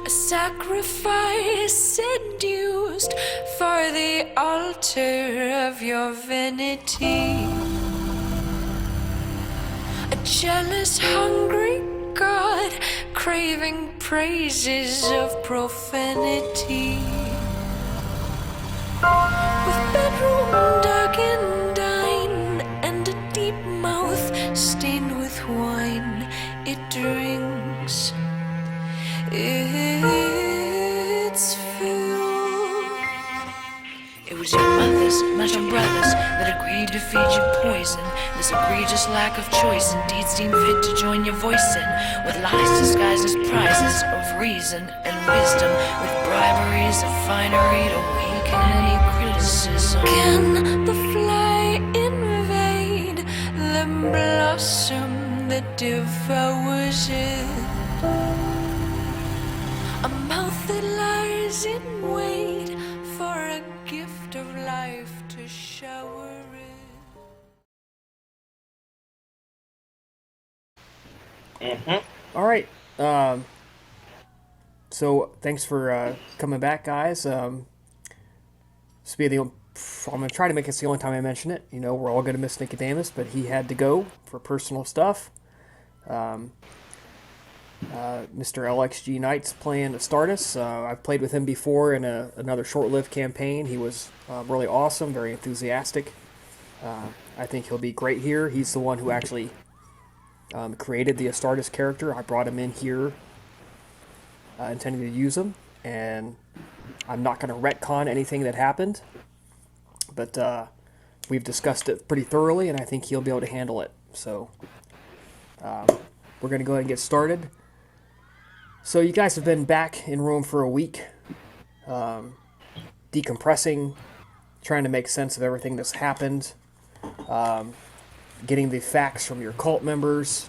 a sacrifice seduced for the altar of your vanity. A jealous, hungry God, craving praises of profanity. With bedroom dark and dine, and a deep mouth stained with wine, it drinks its fill. It was your mothers, not your brothers, that agreed to feed you poison. This egregious lack of choice indeed seemed fit to join your voice in, with lies disguised as prizes of reason and wisdom, with briberies of finery to weaken any criticism. Can the fly invade the blossom that devours it? A mouth that lies in wait for a gift of life to shower it. All right. So thanks for coming back, guys. I'm going to try to make this the only time I mention it. You know, we're all going to miss Nikodemos, but he had to go for personal stuff. Mr. LXG Knight's playing Astartus. I've played with him before in another short-lived campaign. He was really awesome, very enthusiastic. I think he'll be great here. He's the one who actually created the Astartus character. I brought him in here intending to use him, and I'm not going to retcon anything that happened, but we've discussed it pretty thoroughly, and I think he'll be able to handle it. So we're going to go ahead and get started. So you guys have been back in Rome for a week, decompressing, trying to make sense of everything that's happened, getting the facts from your cult members,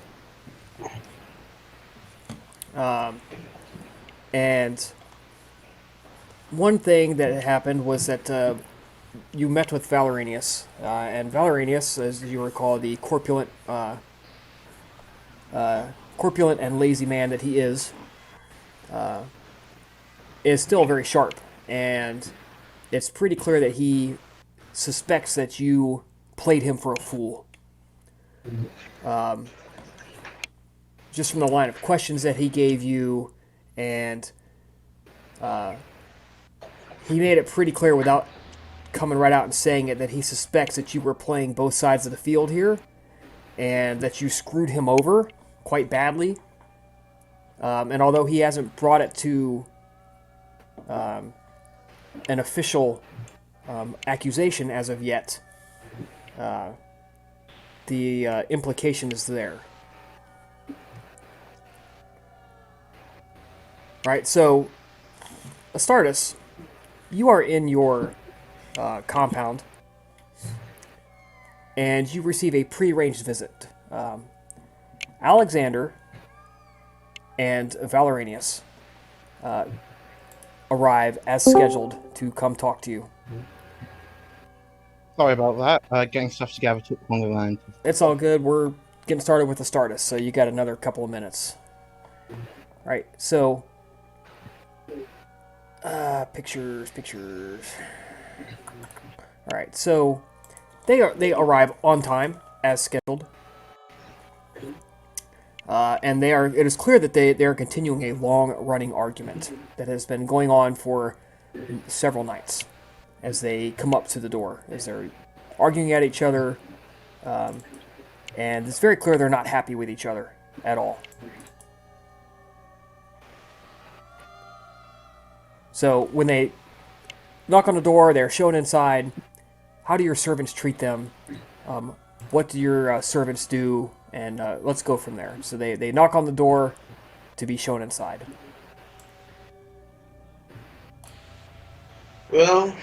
and one thing that happened was that you met with Valeranius, and Valeranius, as you recall, the corpulent and lazy man that he is still very sharp, and it's pretty clear that he suspects that you played him for a fool. Just from the line of questions that he gave you, and he made it pretty clear without coming right out and saying it that he suspects that you were playing both sides of the field here, and that you screwed him over quite badly. And although he hasn't brought it to an official accusation as of yet, the implication is there. Right, so Astartus, you are in your compound, and you receive a prearranged visit. Alexander and Valeranius arrive as scheduled to come talk to you. Sorry about that. Getting stuff together took longer than. It's all good. We're getting started with Astartus, so you got another couple of minutes. All right, so pictures. All right, so they arrive on time as scheduled. And it is clear that they are continuing a long-running argument that has been going on for several nights as they come up to the door, as they're arguing at each other, and it's very clear they're not happy with each other at all. So when they knock on the door, they're shown inside. How do your servants treat them? What do your servants do? And let's go from there. So they knock on the door to be shown inside. Well,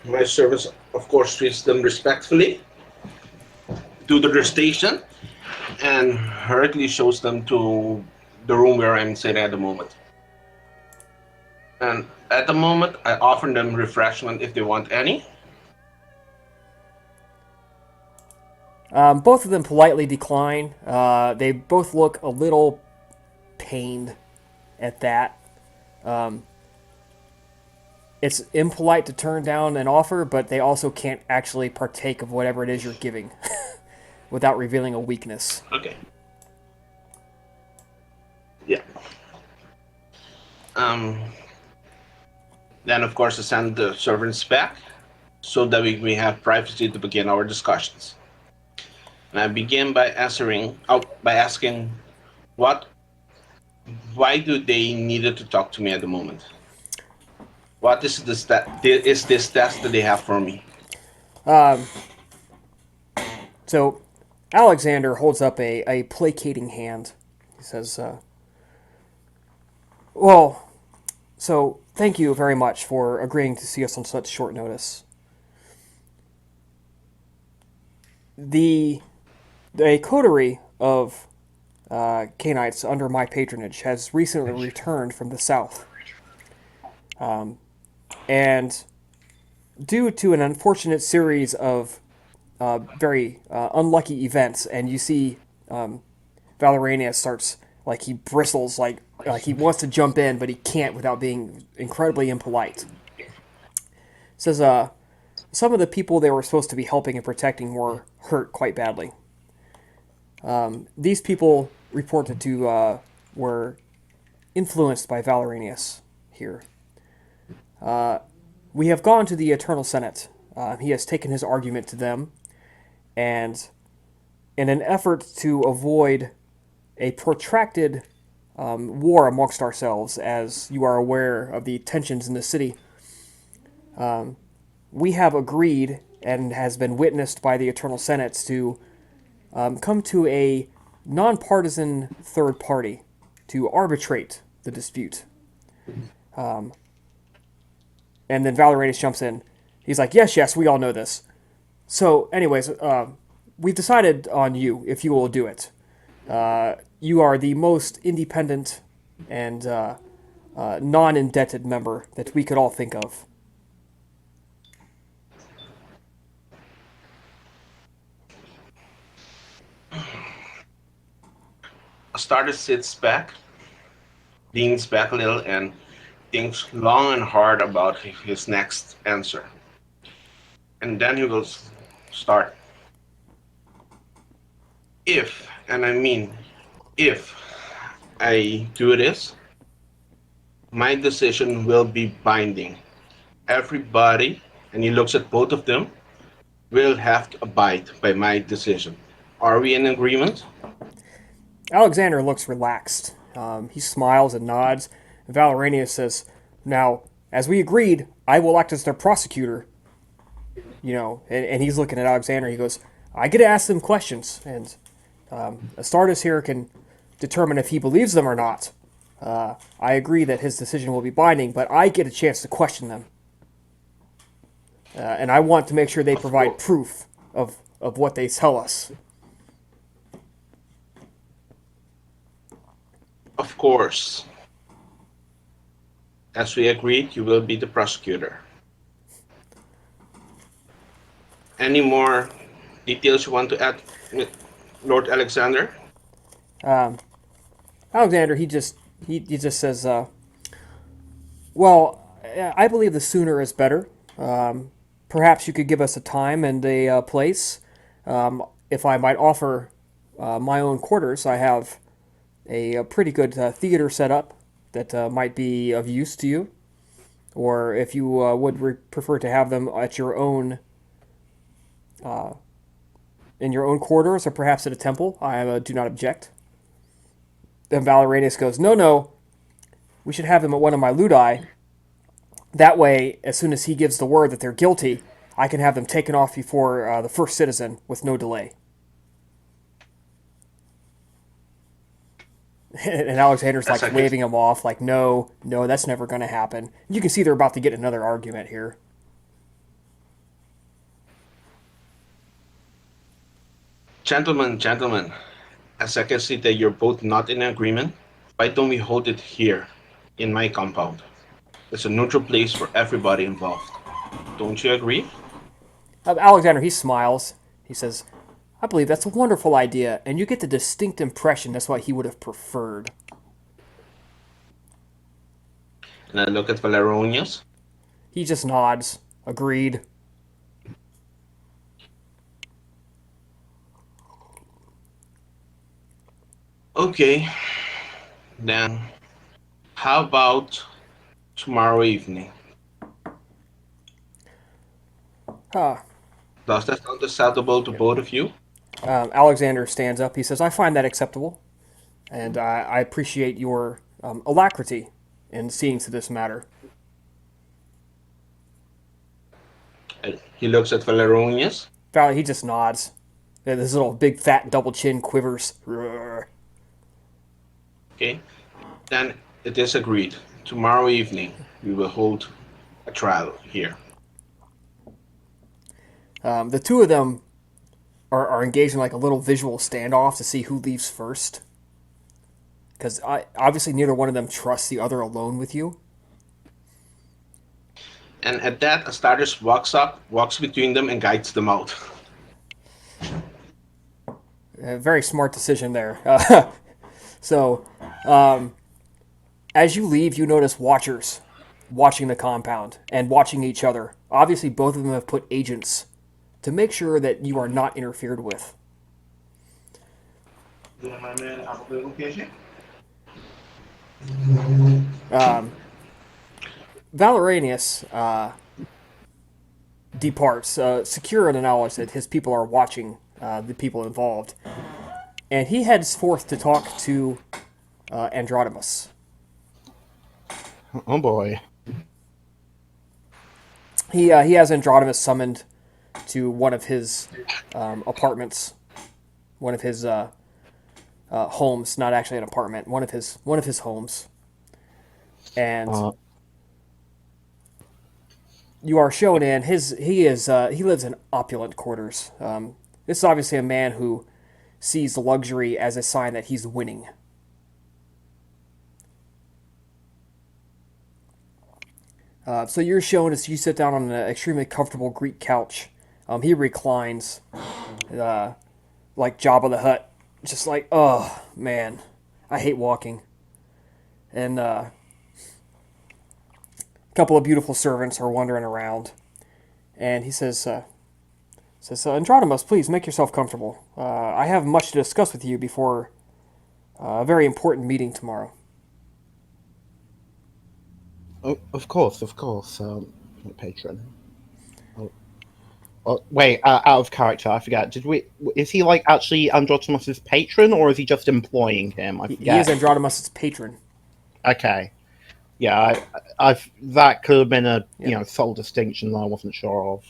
my servants, of course, treats them respectfully to their station, and hurriedly shows them to the room where I'm sitting at the moment. And at the moment, I offer them refreshment if they want any. Both of them politely decline. They both look a little pained at that. It's impolite to turn down an offer, but they also can't actually partake of whatever it is you're giving without revealing a weakness. Okay. Yeah. Then, of course, I send the servants back so that we have privacy to begin our discussions. And I begin by asking why do they needed to talk to me at the moment? What is this task that they have for me? So Alexander holds up a placating hand. He says, well, so thank you very much for agreeing to see us on such short notice. A coterie of Canaanites under my patronage has recently returned from the south. And due to an unfortunate series of very unlucky events, and you see Valeranius starts, like, he bristles, like he wants to jump in, but he can't without being incredibly impolite. Says, some of the people they were supposed to be helping and protecting were hurt quite badly. These people reported to were influenced by Valeranius here. We have gone to the Eternal Senate. He has taken his argument to them, and in an effort to avoid a protracted war amongst ourselves, as you are aware of the tensions in the city, we have agreed, and has been witnessed by the Eternal Senates, to come to a nonpartisan third party to arbitrate the dispute. And then Valeranius jumps in. He's like, yes, we all know this. So, anyways, we've decided on you, if you will do it. You are the most independent and non-indebted member that we could all think of. Astartus sits back, leans back a little, and thinks long and hard about his next answer. And then he will start. If, and I mean if, I do this, my decision will be binding. Everybody, and he looks at both of them, will have to abide by my decision. Are we in agreement? Alexander looks relaxed. He smiles and nods. And Valeranius says, now, as we agreed, I will act as their prosecutor. You know, and he's looking at Alexander. He goes, I get to ask them questions, and Astartus here can determine if he believes them or not. I agree that his decision will be binding, but I get a chance to question them. And I want to make sure they provide proof of what they tell us. Of course. As we agreed, you will be the prosecutor. Any more details you want to add, Lord Alexander? Alexander, he just says, well, I believe the sooner is better. Perhaps you could give us a time and a place. If I might offer my own quarters, I have a pretty good theater set up that might be of use to you. Or if you would prefer to have them at your own, in your own quarters, or perhaps at a temple, I do not object. Then Valeranius goes, no, we should have them at one of my ludi. That way, as soon as he gives the word that they're guilty, I can have them taken off before the first citizen with no delay. And Alexander's like waving him off, like, no, that's never going to happen. You can see they're about to get another argument here. Gentlemen, as I can see that you're both not in agreement, why don't we hold it here, in my compound? It's a neutral place for everybody involved. Don't you agree? Alexander, he smiles. He says, I believe that's a wonderful idea, and you get the distinct impression that's what he would have preferred. And I look at Valeronius. He just nods. Agreed. Okay, then how about tomorrow evening? Ah. Does that sound acceptable to both of you? Alexander stands up. He says, I find that acceptable, and I appreciate your alacrity in seeing to this matter. He looks at Valeronius. Valley, he just nods. His little big fat double chin quivers. Okay, then it is agreed. Tomorrow evening we will hold a trial here. The two of them are engaged in like a little visual standoff to see who leaves first. Because obviously neither one of them trusts the other alone with you. And at that, Astartus walks up, walks between them, and guides them out. Very smart decision there. So, as you leave, you notice watchers watching the compound and watching each other. Obviously, both of them have put agents to make sure that you are not interfered with. Valeranius departs, secure in the knowledge that his people are watching the people involved. And he heads forth to talk to Androdamus. Oh boy. He has Androdamus summoned to one of his apartments, one of his homes, not actually an apartment, one of his homes. And you are shown in he lives in opulent quarters. This is obviously a man who sees luxury as a sign that he's winning. So you're shown as you sit down on an extremely comfortable Greek couch. He reclines, like Jabba the Hutt, just like, oh man, I hate walking. And a couple of beautiful servants are wandering around, and he says, Androdamus, please make yourself comfortable. I have much to discuss with you before a very important meeting tomorrow. Oh, of course, patron. Oh, wait, out of character, I forget. Is he like actually Androdamus's patron, or is he just employing him? I forget. He is Androdamus's patron. Okay. Yeah, I've that could have been a subtle distinction that I wasn't sure of.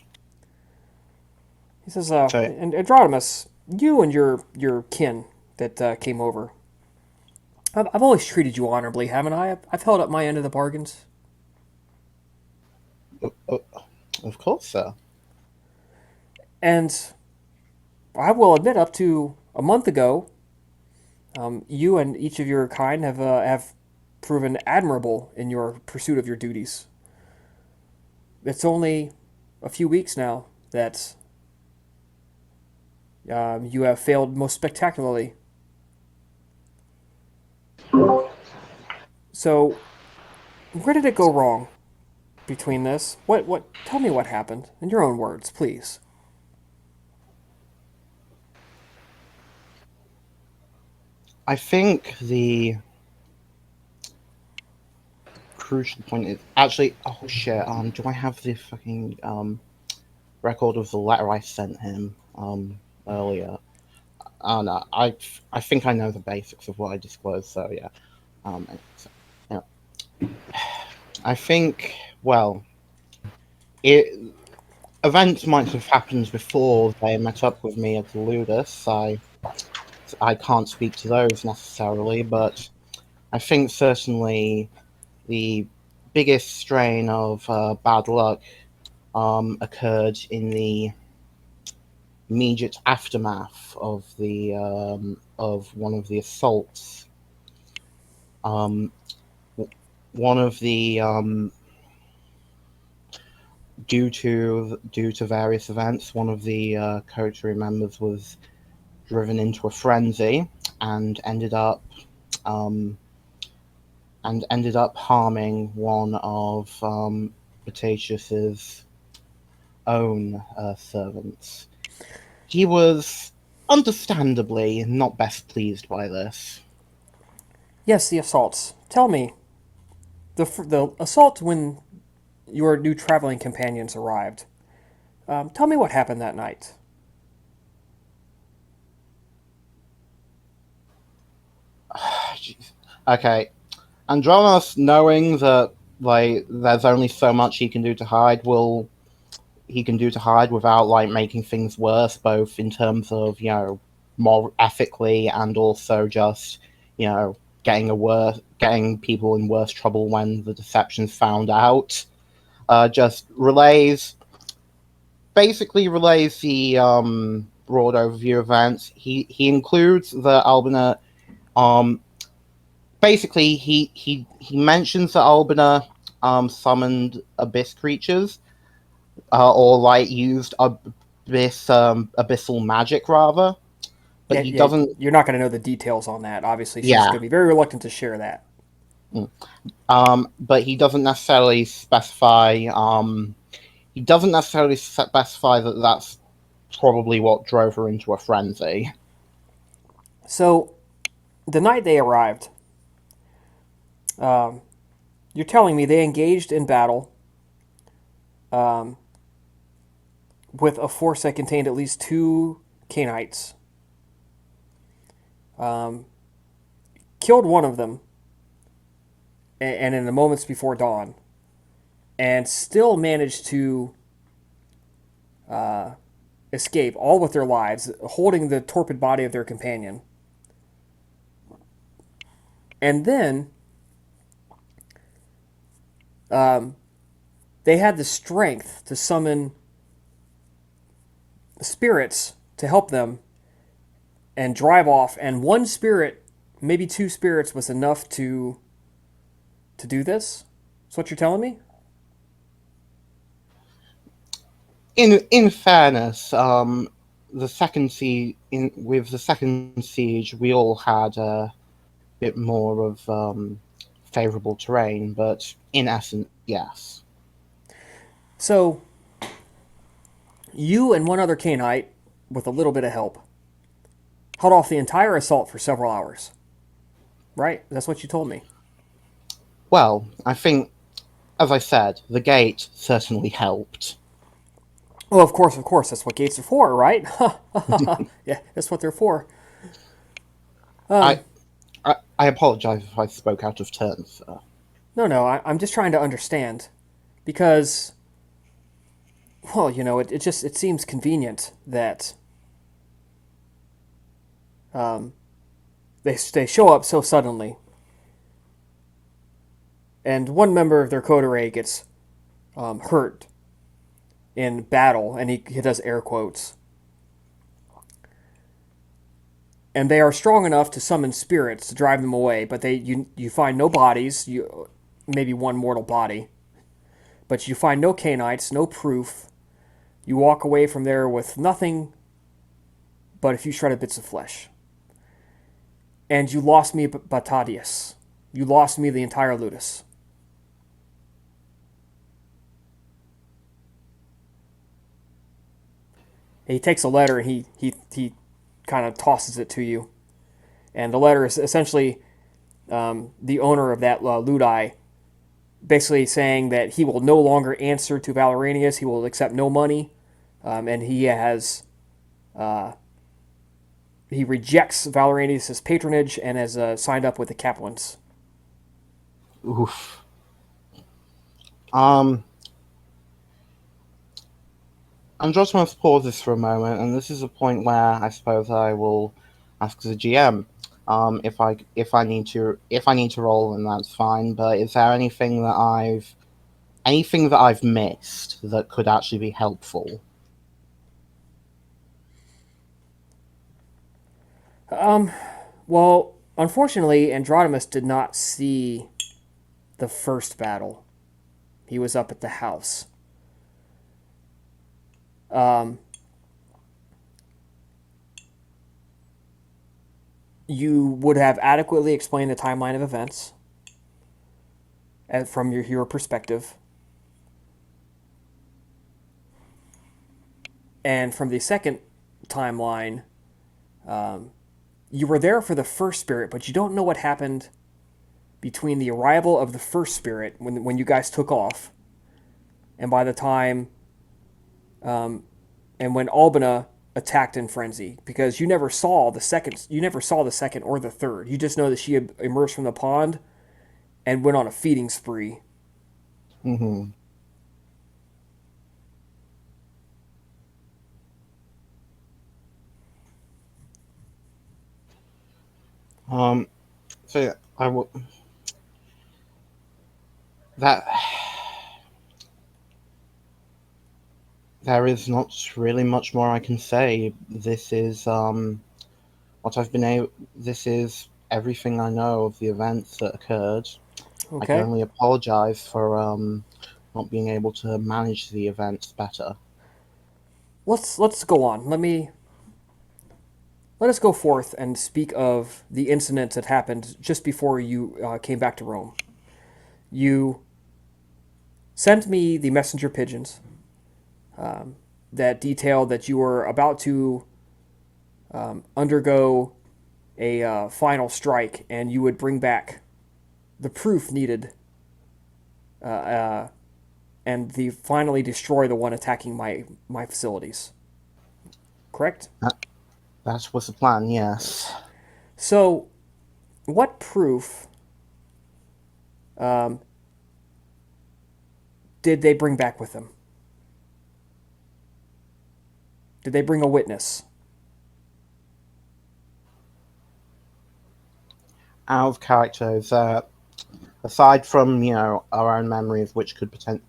He says, Androdamus, you and your kin that came over, I've always treated you honorably, haven't I? I've held up my end of the bargains. Of course, sir. And I will admit, up to a month ago, you and each of your kind have proven admirable in your pursuit of your duties. It's only a few weeks now that you have failed most spectacularly. So, where did it go wrong between this? What? Tell me what happened in your own words, please. I think the crucial point is actually. Oh shit! Do I have the fucking record of the letter I sent him earlier? Oh no, I think I know the basics of what I disclosed. So yeah, yeah. I think events might have happened before they met up with me at the Ludus. I can't speak to those necessarily, but I think certainly the biggest strain of bad luck occurred in the immediate aftermath of the of one of the assaults. One of the due to various events, one of the coterie members was driven into a frenzy and ended up and ended up harming one of Potatius's own servants. He was understandably not best pleased by this. Yes, the assaults. Tell me, the assault when your new traveling companions arrived. Tell me what happened that night. Jeez. Okay, Andronos, knowing that like there's only so much he can do to hide without like making things worse, both in terms of more ethically and also just getting people in worse trouble when the deception's found out. Just relays the broad overview events. He includes the Albina. Um, he mentions that Albina summoned abyss creatures, or like used abyssal magic rather, but Yeah, he yeah. doesn't. You're not going to know the details on that. Obviously, she's Yeah, going to be very reluctant to share that. but he doesn't necessarily specify. He doesn't necessarily specify that that's probably what drove her into a frenzy. So, the night they arrived, um, you're telling me they engaged in battle um, with a force that contained at least two Canaanites, um, killed one of them, and in the moments before dawn, and still managed to escape, all with their lives, holding the torpid body of their companion. And then they had the strength to summon spirits to help them and drive off. And one spirit, maybe two spirits, was enough to do this. That's what you're telling me? In fairness, with the second siege, we all had a bit more of favorable terrain, but in essence, yes. So, you and one other Canaanite, with a little bit of help, held off the entire assault for several hours. Right? That's what you told me. Well, I think, as I said, the gate certainly helped. Oh, of course, of course. That's what gates are for, right? Yeah, that's what they're for. I, I apologize if I spoke out of turn, sir. No, no, I'm just trying to understand. Because, well, it seems convenient that they show up so suddenly. And one member of their coterie gets hurt in battle, and he does air quotes. And they are strong enough to summon spirits to drive them away, but you find no bodies, maybe one mortal body, but you find no Canaanites, no proof. You walk away from there with nothing but a few shredded bits of flesh. And you lost me, Batadius. You lost me the entire Ludus. He takes a letter and he kind of tosses it to you. And the letter is essentially the owner of that Ludi basically saying that he will no longer answer to Valeranius. He will accept no money. And he rejects Valeranius' patronage and has signed up with the Kaplan's. Oof. Um, I'm just going to pause this for a moment, and this is a point where I suppose I will ask the GM if I need to roll, then that's fine. But is there anything that I've missed that could actually be helpful? Well, unfortunately, Androdamus did not see the first battle. He was up at the house. You would have adequately explained the timeline of events. from your hero perspective. And from the second timeline, you were there for the first spirit, but you don't know what happened between the arrival of the first spirit when you guys took off, and by the time, and when Albina attacked in frenzy, because you never saw the second. You never saw the second or the third. You just know that she had emerged from the pond and went on a feeding spree. Mm-hmm. So I will that there is not really much more I can say. This is what I've been able. This is everything I know of the events that occurred. I can Okay. only apologize for not being able to manage the events better. Let's go on. Let us go forth and speak of the incidents that happened just before you came back to Rome. You sent me the messenger pigeons that detailed that you were about to undergo a final strike, and you would bring back the proof needed, and finally destroy the one attacking my facilities. Correct? That was the plan, yes. So, what proof um, did they bring back with them? Did they bring a witness? Out of characters, aside from, our own memories, which could pretend.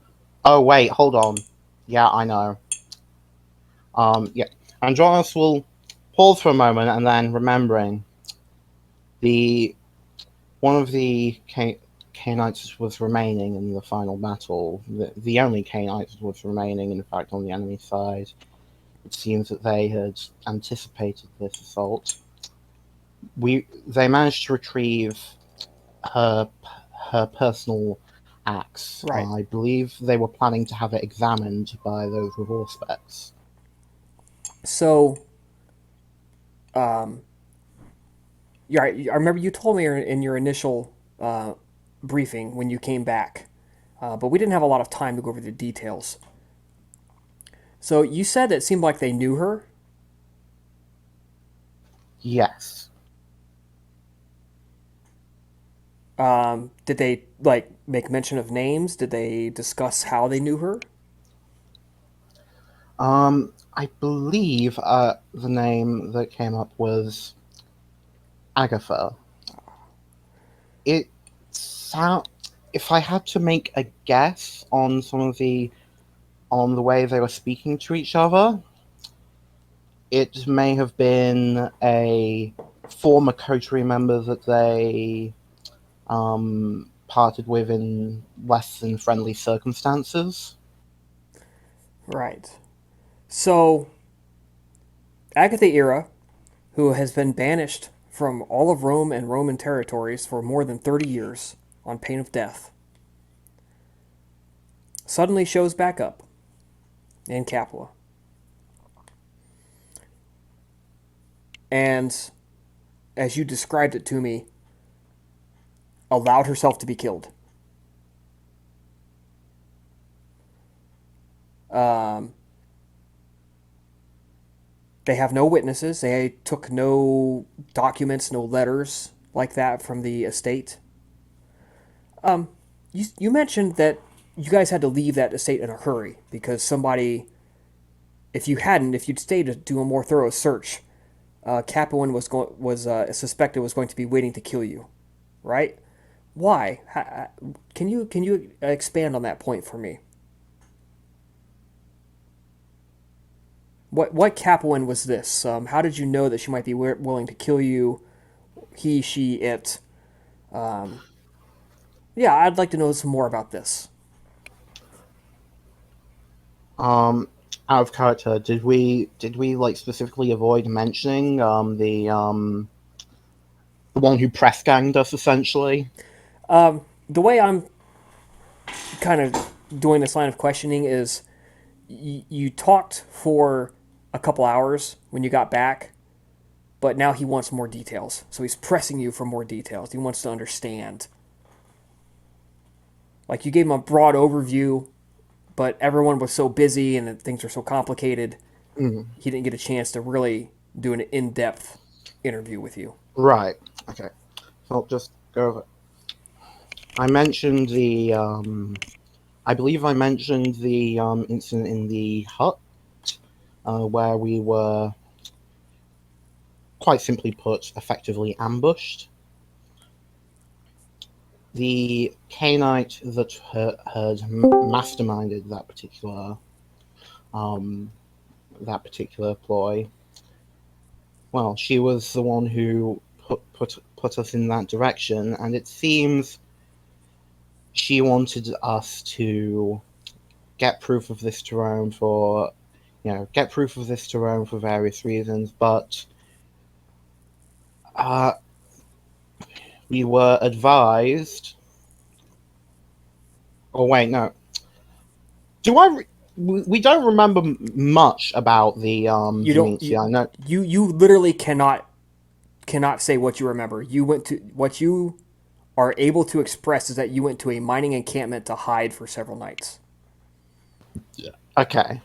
Oh, wait, hold on. Yeah, I know. Yeah. Andronis will pause for a moment and then, remembering, the one of the Cainites was remaining in the final battle. The only Cainite was remaining, in fact, on the enemy side. It seems that they had anticipated this assault. They managed to retrieve her her personal axe. Right. I believe they were planning to have it examined by those with Auspex. So, um, yeah, I remember you told me in your initial briefing when you came back, but we didn't have a lot of time to go over the details. So you said it seemed like they knew her. Yes. Did they like make mention of names? Did they discuss how they knew her? I believe the name that came up was Agatha. It sound. If I had to make a guess on on the way they were speaking to each other, it may have been a former coterie member that they parted with in less than friendly circumstances. Right. So Agatha Era, who has been banished from all of Rome and Roman territories for more than 30 years on pain of death, suddenly shows back up in Capua. And, as you described it to me, allowed herself to be killed. Um, they have no witnesses. They took no documents, no letters like that from the estate. You mentioned that you guys had to leave that estate in a hurry because somebody, if you'd stayed to do a more thorough search, Capuan was suspected was going to be waiting to kill you, right? Why? Can you expand on that point for me? What Capuan was this? How did you know that she might be willing to kill you? He, she, it. Um, yeah, I'd like to know some more about this. Um, Out of character, did we like specifically avoid mentioning the one who press ganged us essentially? The way I'm kind of doing this line of questioning is you talked for a couple hours when you got back, but now he wants more details. So he's pressing you for more details. He wants to understand. Like, you gave him a broad overview, but everyone was so busy and things were so complicated, he didn't get a chance to really do an in-depth interview with you. Right. Okay. So I'll just go over. I mentioned the. I believe I mentioned the incident in the hut, where we were, quite simply put, effectively ambushed. The Cainite that had masterminded that particular ploy. Well, she was the one who put us in that direction, and it seems she wanted us to get proof of this to Rome for various reasons, but we were advised. Oh wait, no. We don't remember much about the Demetia. I know You literally cannot say what you remember. You went to what you are able to express is that you went to a mining encampment to hide for several nights. Okay.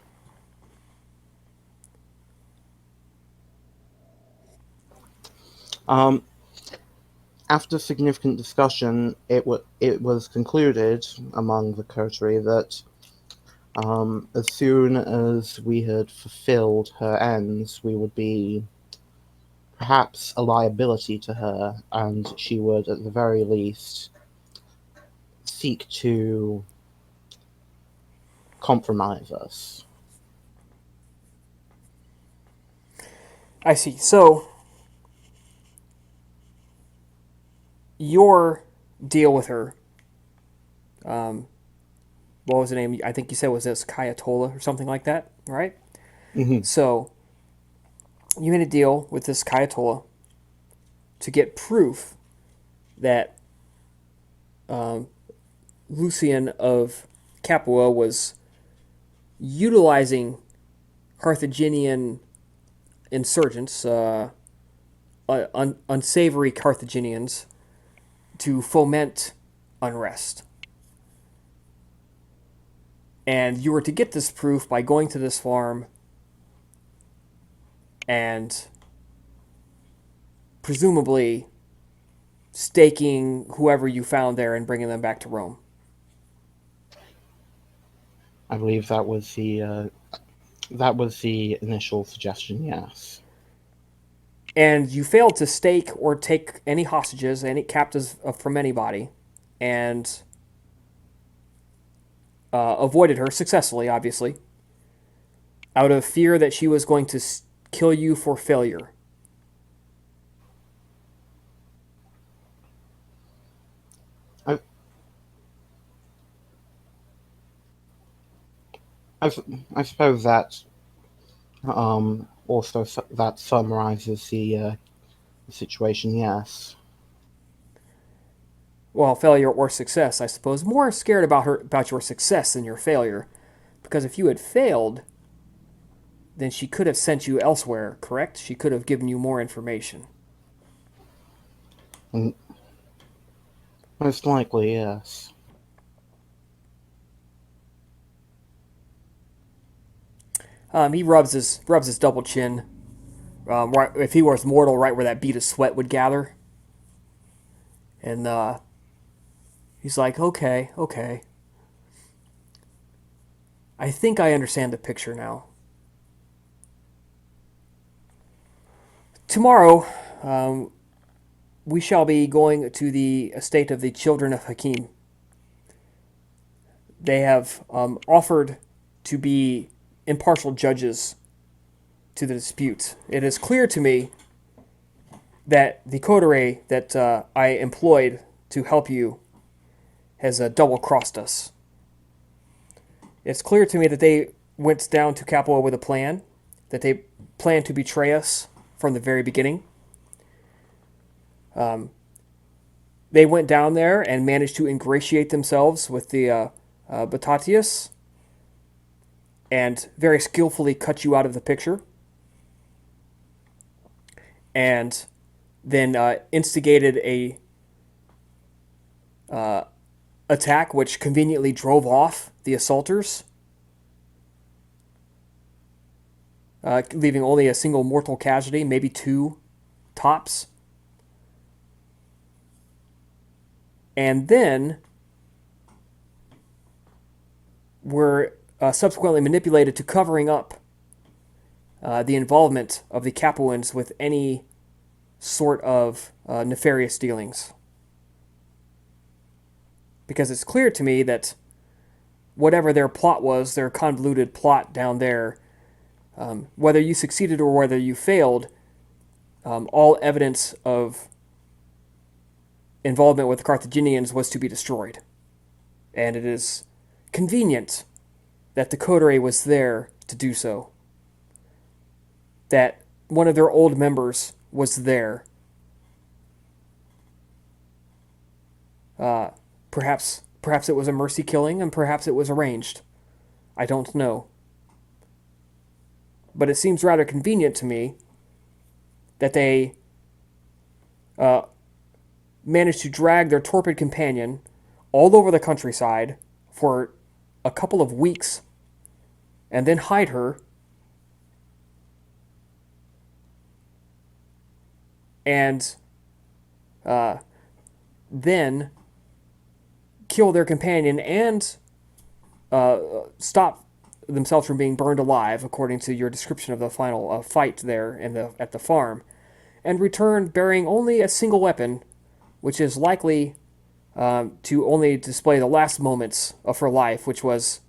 After significant discussion, it was concluded among the coterie that as soon as we had fulfilled her ends, we would be perhaps a liability to her, and she would, at the very least, seek to compromise us. I see. So, your deal with her, what was the name? I think you said was this Kayatola or something like that, right? Mm-hmm. So, you made a deal with this Kayatola to get proof that Lucian of Capua was utilizing Carthaginian insurgents, unsavory Carthaginians, to foment unrest. And you were to get this proof by going to this farm and presumably staking whoever you found there and bringing them back to Rome. I believe that was the initial suggestion. Yes. And you failed to stake or take any hostages, any captives from anybody, and avoided her successfully, obviously, out of fear that she was going to kill you for failure. I suppose that also that summarizes the situation. Yes. Well, failure or success, I suppose. More scared about your success than your failure, because if you had failed, then she could have sent you elsewhere. Correct? She could have given you more information. And most likely, yes. He rubs his double chin. Right, if he was mortal, right where that bead of sweat would gather. And he's like, okay. I think I understand the picture now. Tomorrow, we shall be going to the estate of the children of Hakim. They have offered to be impartial judges to the dispute. It is clear to me that the coterie that I employed to help you has double-crossed us. It's clear to me that they went down to Capua with a plan, that they planned to betray us from the very beginning. They went down there and managed to ingratiate themselves with the Batatius and very skillfully cut you out of the picture, and then instigated a attack which conveniently drove off the assaulters, leaving only a single mortal casualty, maybe two tops. And then were subsequently manipulated to covering up the involvement of the Capuans with any sort of nefarious dealings. Because it's clear to me that whatever their plot was, their convoluted plot down there, whether you succeeded or whether you failed, all evidence of involvement with the Carthaginians was to be destroyed. And it is convenient that the coterie was there to do so. That one of their old members was there. Perhaps it was a mercy killing, and perhaps it was arranged. I don't know. But it seems rather convenient to me that they managed to drag their torpid companion all over the countryside for a couple of weeks and then hide her and then kill their companion and stop themselves from being burned alive, according to your description of the final fight there at the farm, and return bearing only a single weapon, which is likely to only display the last moments of her life, which was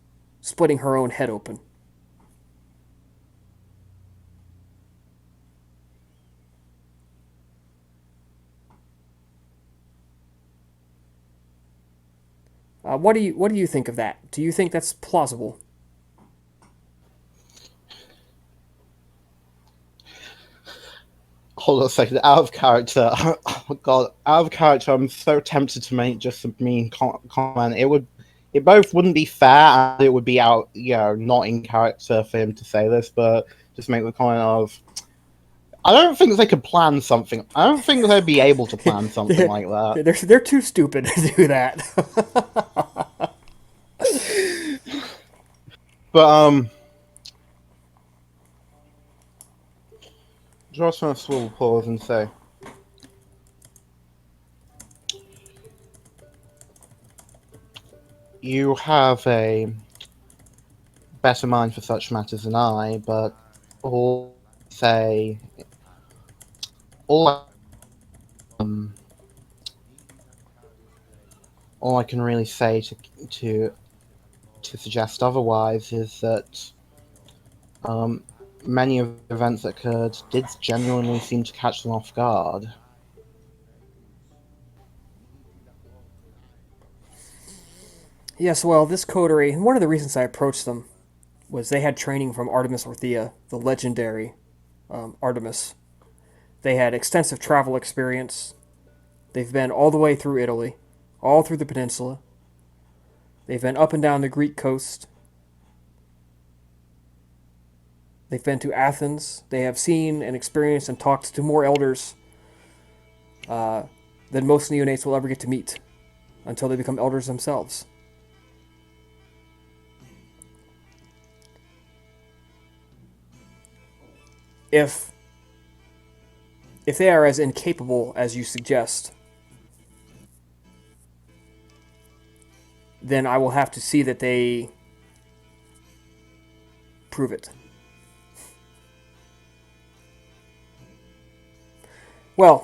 splitting her own head open. What do you think of that? Do you think that's plausible? Hold on a second. Out of character. Oh God, out of character. I'm so tempted to make just a mean comment. It both wouldn't be fair, and it would be out, not in character for him to say this. But just make the comment of, I don't think they could plan something. I don't think they'd be able to plan something like that. They're too stupid to do that. But Jocelyn will pause and say, "You have a better mind for such matters than I, but all say all all I can really say to suggest otherwise is that many of the events that occurred did genuinely seem to catch them off guard." Yes, well, this coterie, and one of the reasons I approached them was they had training from Artemis Orthia, the legendary Artemis. They had extensive travel experience. They've been all the way through Italy, all through the peninsula. They've been up and down the Greek coast. They've been to Athens. They have seen and experienced and talked to more elders than most neonates will ever get to meet until they become elders themselves. If they are as incapable as you suggest, then I will have to see that they prove it. Well,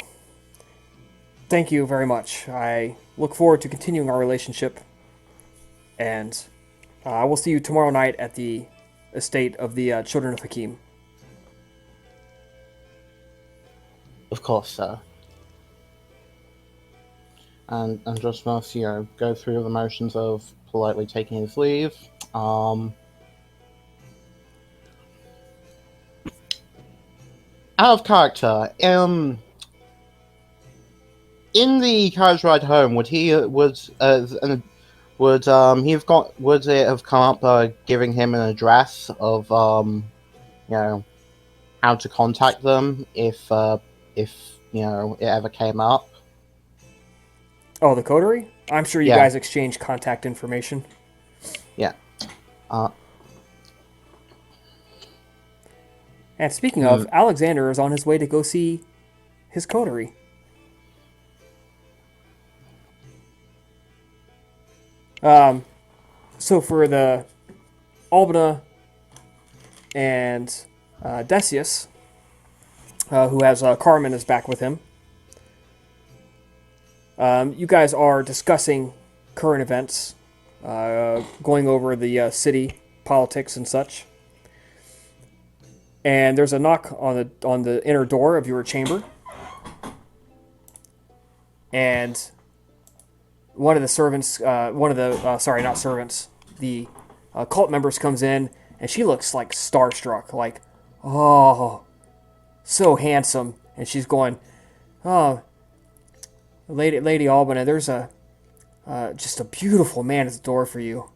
thank you very much. I look forward to continuing our relationship, and I will see you tomorrow night at the estate of the Children of Hakim. Of course, sir. And just must, go through the motions of politely taking his leave. Out of character, in the carriage ride home, would Would would it have come up giving him an address of how to contact them if it ever came up? Oh, the coterie? I'm sure you Yeah. guys exchange contact information. Yeah. And speaking of, Alexander is on his way to go see his coterie. So for the Albina and Decius, who has Carmen is back with him, you guys are discussing current events, going over the city politics and such. And there's a knock on the inner door of your chamber, and one of the servants, not servants, the cult members comes in, and she looks like starstruck, like, oh, so handsome, and she's going, oh, Lady Albina, there's just a beautiful man at the door for you.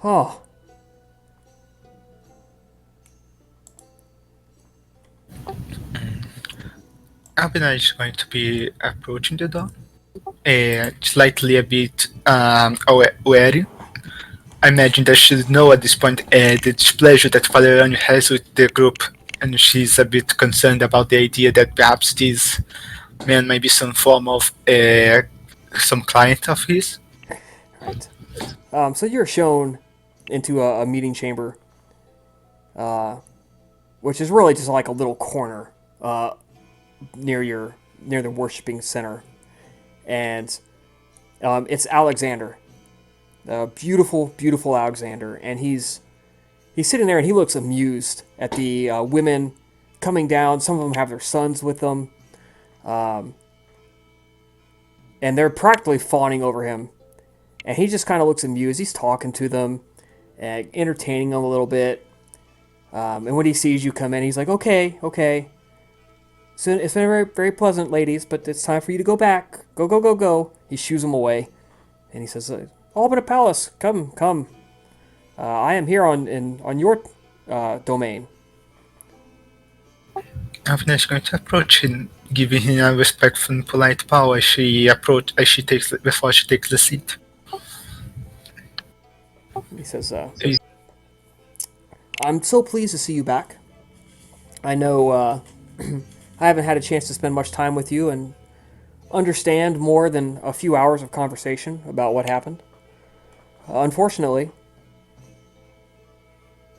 Oh. Albina is going to be approaching the door, slightly a bit wary. I imagine that she knows at this point the displeasure that Valeranius has with the group, and she's a bit concerned about the idea that perhaps this man might be some form of some client of his. Right. So you're shown into a meeting chamber, which is really just like a little corner near the worshiping center, and it's Alexander, beautiful Alexander, and he's sitting there and he looks amused at the women coming down. Some of them have their sons with them, and they're practically fawning over him. And he just kind of looks amused. He's talking to them, entertaining them a little bit. And when he sees you come in, he's like, okay. So it's been very, very pleasant, ladies, but it's time for you to go back. Go. He shoos them away. And he says, Albina Palace, come. I am here on your domain. Albina is going to approach him, giving him a respectful and polite bow before she takes the seat. He says, I'm so pleased to see you back. I know I haven't had a chance to spend much time with you and understand more than a few hours of conversation about what happened. Unfortunately,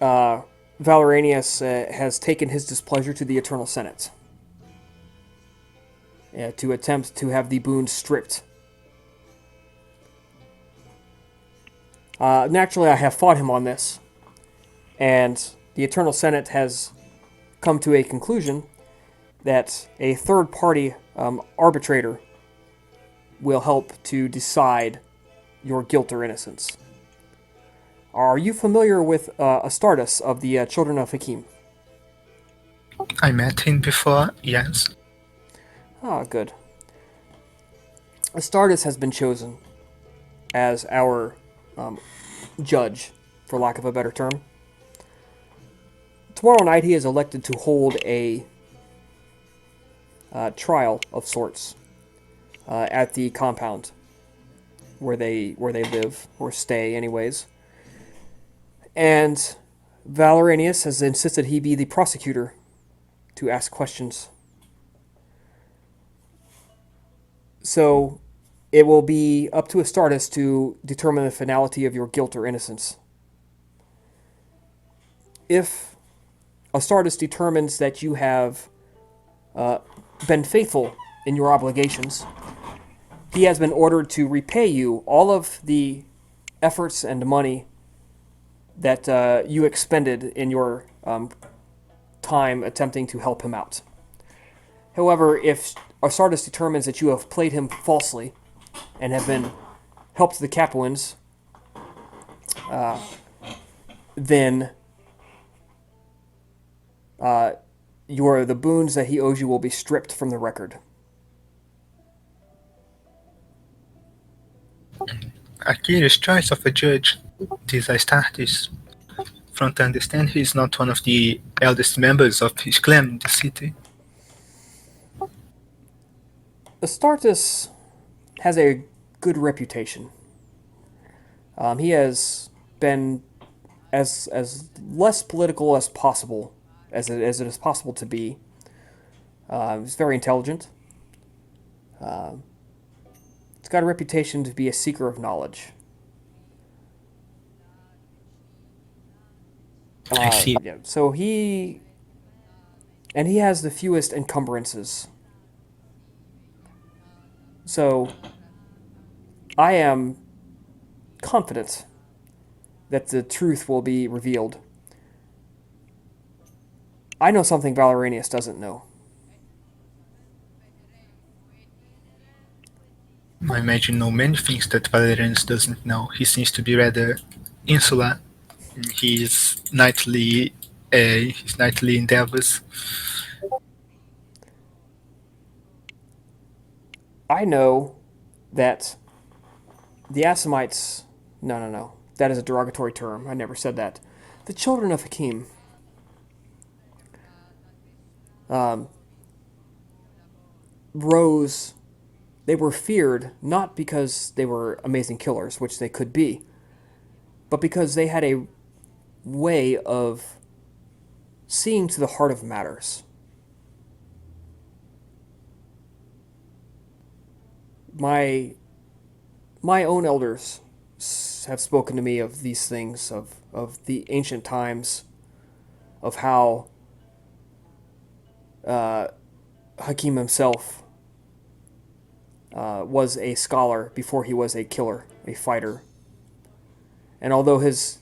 Valeranius has taken his displeasure to the Eternal Senate to attempt to have the boon stripped. Naturally, I have fought him on this, and the Eternal Senate has come to a conclusion that a third-party arbitrator will help to decide your guilt or innocence. Are you familiar with Astartus of the Children of Hakim? I met him before, yes. Ah, good. Astartus has been chosen as our judge, for lack of a better term. Tomorrow night he is elected to hold a trial of sorts at the compound where they live or stay, anyways. And Valeranius has insisted he be the prosecutor to ask questions. So it will be up to Astartus to determine the finality of your guilt or innocence. If Astartus determines that you have been faithful in your obligations, he has been ordered to repay you all of the efforts and money that you expended in your time attempting to help him out. However, if Astartus determines that you have played him falsely and have been helped the Capuans, then the boons that he owes you will be stripped from the record. a curious choice of a judge, this Astartus. From what I understand, he is not one of the eldest members of his clan in the city. Astartus has a good reputation. He has been as less political as possible, as it is possible to be. He's very intelligent. He's got a reputation to be a seeker of knowledge. I see. Yeah, so he has the fewest encumbrances. So I am confident that the truth will be revealed. I know something Valeranius doesn't know. I imagine know many things that Valeranius doesn't know. He seems to be rather insular in his nightly endeavors. I know that the Assamites. No. That is a derogatory term. I never said that. The children of Hakim. Rose. They were feared not because they were amazing killers, which they could be, but because they had a way of seeing to the heart of matters. My own elders have spoken to me of these things, of the ancient times, of how Hakim himself was a scholar before he was a killer, a fighter. And although his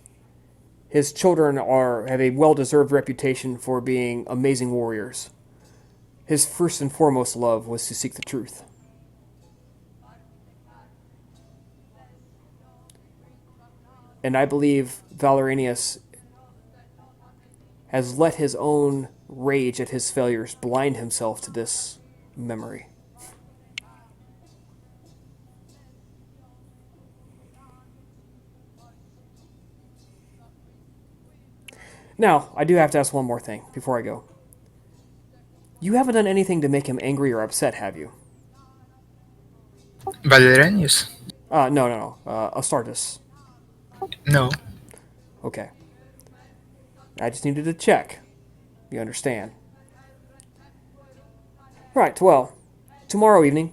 children have a well-deserved reputation for being amazing warriors, his first and foremost love was to seek the truth. And I believe Valeranius has let his own rage at his failures blind himself to this memory. Now, I do have to ask one more thing before I go. You haven't done anything to make him angry or upset, have you? Valeranius? No. Astartus. No. Okay. I just needed to check. You understand. Right, well, tomorrow evening,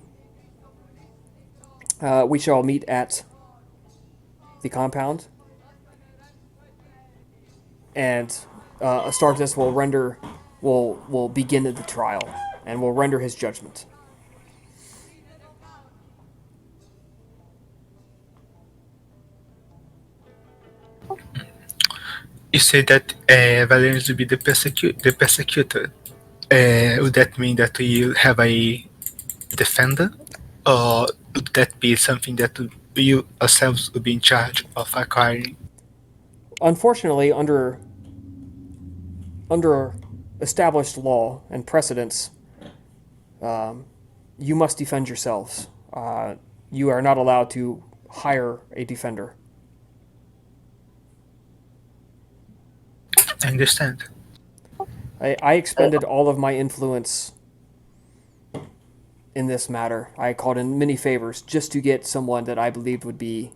we shall meet at the compound, and Astartus will begin the trial, and will render his judgment. You say that Valeranius will be the persecutor. Would that mean that you have a defender? Or would that be something that you yourselves would be in charge of acquiring? Unfortunately, under established law and precedents, you must defend yourselves. You are not allowed to hire a defender. I understand. I expended all of my influence in this matter. I called in many favors just to get someone that I believed would be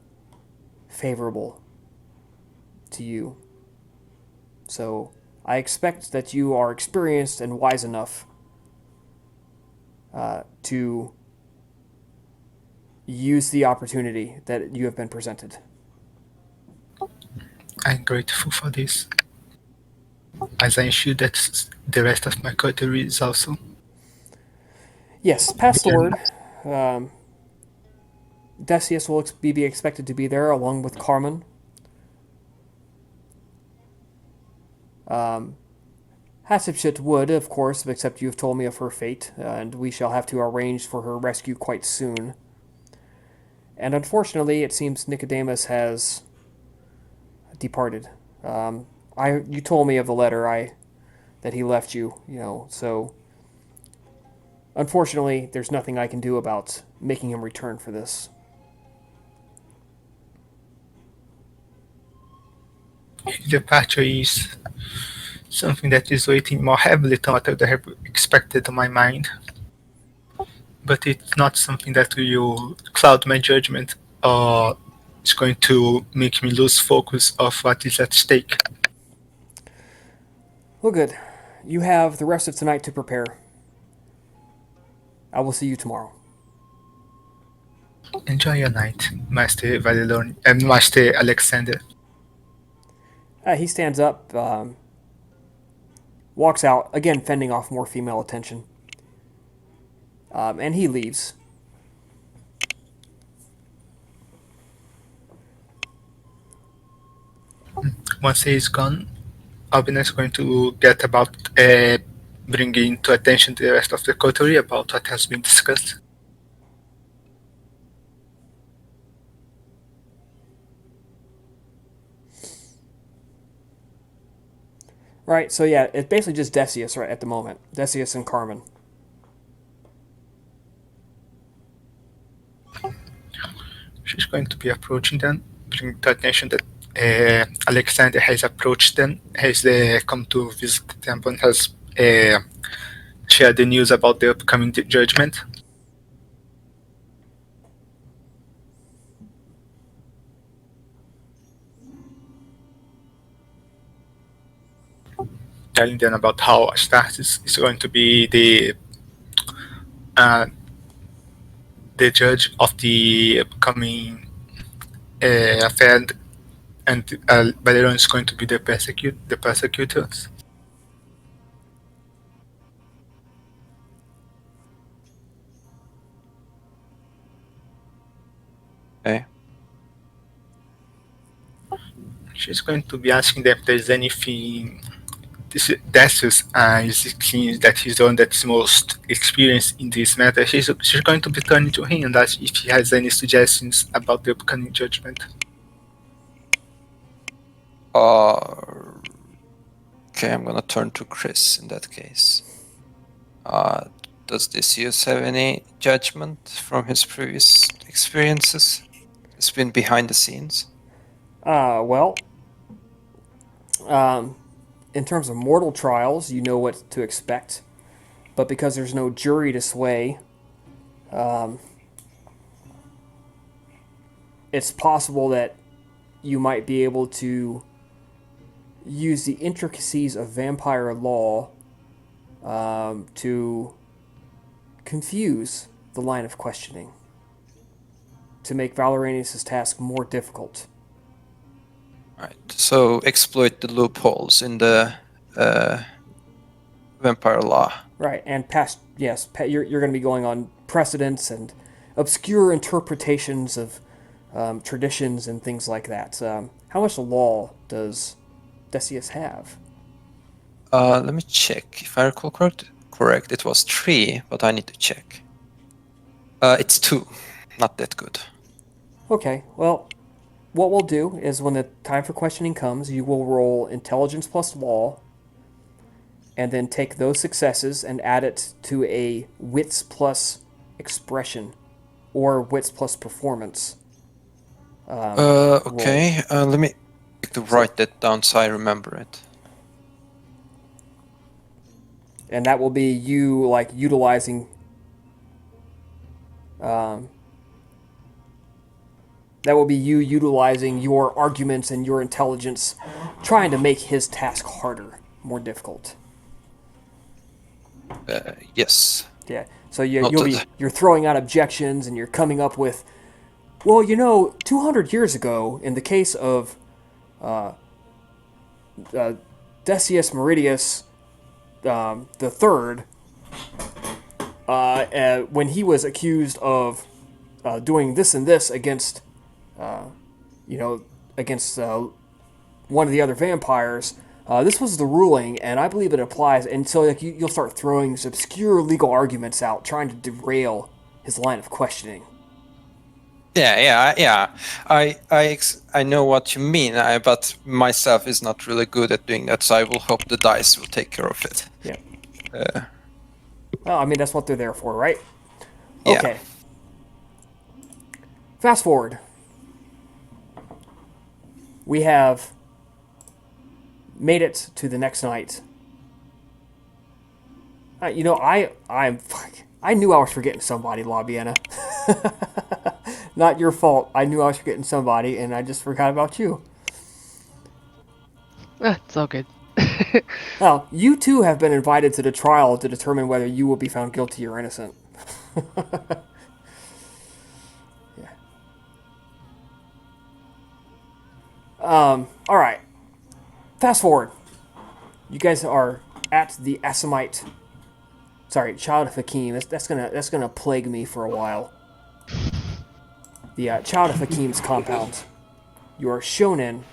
favorable to you. So I expect that you are experienced and wise enough to use the opportunity that you have been presented. I'm grateful for this, as I'm sure that the rest of my coterie is also. Yes, pass the word. Decius will be expected to be there along with Carmen. Hatshepsut would, of course, except you have told me of her fate, and we shall have to arrange for her rescue quite soon. And unfortunately, it seems Nikodemos has departed. You told me of the letter that he left you, so unfortunately, there's nothing I can do about making him return for this. Departure is something that is weighing more heavily thought than I have expected on my mind. But it's not something that will cloud my judgment or is going to make me lose focus of what is at stake. Well, good. You have the rest of tonight to prepare. I will see you tomorrow. Enjoy your night, Master Valeronius and Master Alexander. He stands up, walks out, again fending off more female attention. And he leaves. Once he is gone, Albina is going to get about bringing to attention the rest of the coterie about what has been discussed. Right, so yeah, it's basically just Decius right at the moment. Decius and Carmen. She's going to be approaching them, bringing to attention that Alexander has approached them, has come to visit the temple, and has shared the news about the upcoming judgment. Telling them about how Astartus is going to be the judge of the upcoming affair, and Valeranius is going to be the persecutors. Okay. She's going to be asking them if there's anything. Decius it seems that he's the one that's most experienced in this matter. She's going to be turning to him and ask if he has any suggestions about the upcoming judgment. Okay, I'm gonna turn to Chris in that case. Does Decius have any judgment from his previous experiences? It's been behind the scenes. Well, in terms of mortal trials, you know what to expect. But because there's no jury to sway, it's possible that you might be able to use the intricacies of vampire law to confuse the line of questioning, to make Valeranius' task more difficult. Right. So exploit the loopholes in the vampire law. Right, and you're going to be going on precedents and obscure interpretations of traditions and things like that. How much law does Decius have? Let me check. If I recall correct, it was 3, but I need to check. It's 2. Not that good. Okay, well, what we'll do is when the time for questioning comes, you will roll intelligence plus law, and then take those successes and add it to a wits plus expression, or wits plus performance. Okay. Let me write that down so I remember it. And that will be you, like, utilizing... that will be you utilizing your arguments and your intelligence, trying to make his task harder, more difficult. Yes. Yeah. So you're throwing out objections and you're coming up with, well, 200 years ago, in the case of Decius Meridius the Third, when he was accused of doing this and this against one of the other vampires. This was the ruling, and I believe it applies. And so, you'll start throwing these obscure legal arguments out, trying to derail his line of questioning. Yeah. I know what you mean, but myself is not really good at doing that, so I will hope the dice will take care of it. Yeah. Well, I mean, that's what they're there for, right? Yeah. Okay. Fast forward. We have made it to the next night. You know, I knew I was forgetting somebody, La Vienna. Not your fault. I knew I was forgetting somebody, and I just forgot about you. It's all good. Now, you too have been invited to the trial to determine whether you will be found guilty or innocent. Yeah. All right. Fast forward. You guys are at the Assamite. Sorry, Child of Hakim. That's gonna plague me for a while. The Child of Hakim's compound. You are shown in.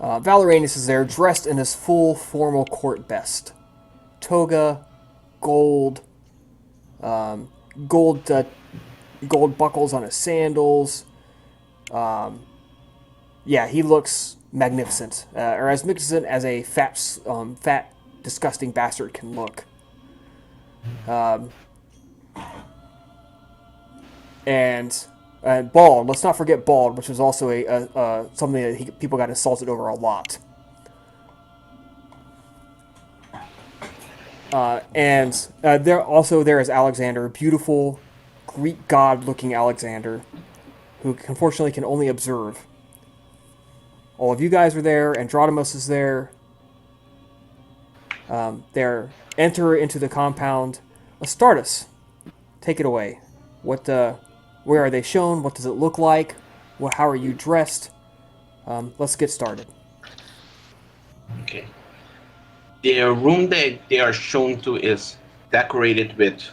Valeranius is there, dressed in his full formal court best, toga, gold, gold buckles on his sandals. Yeah, he looks magnificent, or as magnificent as a fat, disgusting bastard can look. And Bald. Let's not forget Bald, which was also a something that people got insulted over a lot. And there is Alexander, beautiful Greek god-looking Alexander, who unfortunately can only observe. All of you guys are there. Androdimus is there. Enter into the compound. Astartus, take it away. Where are they shown? What does it look like? How are you dressed? Let's get started. Okay. The room that they are shown to is decorated with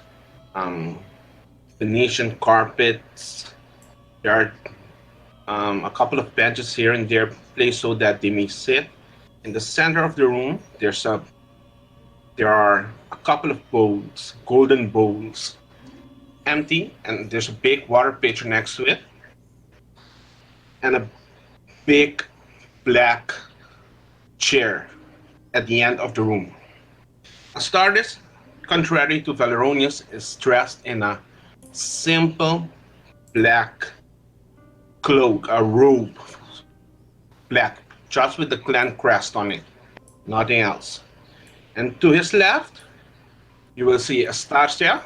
Venetian carpets. There are a couple of benches here and there placed so that they may sit. In the center of the room, there are a couple of bowls, golden bowls, empty, and there's a big water pitcher next to it, and a big black chair at the end of the room. Astartus, contrary to Valeranius, is dressed in a simple black cloak, a robe, black, just with the clan crest on it, nothing else. And to his left, you will see Astartia,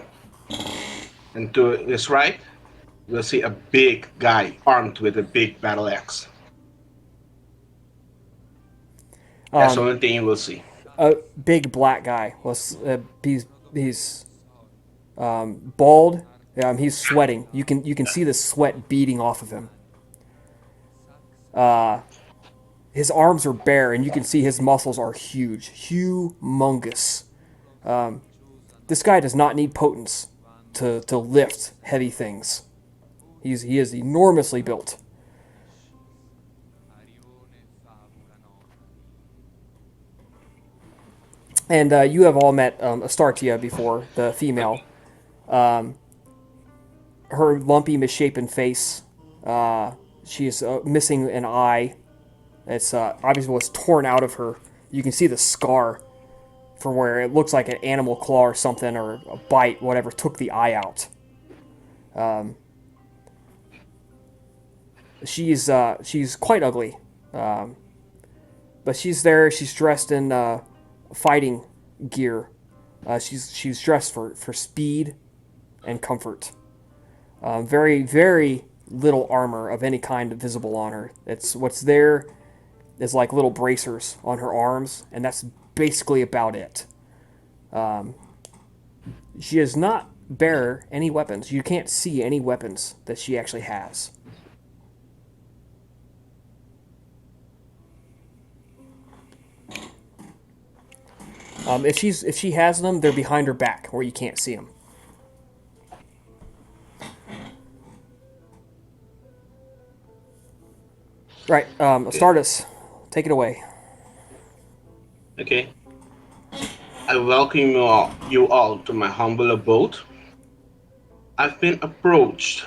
and to his right, you will see a big guy armed with a big battle axe. That's the only thing you will see. A big black guy. Well, he's bald. He's sweating. You can see the sweat beading off of him. His arms are bare, and you can see his muscles are huge, humongous. This guy does not need potence to lift heavy things. He is enormously built. And you have all met Astartia before, the female. Her lumpy, misshapen face. She is missing an eye. It's obviously was torn out of her. You can see the scar from where it looks like an animal claw or something, or a bite, whatever, took the eye out. She's quite ugly. But she's there. She's dressed in fighting gear. She's dressed for speed and comfort. Very, very little armor of any kind visible on her. What's there is like little bracers on her arms, and that's basically about it. She does not bear any weapons. You can't see any weapons that she actually has. If she has them, they're behind her back where you can't see them. Right, Astartus, take it away. Okay. I welcome you all to my humble abode. I've been approached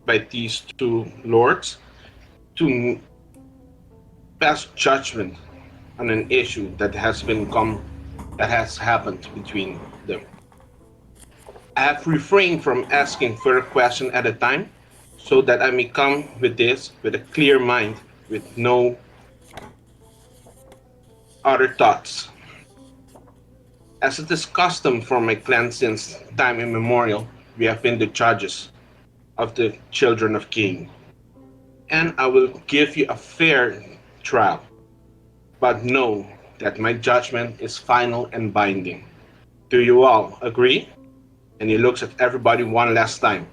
by these two lords to pass judgment on an issue that has happened between them. I have refrained from asking further questions at a time, so that I may come with this with a clear mind, with no other thoughts. As it is custom for my clan since time immemorial, we have been the judges of the children of King, and I will give you a fair trial. But know that my judgment is final and binding. Do you all agree? And he looks at everybody one last time.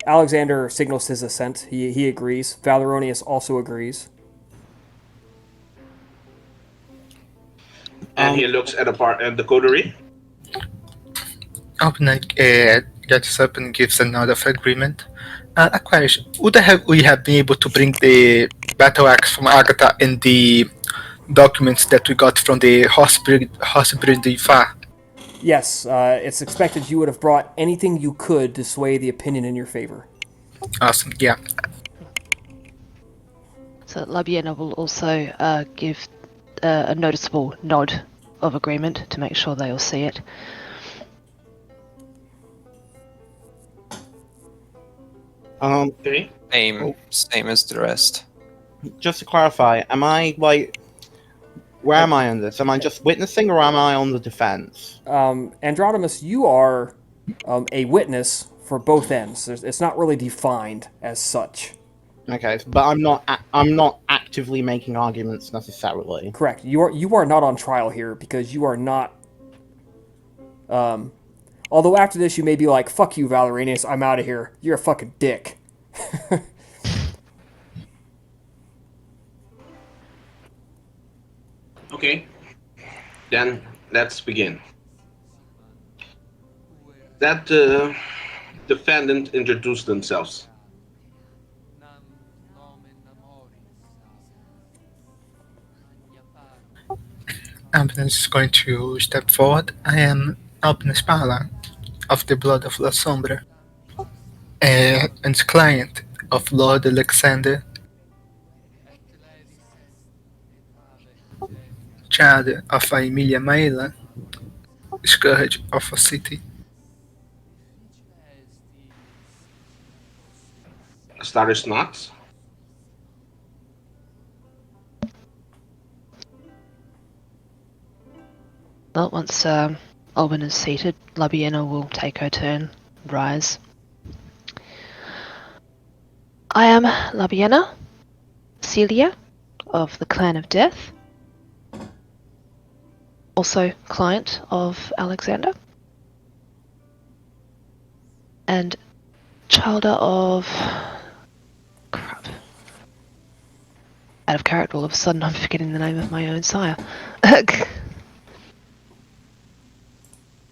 Alexander signals his assent. He agrees. Valeronius also agrees. And he looks at the coterie. Opener gets up and gives a nod of agreement. A question: would we have been able to bring the battle axe from Agatha and the documents that we got from the hospital de Fa? Yes, it's expected you would have brought anything you could to sway the opinion in your favor. Awesome, yeah. So Labiena will also give a noticeable nod of agreement to make sure they all see it. Okay. Same as the rest. Just to clarify, am I like, where am I on this? Am I just witnessing, or am I on the defense? Andronimus, you are a witness for both ends. It's not really defined as such. Okay, but I'm not actively making arguments necessarily. Correct. You are not on trial here because you are not. Although after this you may be like, "Fuck you, Valeranius, I'm out of here. You're a fucking dick." Okay. Then let's begin. That defendant introduced themselves. Albinus is going to step forward. I am Albinus Pala, of the blood of La Sombra, and client of Lord Alexander, child of Aemilia Maela, scourge of a city. Astartus nods. Well, once Alban is seated, Labiena will take her turn, rise. I am Labiena, Celia, of the Clan of Death, also client of Alexander, and childer of... crap. Out of character all of a sudden, I'm forgetting the name of my own sire.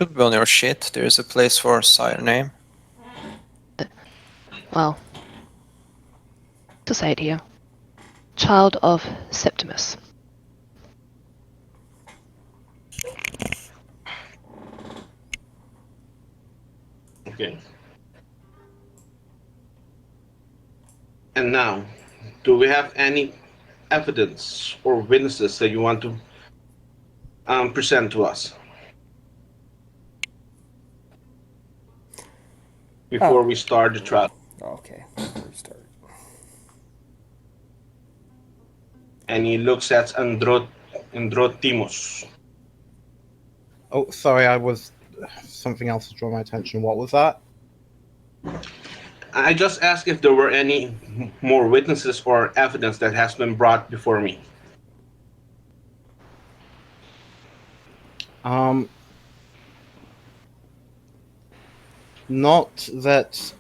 Should be on your shit. There is a place for sire name. Well, to say it here. Child of Septimus. Okay. And now, do we have any evidence or witnesses that you want to present to us before we start the trial? Okay, before we start. And he looks at Androtimos. Oh, sorry, something else to draw my attention. What was that? I just asked if there were any more witnesses or evidence that has been brought before me. Not that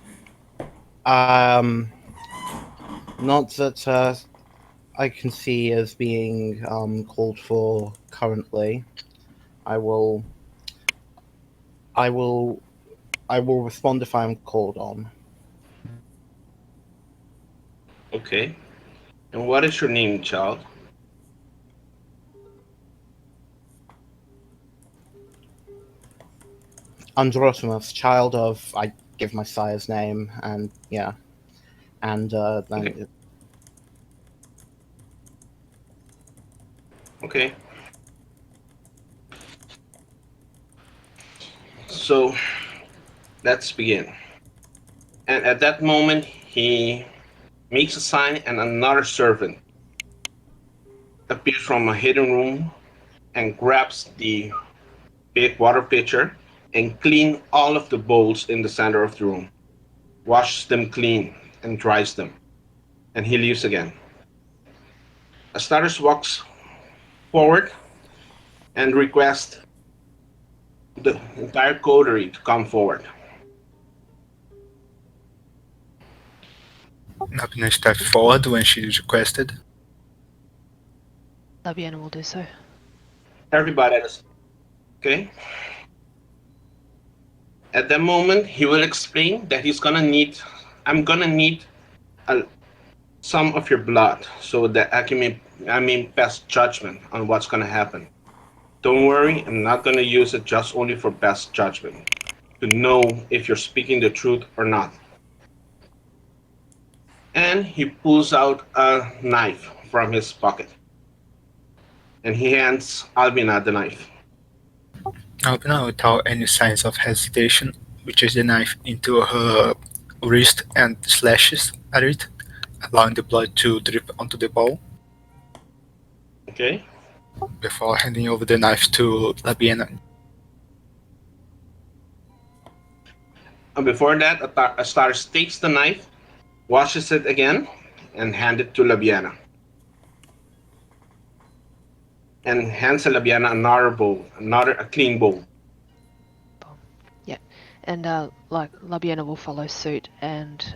I can see as being called for currently. I will respond if I'm called on. Okay. And what is your name, child? Androtimus, child of, I give my sire's name, and yeah. And then Okay. Okay. So, let's begin. And at that moment, he makes a sign, and another servant appears from a hidden room and grabs the big water pitcher and clean all of the bowls in the center of the room, washes them clean and dries them, and he leaves again. Astartus walks forward and requests the entire coterie to come forward. Nabina stepped forward when she requested. Labiana will do so. Everybody is okay. At that moment, he will explain that I'm gonna need a, some of your blood so that I may pass judgment on what's gonna happen. Don't worry, I'm not gonna use it just only for best judgment to know if you're speaking the truth or not. And he pulls out a knife from his pocket and he hands Albina the knife. Nabina, without any signs of hesitation, reaches the knife into her wrist and slashes at it, allowing the blood to drip onto the bowl, Okay? before handing over the knife to Labiana. And before that, Astartes takes the knife, washes it again, and hands it to Labiana. And hands Labiana another bowl, a clean bowl. Yeah, and like Labiana will follow suit and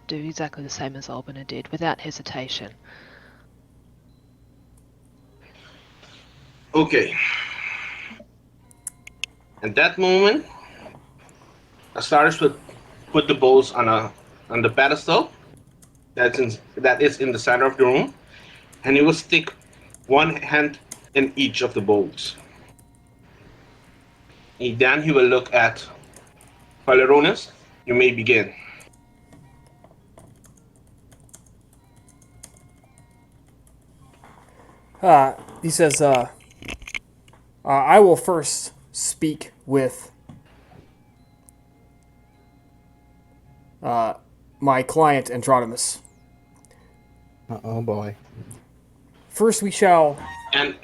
do exactly the same as Albina did, without hesitation. Okay. At that moment, Astartes would put the bowls on the pedestal that is in the center of the room, and he will stick one hand in each of the bowls. And then he will look at Valeronius. You may begin. He says, I will first speak with my client Androdamus. Oh boy. First, we shall And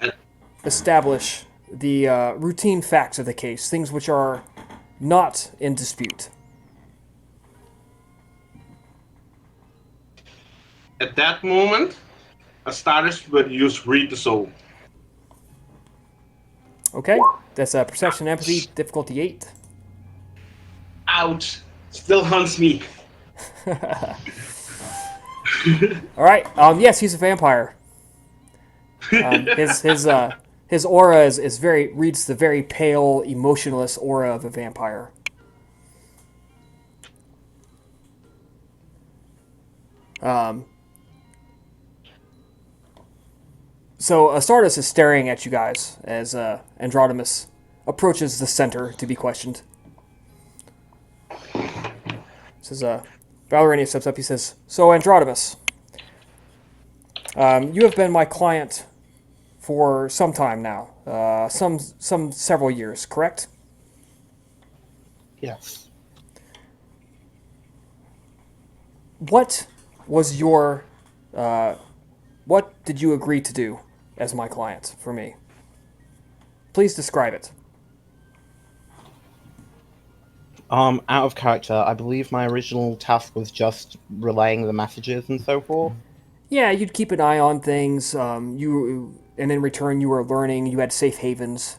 establish the routine facts of the case, things which are not in dispute. at that moment, Astartes would use read the soul. Okay, that's perception, empathy, difficulty 8. Ouch! Still haunts me. All right. Yes, he's a vampire. His aura is very reads the very pale, emotionless aura of a vampire. So Astartes is staring at you guys as Androdamus approaches the center to be questioned. Says Valeranius steps up. He says, "So Androdamus, you have been my client for some time now, some several years, correct?" Yes. What was your what did you agree to do as my client for me? Please describe it. Out of character, I believe my original task was just relaying the messages and so forth. Yeah, you'd keep an eye on things. And in return, you were learning. You had safe havens.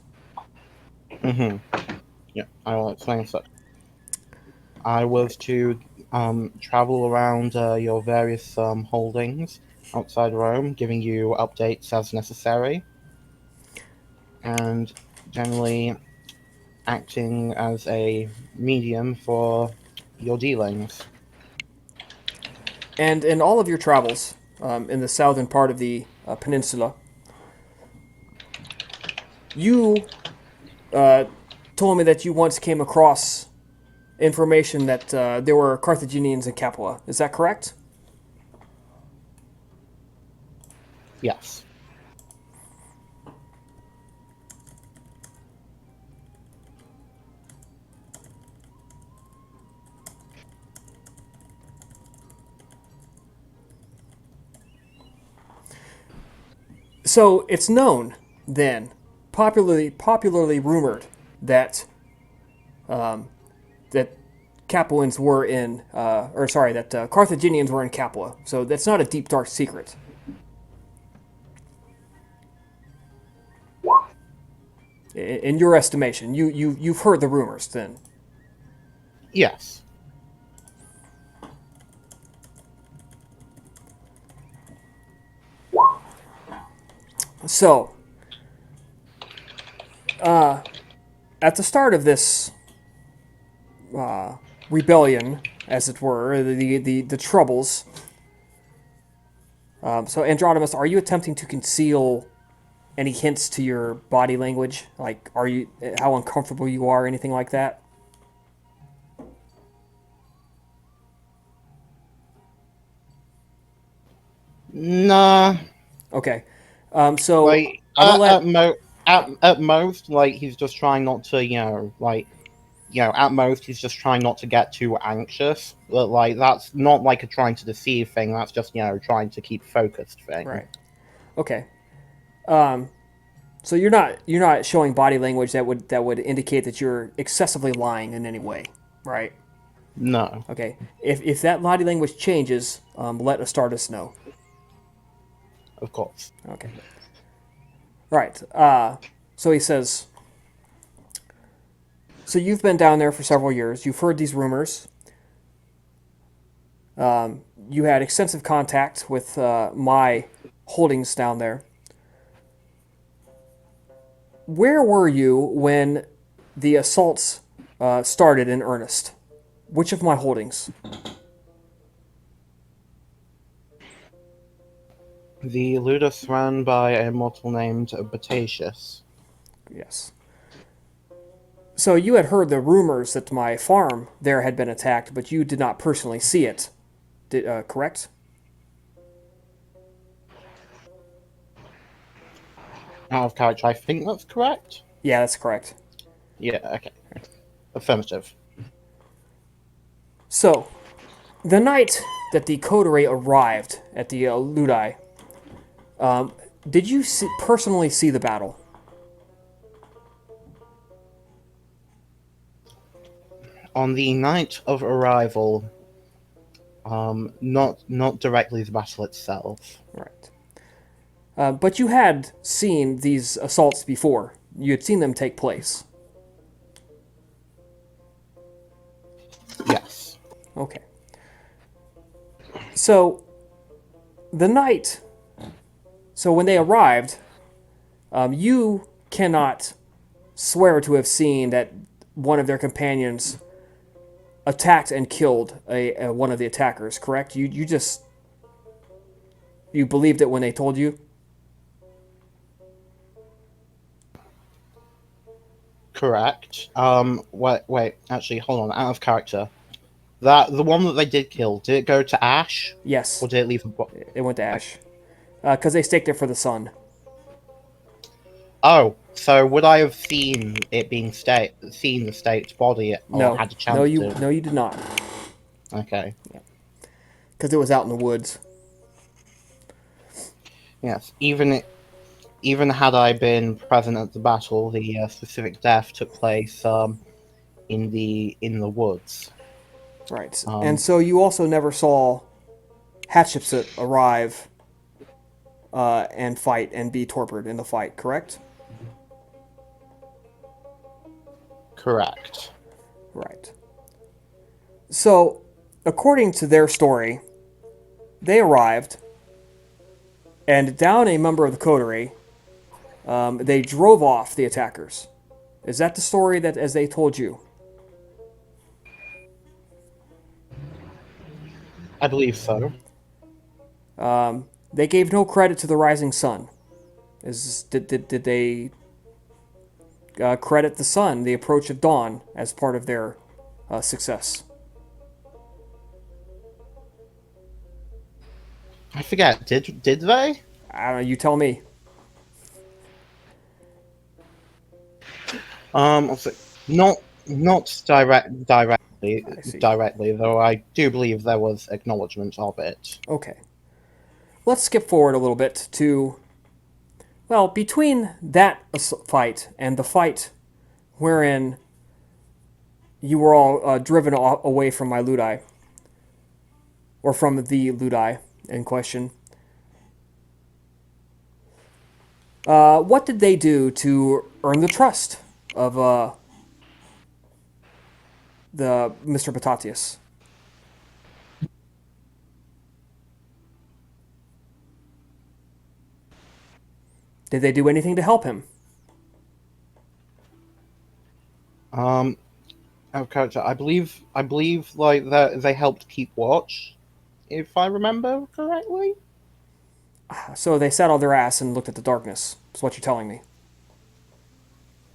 Mm-hmm. Yeah, I will explain so. I was to travel around your various holdings outside Rome, giving you updates as necessary, and generally acting as a medium for your dealings. And in all of your travels in the southern part of the peninsula, you told me that you once came across information that there were Carthaginians in Capua. Is that correct? Yes. So it's known then, popularly rumored that that Capuans were in, that Carthaginians were in Capua. So that's not a deep dark secret. In your estimation, you've heard the rumors then. Yes. So, at the start of this rebellion, as it were, the troubles. So, Andronimus, are you attempting to conceal any hints to your body language? Like, how uncomfortable you are, anything like that? Nah. Okay. So Like I'm gonna let. at most, like he's just trying not to, at most he's just trying not to get too anxious. But like that's not like a trying to deceive thing. That's just trying to keep focused thing. Right. Okay. So you're not showing body language that would indicate that you're excessively lying in any way, right? No. Okay. If that body language changes, let Astartus know. Of course. Okay. Right. So he says. So you've been down there for several years. You've heard these rumors. You had extensive contact with my holdings down there. Where were you when the assaults started in earnest? Which of my holdings? The ludus run by a mortal named Batatius. Yes. So you had heard the rumors that my farm there had been attacked, but you did not personally see it. Correct? Out of character, I think that's correct. Yeah, that's correct. Yeah. Okay. Affirmative. So, the night that the coterie arrived at the Ludi, did you personally see the battle? On the night of arrival, not directly the battle itself. Right. But you had seen these assaults before. You had seen them take place. Yes. Okay. So, the night. So, when they arrived, you cannot swear to have seen that one of their companions attacked and killed one of the attackers, correct? You believed it when they told you? Correct. Wait. Actually, hold on. Out of character. The one that they did kill, did it go to Ash? Yes. Or did it leave the body? It went to Ash. Because they staked it for the sun. Oh, so would I have seen it being seen the state's body, or No. had a chance to? No, you did not. Okay. Because it was out in the woods. Yes. Even had I been present at the battle, the specific death took place in the woods. Right. And so you also never saw Hatshepsut arrive and fight and be torpid in the fight, correct? Correct. Right. So, according to their story, they arrived, and down a member of the coterie, they drove off the attackers. Is that the story that as they told you? I believe so. They gave no credit to the rising sun. Did they credit the sun, the approach of dawn, as part of their success? I forget. Did they? I don't know. You tell me. Also, not directly, though I do believe there was acknowledgement of it. Okay. Let's skip forward a little bit to Well, between that fight and the fight wherein you were all driven away from my Ludi, or from the Ludi in question, what did they do to earn the trust of the Mr. Potatius? Did they do anything to help him? Okay, so I believe like that they helped keep watch, if I remember correctly. So they sat on their ass and looked at the darkness. Is what you're telling me?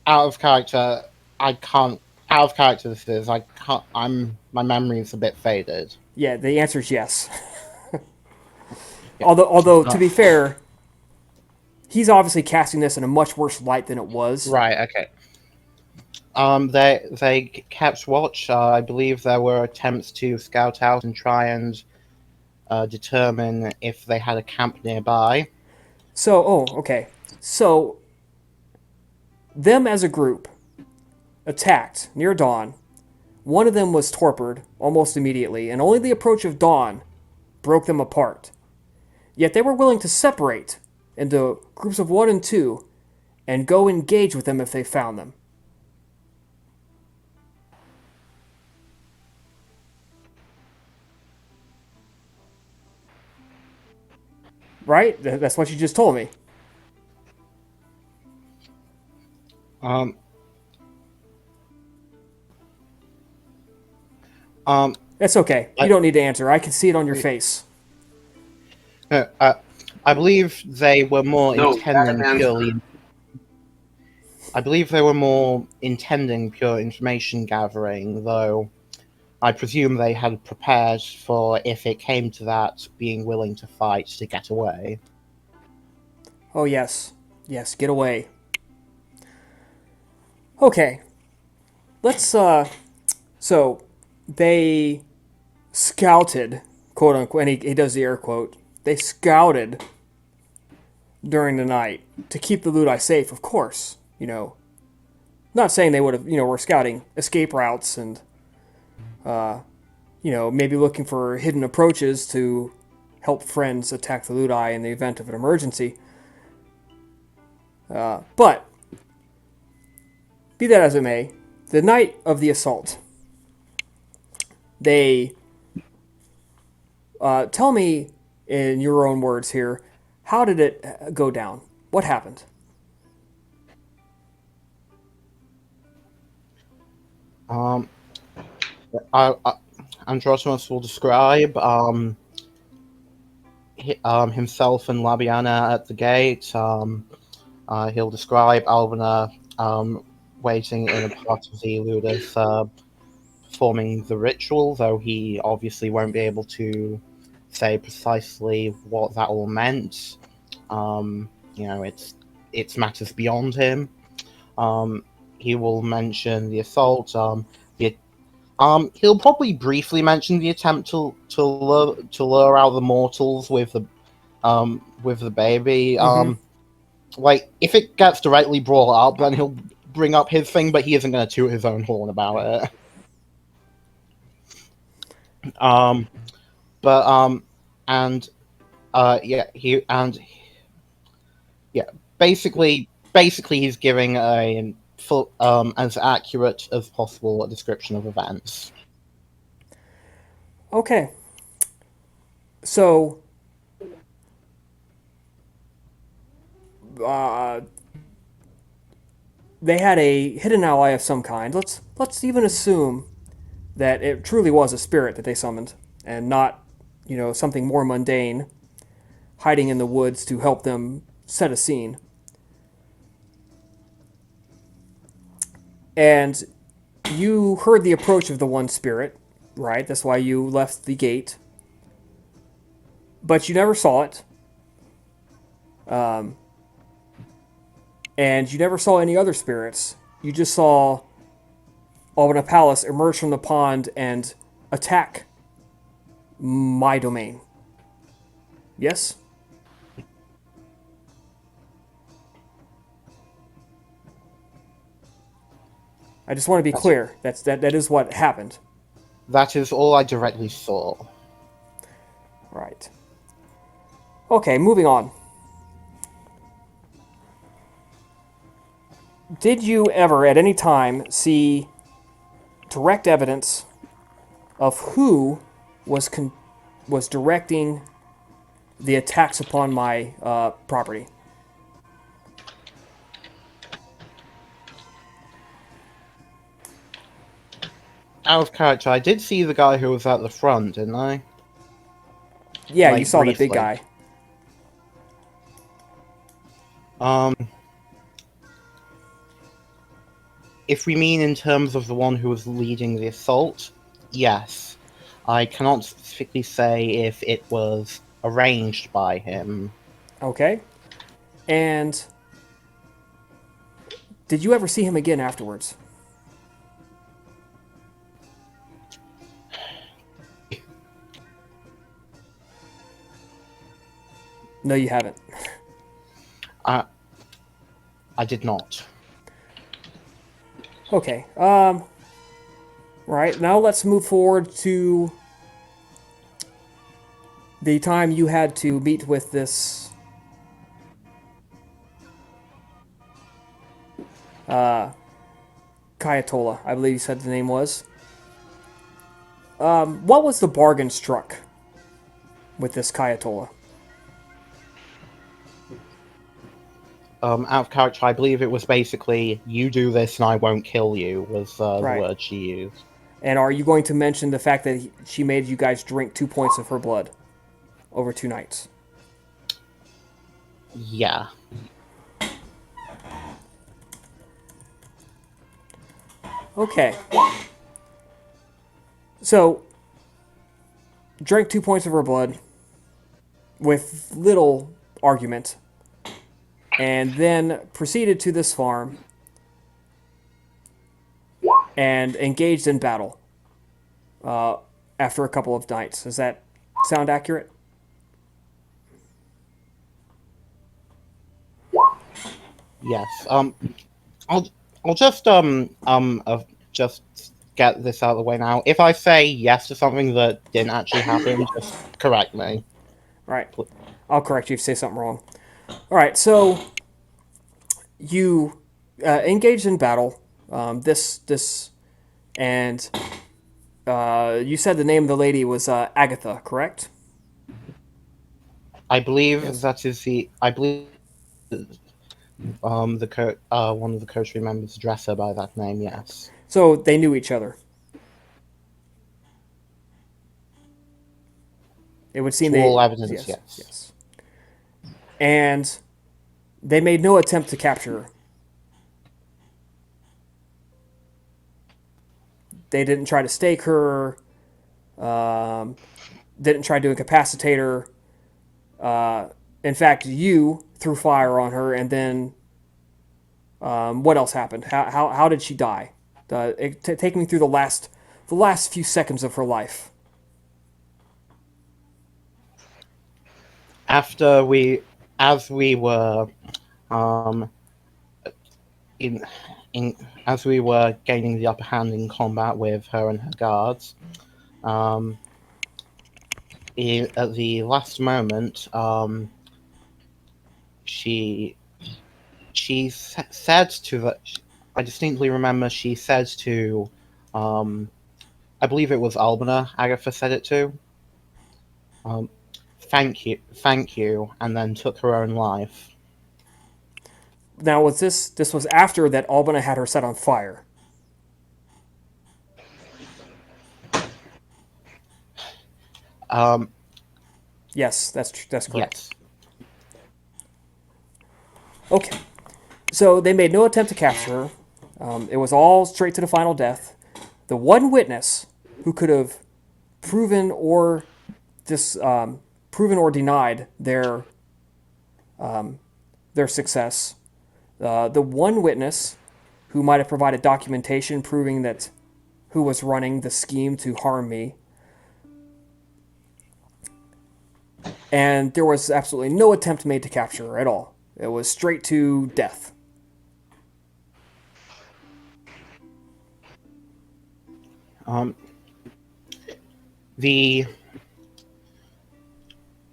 Out of character, I can't. Out of character, this is. I can't. My memory is a bit faded. Yeah, the answer is yes. Yeah. Although to be fair, he's obviously casting this in a much worse light than it was. Right. Okay. They kept watch. I believe there were attempts to scout out and try and determine if they had a camp nearby. So, okay. So, them as a group attacked near dawn. One of them was torpid almost immediately, and only the approach of dawn broke them apart. Yet they were willing to separate into groups of 1 and 2 and go engage with them if they found them. Right? That's what you just told me. Um. That's okay. You don't need to answer. I can see it on your face. I believe they were more No, intending bad answer. purely. I believe they were more intending pure information gathering, though I presume they had prepared for, if it came to that, being willing to fight to get away. Oh, yes. Yes, get away. Okay. Let's, so, they scouted, quote unquote, and he does the air quote, they scouted during the night to keep the Ludi safe, of course. You know, not saying they would have, were scouting escape routes and, maybe looking for hidden approaches to help friends attack the Ludi in the event of an emergency. But, be that as it may, the night of the assault, they tell me in your own words here, how did it go down? What happened? Um, Androtimus will describe himself and Labiana at the gate. He'll describe Alvina waiting in a part of the Ludus performing the ritual, though he obviously won't be able to say precisely what that all meant. It's matters beyond him. He will mention the assault. He'll probably briefly mention the attempt to lure out the mortals with the baby. Like if it gets directly brought up, then he'll bring up his thing, but he isn't going to toot his own horn about it. Basically he's giving a full, as accurate as possible a description of events. Okay. So, they had a hidden ally of some kind. Let's even assume that it truly was a spirit that they summoned, and not, something more mundane, hiding in the woods to help them set a scene. And you heard the approach of the one spirit, right? That's why you left the gate. But you never saw it. And you never saw any other spirits. You just saw Albina Palace emerge from the pond and attack my domain. Yes? I just want to be clear. That is what happened. That is all I directly saw. Right. Okay, moving on. Did you ever, at any time, see direct evidence of who was directing the attacks upon my property? Out of character, I did see the guy who was at the front, didn't I? Yeah, you Like, saw the big briefly. guy. If we mean in terms of the one who was leading the assault, yes. I cannot specifically say if it was arranged by him. Okay. And did you ever see him again afterwards? No, you haven't. I did not. Okay. Right, now let's move forward to the time you had to meet with this Kayatola, I believe you said the name was. What was the bargain struck with this Kayatola? Out of character, I believe it was basically, you do this and I won't kill you, was the Right. word she used. And are you going to mention the fact that she made you guys drink 2 points of her blood over 2 nights? Yeah. Okay. So, drank 2 points of her blood with little argument, and then proceeded to this farm and engaged in battle after a couple of nights. Does that sound accurate? Yes. I'll just just get this out of the way now. If I say yes to something that didn't actually happen, just correct me. Right. I'll correct you if you say something wrong. All right. So you engaged in battle. And you said the name of the lady was Agatha, correct? I believe that is the. I believe one of the coterie members addressed her by that name. Yes. So they knew each other. It would seem To they. all evidence, yes. And they made no attempt to capture her. They didn't try to stake her. Didn't try to incapacitate her. In fact, you threw fire on her, and then what else happened? How did she die? Take me through the last few seconds of her life. After as we were gaining the upper hand in combat with her and her guards, at the last moment, she said to the. I distinctly remember she said to, I believe it was Albina. Agatha said it to. Thank you, and then took her own life. Now, was this was after that Albina had her set on fire? Yes, that's correct. Yes. Okay, so they made no attempt to capture her. It was all straight to the final death. The one witness who could have proven or denied their success, the one witness who might have provided documentation proving that who was running the scheme to harm me. And there was absolutely no attempt made to capture her at all. It was straight to death. Um, the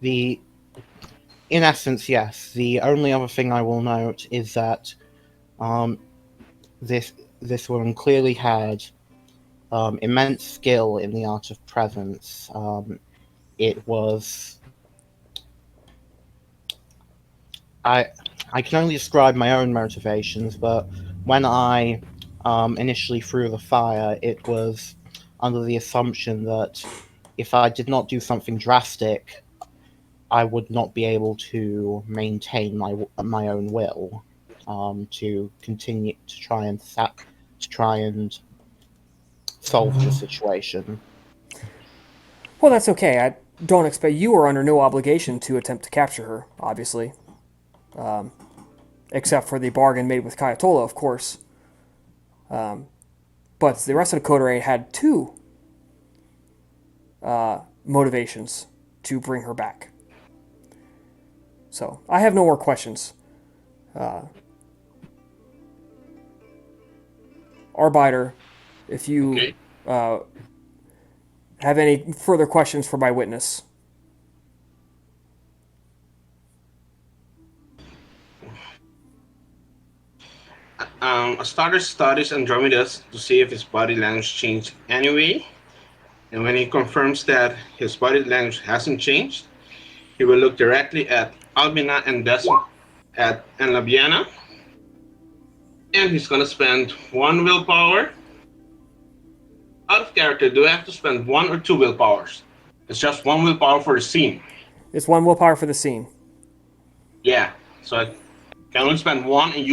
in essence, yes. The only other thing I will note is that this woman clearly had immense skill in the art of presence. It was I can only describe my own motivations, but when I initially threw the fire, it was under the assumption that if I did not do something drastic, I would not be able to maintain my own will to continue to try and solve the situation. Well, that's okay. I don't expect you are under no obligation to attempt to capture her, obviously. Except for the bargain made with Kayatola, of course. But the rest of the coterie had two motivations to bring her back. So, I have no more questions. Arbiter, if you have any further questions for my witness. Astartus studies Andromedas to see if his body language changed anyway, and when he confirms that his body language hasn't changed, he will look directly at Albina and Labiana, and he's gonna spend 1 willpower. Out of character, do I have to spend 1 or 2 willpowers? It's just 1 willpower for the scene. It's 1 willpower for the scene. Yeah, so I can only spend 1 and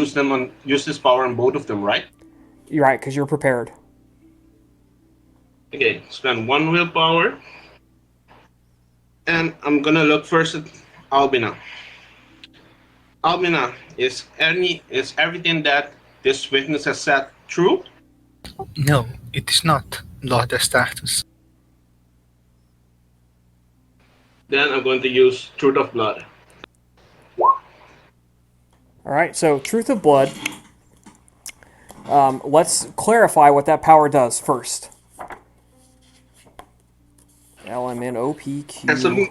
use this power on both of them, right? You're right, because you're prepared. Okay, spend 1 willpower. And I'm gonna look first at Albina. Albina, is everything that this witness has said true? No, it is not, Lord Astartus. Then I'm going to use Truth of Blood. Alright, so Truth of Blood. Let's clarify what that power does first. LMNOPQ.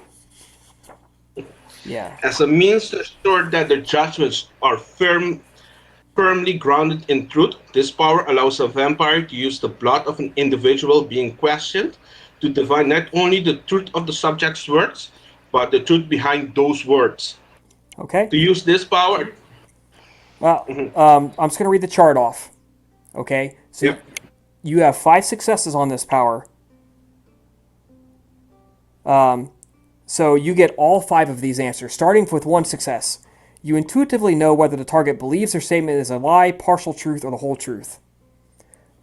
Yeah. As a means to ensure that their judgments are firmly grounded in truth, this power allows a vampire to use the blood of an individual being questioned to divine not only the truth of the subject's words, but the truth behind those words. Okay. To use this power... Well, I'm just going to read the chart off. Okay? So Yep. you have 5 successes on this power. So you get all 5 of these answers, starting with 1 success. You intuitively know whether the target believes their statement is a lie, partial truth, or the whole truth.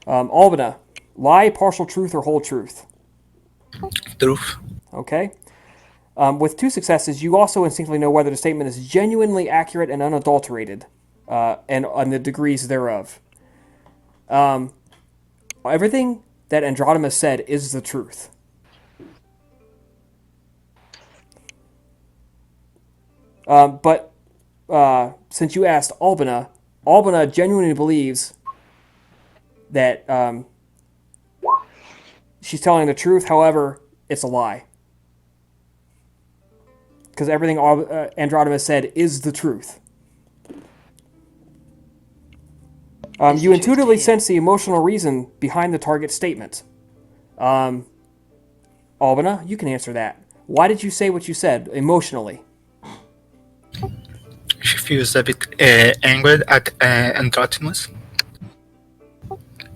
Albina, lie, partial truth, or whole truth? Truth. Okay. With 2 successes, you also instinctively know whether the statement is genuinely accurate and unadulterated, and on the degrees thereof. Everything that Andromedas said is the truth. But since you asked Albina genuinely believes that she's telling the truth. However, it's a lie. Because everything Andromedas said is the truth. You intuitively sense the emotional reason behind the target statement. Albina, you can answer that. Why did you say what you said emotionally? She feels a bit angered at Andromedas,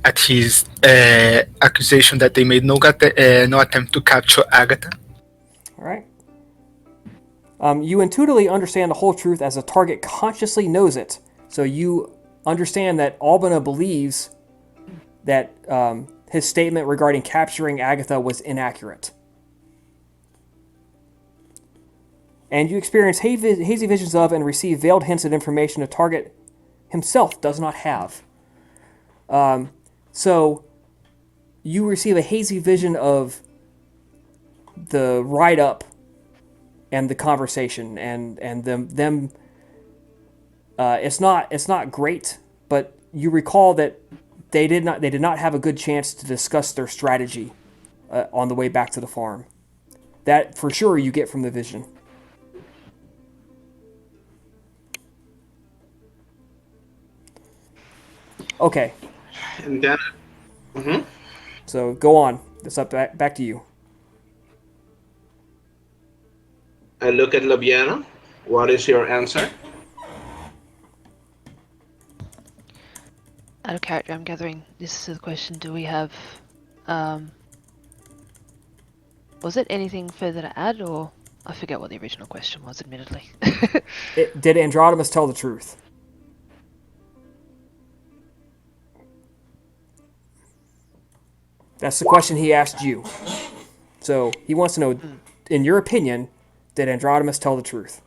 at his accusation that they made no attempt to capture Agatha. All right. You intuitively understand the whole truth as the target consciously knows it. So you understand that Albina believes that his statement regarding capturing Agatha was inaccurate. And you experience hazy visions of and receive veiled hints of information the target himself does not have. So you receive a hazy vision of the write-up and the conversation and them. It's not great, but you recall that they did not have a good chance to discuss their strategy on the way back to the farm. That for sure you get from the vision. Okay. And then, mhm. So go on. It's up back to you. I look at Labiana. What is your answer? Out of character, I'm gathering this is the question. Do we have, was it anything further to add, or I forget what the original question was, admittedly. Did Androdimus tell the truth? That's the question he asked you. So he wants to know, in your opinion, did Androdimus tell the truth?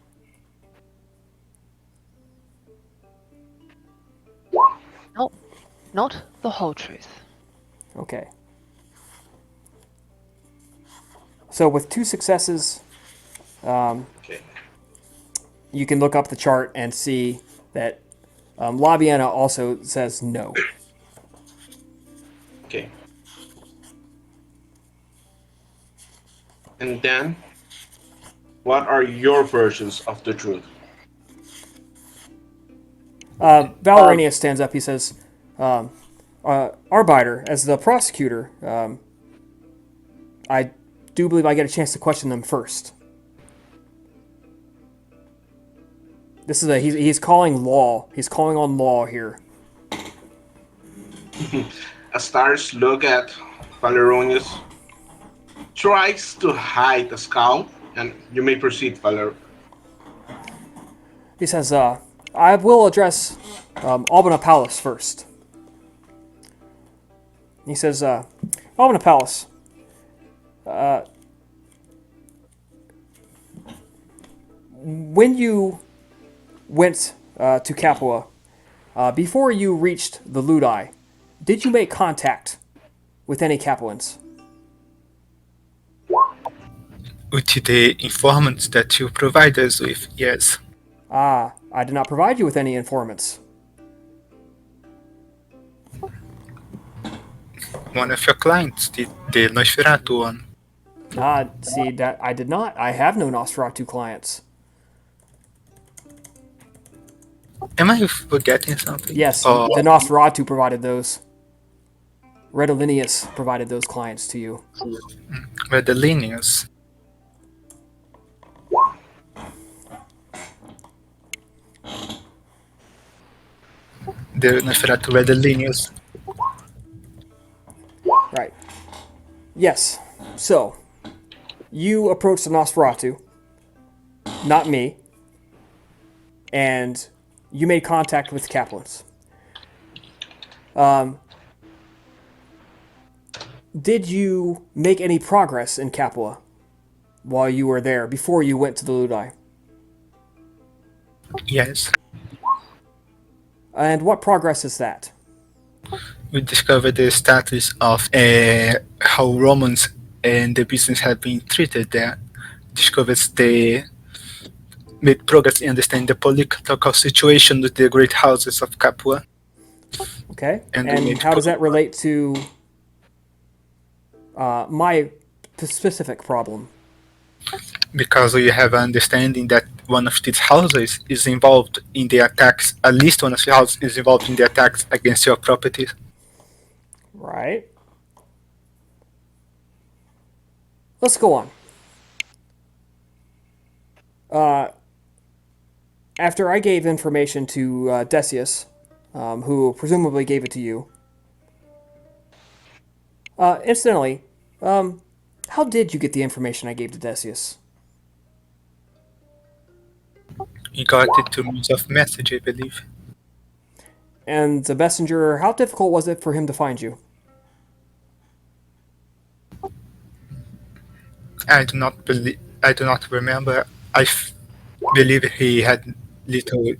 Not the whole truth. Okay. So with 2 successes, Okay. you can look up the chart and see that Labiana also says no. Okay. And then, what are your versions of the truth? Valeranius stands up. He says, Arbiter, as the prosecutor, I do believe I get a chance to question them first. This is he's calling law. He's calling on law here. Astartus look at Valeronius, tries to hide a scowl, and you may proceed, Valer. He says, I will address Albina Palace first. He says, Albina Palace, when you went to Capua, before you reached the Ludi, did you make contact with any Capuans? With the informants that you provide us with, yes. I did not provide you with any informants. One of your clients, the Nosferatu one. See, that I did not. I have no Nosferatu clients. Am I forgetting something? Yes, Or the Nosferatu provided those. Redolinius provided those clients to you. Valeranius? The Nosferatu Valeranius. Right. Yes. So, you approached the Nosferatu, not me, and you made contact with Capuans. Did you make any progress in Capua while you were there, before you went to the Ludi? Yes. And what progress is that? We discovered the status of how Romans and the business have been treated there. Discovered they made progress in understanding the political situation with the great houses of Capua. Okay. And And how does that relate to my specific problem? Because we have an understanding that one of these houses is involved in the attacks, at least one of the houses is involved in the attacks against your properties. Right. Let's go on. After I gave information to Decius, who presumably gave it to you. Incidentally, how did you get the information I gave to Decius? He got it to means of message, I believe. And the messenger, how difficult was it for him to find you? I do not remember. Believe he had little.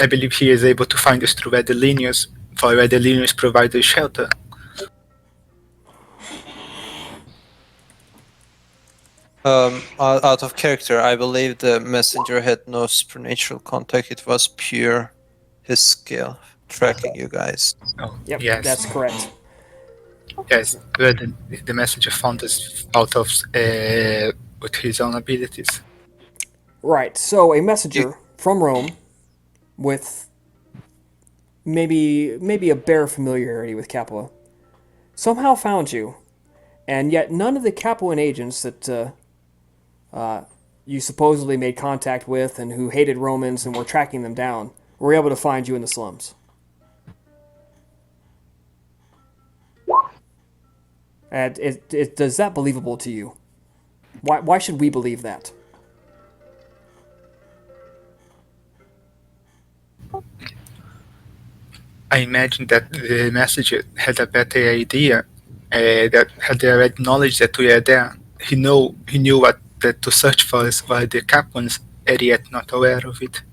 I believe he is able to find us through Valeranius, for Valeranius provides a shelter. Out of character, I believe the messenger had no supernatural contact. It was pure his skill. tracking you guys. Oh, Yep, yes. that's correct. Yes, well, the messenger found us out of with his own abilities. Right. So a messenger from Rome with maybe a bare familiarity with Capua somehow found you, and yet none of the Capuan agents that you supposedly made contact with and who hated Romans and were tracking them down were able to find you in the slums. And does that believable to you? Why should we believe that? I imagine that the messenger had a better idea, that had already knowledge that we are there. He knew what that to search for us, while the Capuans are yet not aware of it.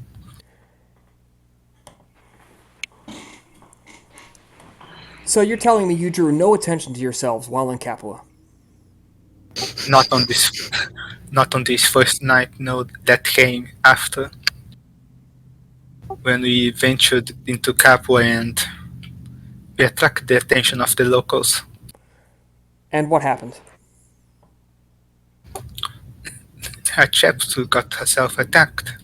So you're telling me you drew no attention to yourselves while in Capua? Not on this, not on this first night. No, that came after, when we ventured into Capua and we attracted the attention of the locals. And what happened? A chapter got herself attacked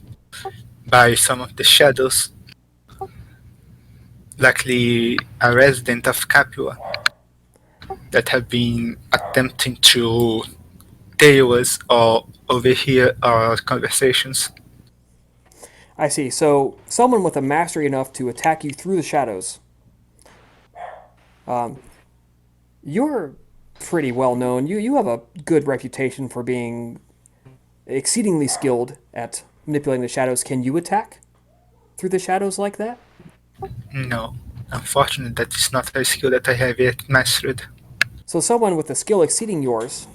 by some of the shadows, likely a resident of Capua, that have been attempting to tail us or overhear our conversations. I see. So someone with a mastery enough to attack you through the shadows. You're pretty well known. You have a good reputation for being exceedingly skilled at manipulating the shadows. Can you attack through the shadows like that? No, unfortunately, that is not a skill that I have yet mastered. So someone with a skill exceeding yours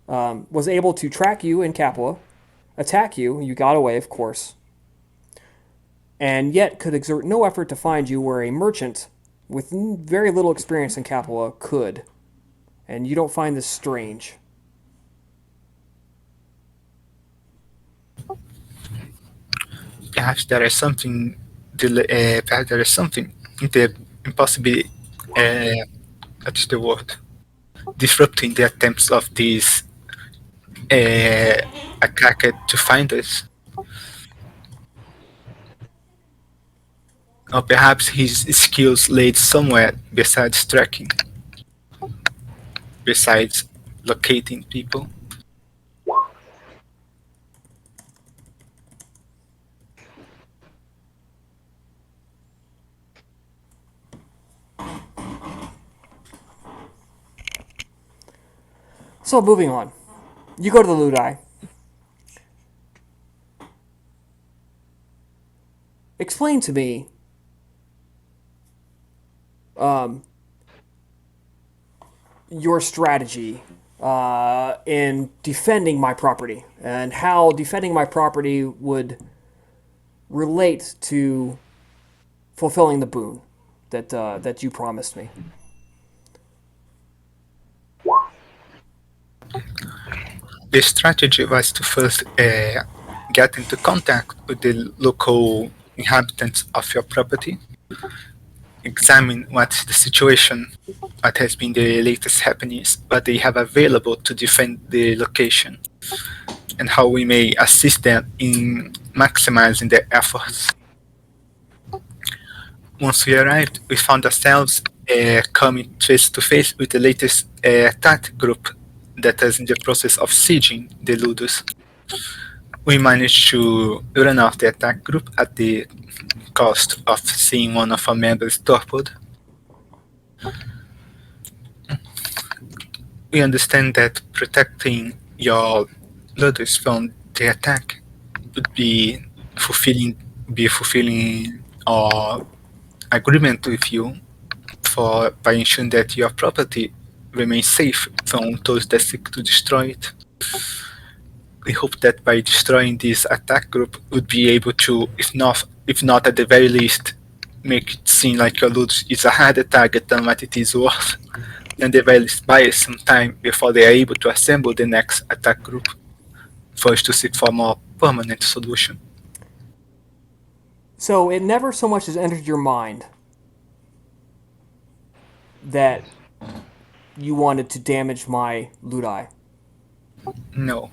was able to track you in Capua, attack you. You got away, of course, and yet could exert no effort to find you where a merchant with very little experience in Capua could. And you don't find this strange? Perhaps there is something. Perhaps there is something in the impossibility. What is the word? Disrupting the attempts of these attacker to find us. Or perhaps his skills laid somewhere besides tracking, besides locating people. So moving on. You go to the Ludi. Explain to me your strategy in defending my property and how defending my property would relate to fulfilling the boon that you promised me. The strategy was to first get into contact with the local inhabitants of your property, examine what's the situation, what has been the latest happenings, what they have available to defend the location, and how we may assist them in maximizing their efforts. Once we arrived, we found ourselves coming face to face with the latest attack group that is in the process of sieging the Ludus. We managed to run off the attack group at the cost of seeing one of our members torpedoed. We understand that protecting your Ludus from the attack would be fulfilling our agreement with you by ensuring that your property remains safe from those that seek to destroy it. We hope that by destroying this attack group, would be able to, if not at the very least, make it seem like your loot is a harder target than what it is worth, and at the very least buy us some time before they are able to assemble the next attack group, for us to seek for a more permanent solution. So it never so much as entered your mind that you wanted to damage my Ludai. No.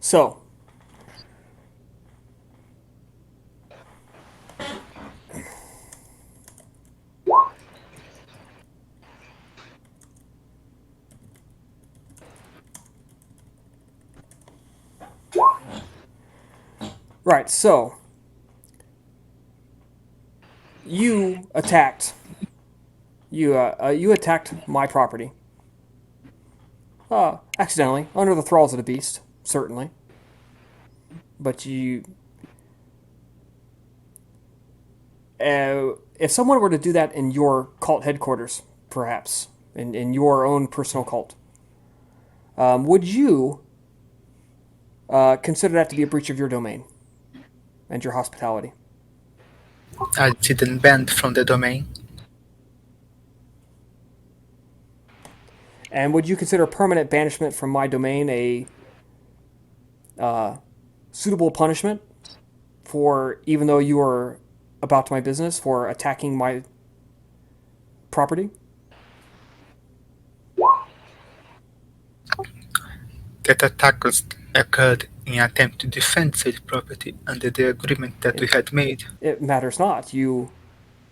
So, right, so you attacked you attacked my property. Accidentally, under the thralls of the beast, certainly. But if someone were to do that in your cult headquarters, perhaps, in your own personal cult, would you consider that to be a breach of your domain and your hospitality? I didn't ban from the domain. And would you consider permanent banishment from my domain a suitable punishment for, even though you are about my business, for attacking my property? That attack occurred in an attempt to defend said property under the agreement that we had made. It matters not. You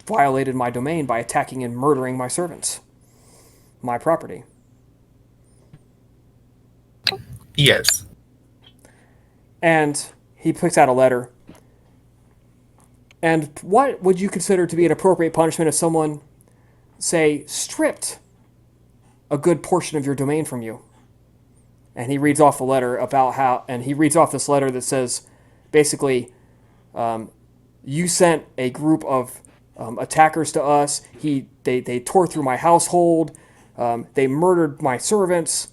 violated my domain by attacking and murdering my servants, my property. Yes. And he picks out a letter. And what would you consider to be an appropriate punishment if someone, say, stripped a good portion of your domain from you? And he reads off a letter about how, and he reads off this letter that says, basically, you sent a group of attackers to us. They tore through my household. They murdered my servants.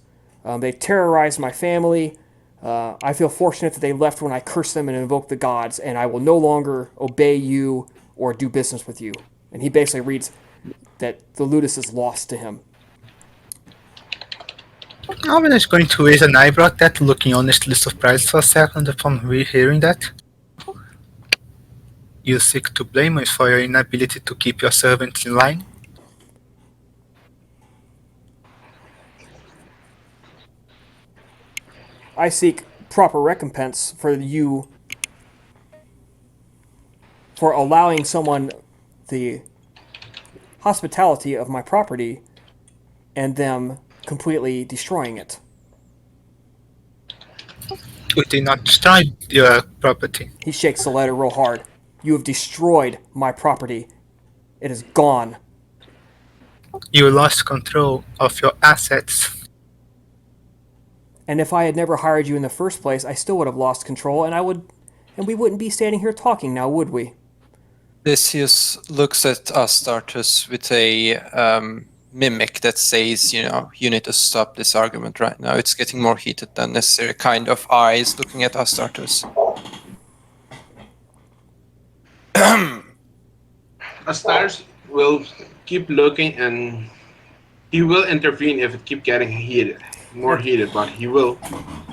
They terrorized my family. I feel fortunate that they left when I cursed them and invoked the gods, and I will no longer obey you or do business with you. And he basically reads that the Ludus is lost to him. I'm just going to raise an eyebrow at that, looking honestly surprised for a second upon hearing that. You seek to blame us for your inability to keep your servants in line? I seek proper recompense for you for allowing someone the hospitality of my property and them completely destroying it. We did not destroy your property. He shakes the letter real hard. You have destroyed my property. It is gone. You lost control of your assets. And if I had never hired you in the first place, I still would have lost control, and we wouldn't be standing here talking now, would we? Decius looks at Astartus with a mimic that says, you need to stop this argument right now. It's getting more heated than necessary, kind of eyes looking at Astartus. Astartus will keep looking, and he will intervene if it keeps getting heated, more heated, but he will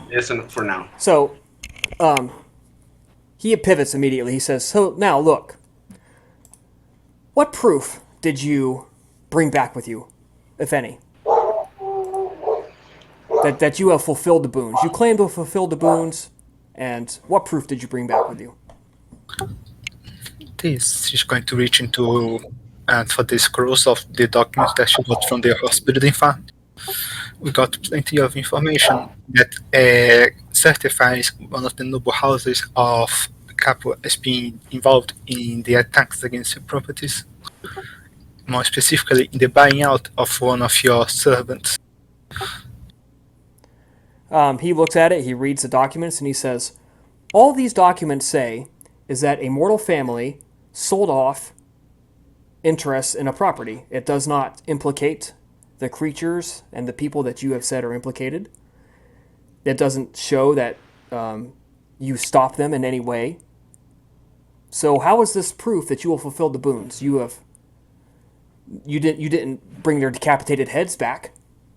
listen for now. So, he pivots immediately. He says, so now look, what proof did you bring back with you, if any? That you have fulfilled the boons. You claim to have fulfilled the boons, and what proof did you bring back with you? She's going to reach into for the scrolls of the documents that she got from the hospital. In fact, we got plenty of information that certifies one of the noble houses of the capital as being involved in the attacks against your properties. More specifically, in the buying out of one of your servants. He looks at it, he reads the documents, and he says, all these documents say is that a mortal family sold off interests in a property. It does not implicate the creatures and the people that you have said are implicated. It doesn't show that you stop them in any way. So how is this proof that you will fulfill the boons? You didn't bring their decapitated heads back.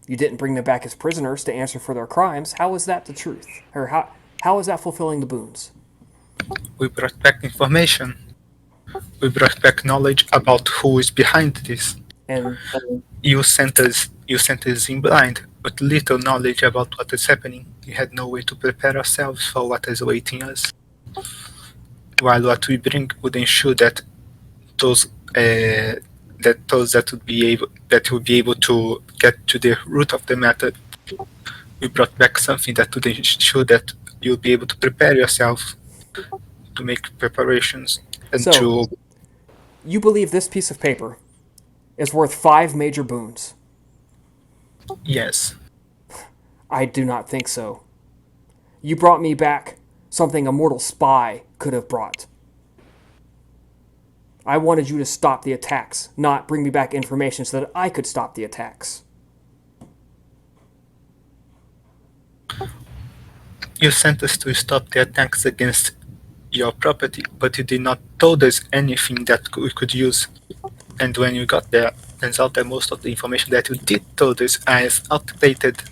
You didn't bring them back as prisoners to answer for their crimes. How is that the truth? Or how is that fulfilling the boons? We brought back information. We brought back knowledge about who is behind this. And You sent us in blind, with little knowledge about what is happening. We had no way to prepare ourselves for what is awaiting us. While what we bring would ensure that those that would be able to get to the root of the matter. We brought back something that would ensure that you'll be able to prepare yourself to make preparations and so, you believe this piece of paper is worth 5 major boons? Yes. I do not think so. You brought me back something a mortal spy could have brought. I wanted you to stop the attacks, not bring me back information so that I could stop the attacks. You sent us to stop the attacks against your property, but you did not told us anything that we could use. And when you got there, turns out that most of the information that you did told us is outdated.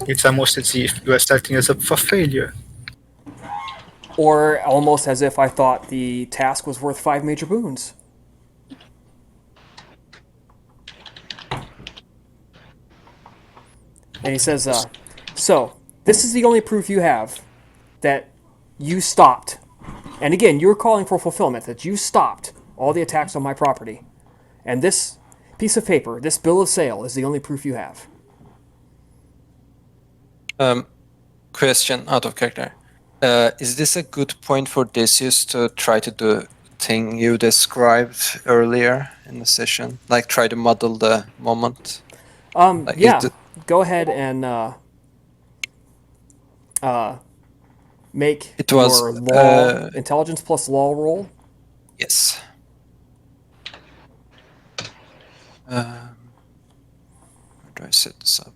It's almost as if you are setting us up for failure. Or almost as if I thought the task was worth 5 major boons. And he says, so, this is the only proof you have that you stopped. And again, you're calling for fulfillment, that you stopped all the attacks on my property. And this piece of paper, this bill of sale, is the only proof you have. Question out of character. Is this a good point for Decius to try to do the thing you described earlier in the session? Like try to model the moment? Like, Yeah, go ahead and make It was, your law, intelligence plus law roll. Yes. Where do I set this up?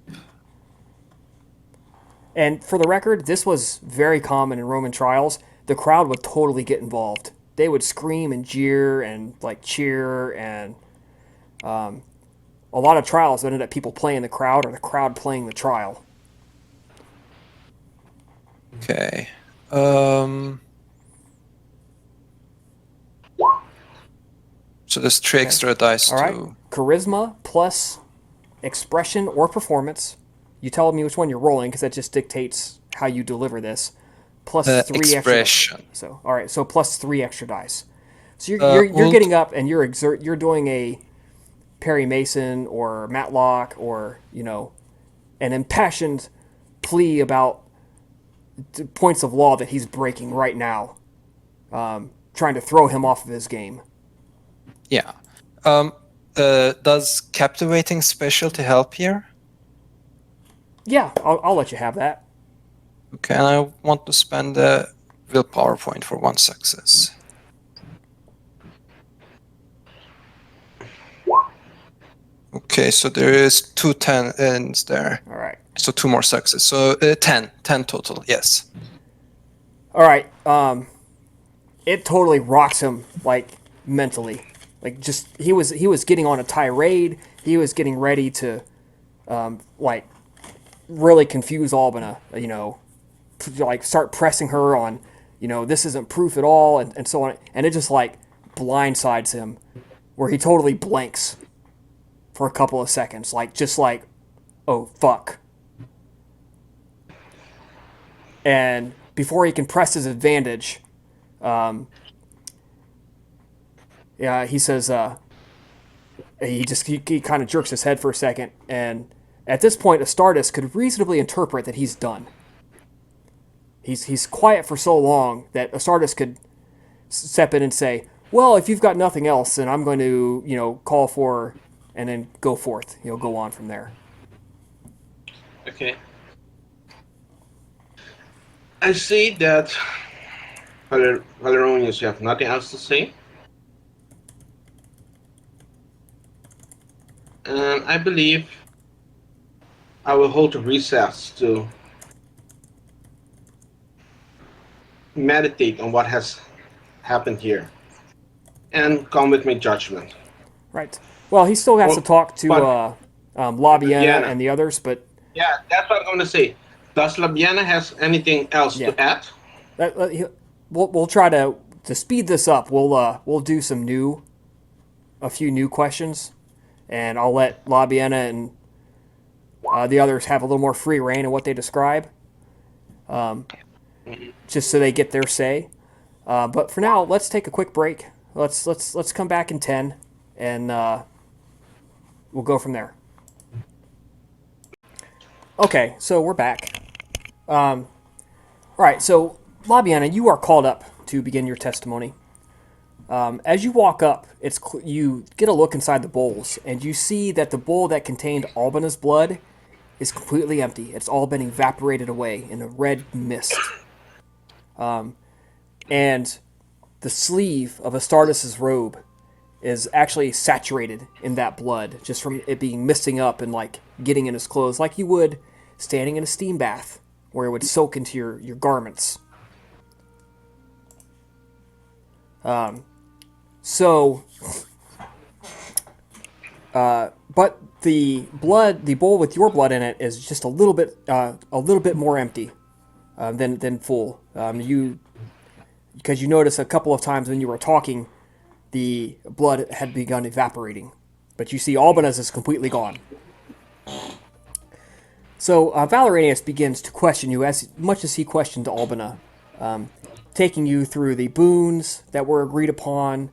And for the record, this was very common in Roman trials. The crowd would totally get involved. They would scream and jeer and like cheer, and a lot of trials ended up people playing the crowd or the crowd playing the trial. Okay. So there's 3 extra dice. All right. Charisma plus expression or performance. You tell me which one you're rolling because that just dictates how you deliver this. Plus 3 expression. extra. So all right. So plus 3 extra dice. So you're getting up and you're doing a Perry Mason or Matlock or an impassioned plea about points of law that he's breaking right now, trying to throw him off of his game. Yeah. Does captivating specialty help here? Yeah, I'll let you have that. Okay, and I want to spend a willpower point for 1 success. Okay, so there is 2 10s there. All right. So 2 more successes. So 10 total. Yes. All right. It totally rocks him like mentally. Like just he was getting on a tirade. He was getting ready to like really confuse Albina, like start pressing her on, this isn't proof at all and so on. And it just like blindsides him where he totally blanks for a couple of seconds, like, oh fuck. And before he can press his advantage, he says, he kind of jerks his head for a second, and at this point, Astartus could reasonably interpret that he's done. He's quiet for so long that Astartus could step in and say, well, if you've got nothing else, then I'm going to, call for, and then go forth, go on from there. Okay. I see that, Valeranius, you have nothing else to say? And I believe I will hold a recess to meditate on what has happened here and come with my judgment. Right. Well, he still has to Oh, talk to but Labiana Diana, and the others, but yeah, that's what I'm going to say. Does Labiana has anything else yeah, to add? we'll try to speed this up. We'll do a few new questions, and I'll let Labiana and the others have a little more free reign in what they describe, just so they get their say. But for now, let's take a quick break. Let's come back in 10, and we'll go from there. Okay, so we're back. All right, so Labiana, you are called up to begin your testimony. As you walk up, you get a look inside the bowls, and you see that the bowl that contained Albana's blood is completely empty. It's all been evaporated away in a red mist. And the sleeve of Astartus's robe is actually saturated in that blood, just from it being misting up and like getting in his clothes, like you would standing in a steam bath, where it would soak into your garments. But the bowl with your blood in it, is just a little bit more empty than full. Because you notice a couple of times when you were talking, the blood had begun evaporating, but you see Albana's is completely gone. So Valeranius begins to question you as much as he questioned Albana, taking you through the boons that were agreed upon,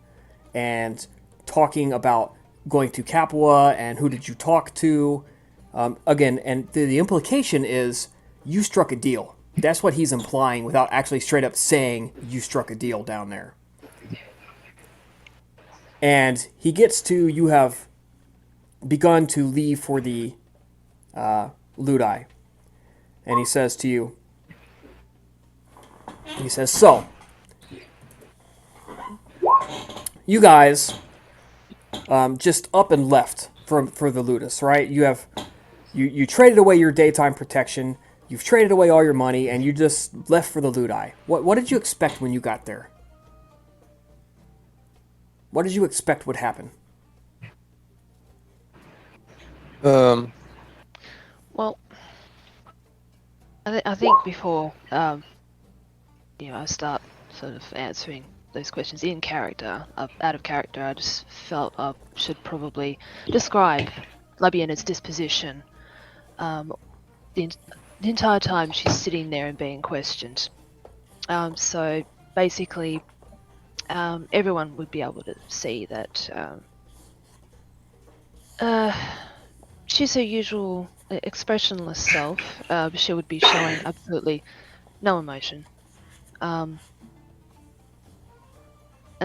and talking about going to Capua and who did you talk to. Again, and the implication is you struck a deal. That's what he's implying without actually straight up saying you struck a deal down there. And he gets to, you have begun to leave for the Ludi. And he says to you, so, you guys just up and left for the Ludus, right? You traded away your daytime protection, you've traded away all your money, and you just left for the Ludi. What did you expect when you got there? What did you expect would happen? Well, I think before I start sort of answering those questions in character, out of character, I just felt I should probably describe Labiana's disposition. The entire time she's sitting there and being questioned. So basically, everyone would be able to see that she's her usual expressionless self. She would be showing absolutely no emotion. And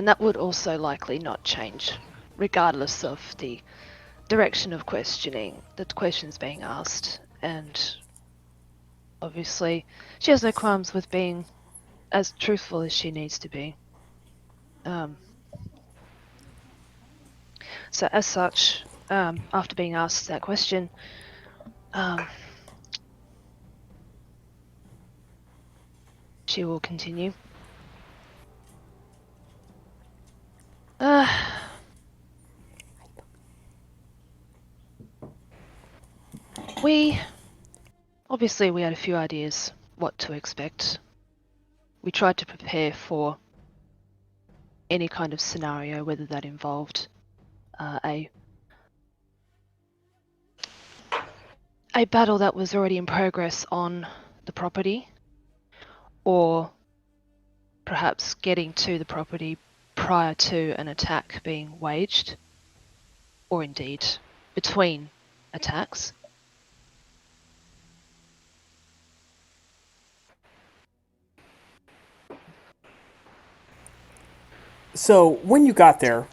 that would also likely not change, regardless of the direction of questioning, the questions being asked. And obviously, she has no qualms with being as truthful as she needs to be. So as such, after being asked that question, she will continue. We had a few ideas what to expect. We tried to prepare for any kind of scenario, whether that involved a battle that was already in progress on the property, or perhaps getting to the property prior to an attack being waged, or indeed between attacks. So, when you got there,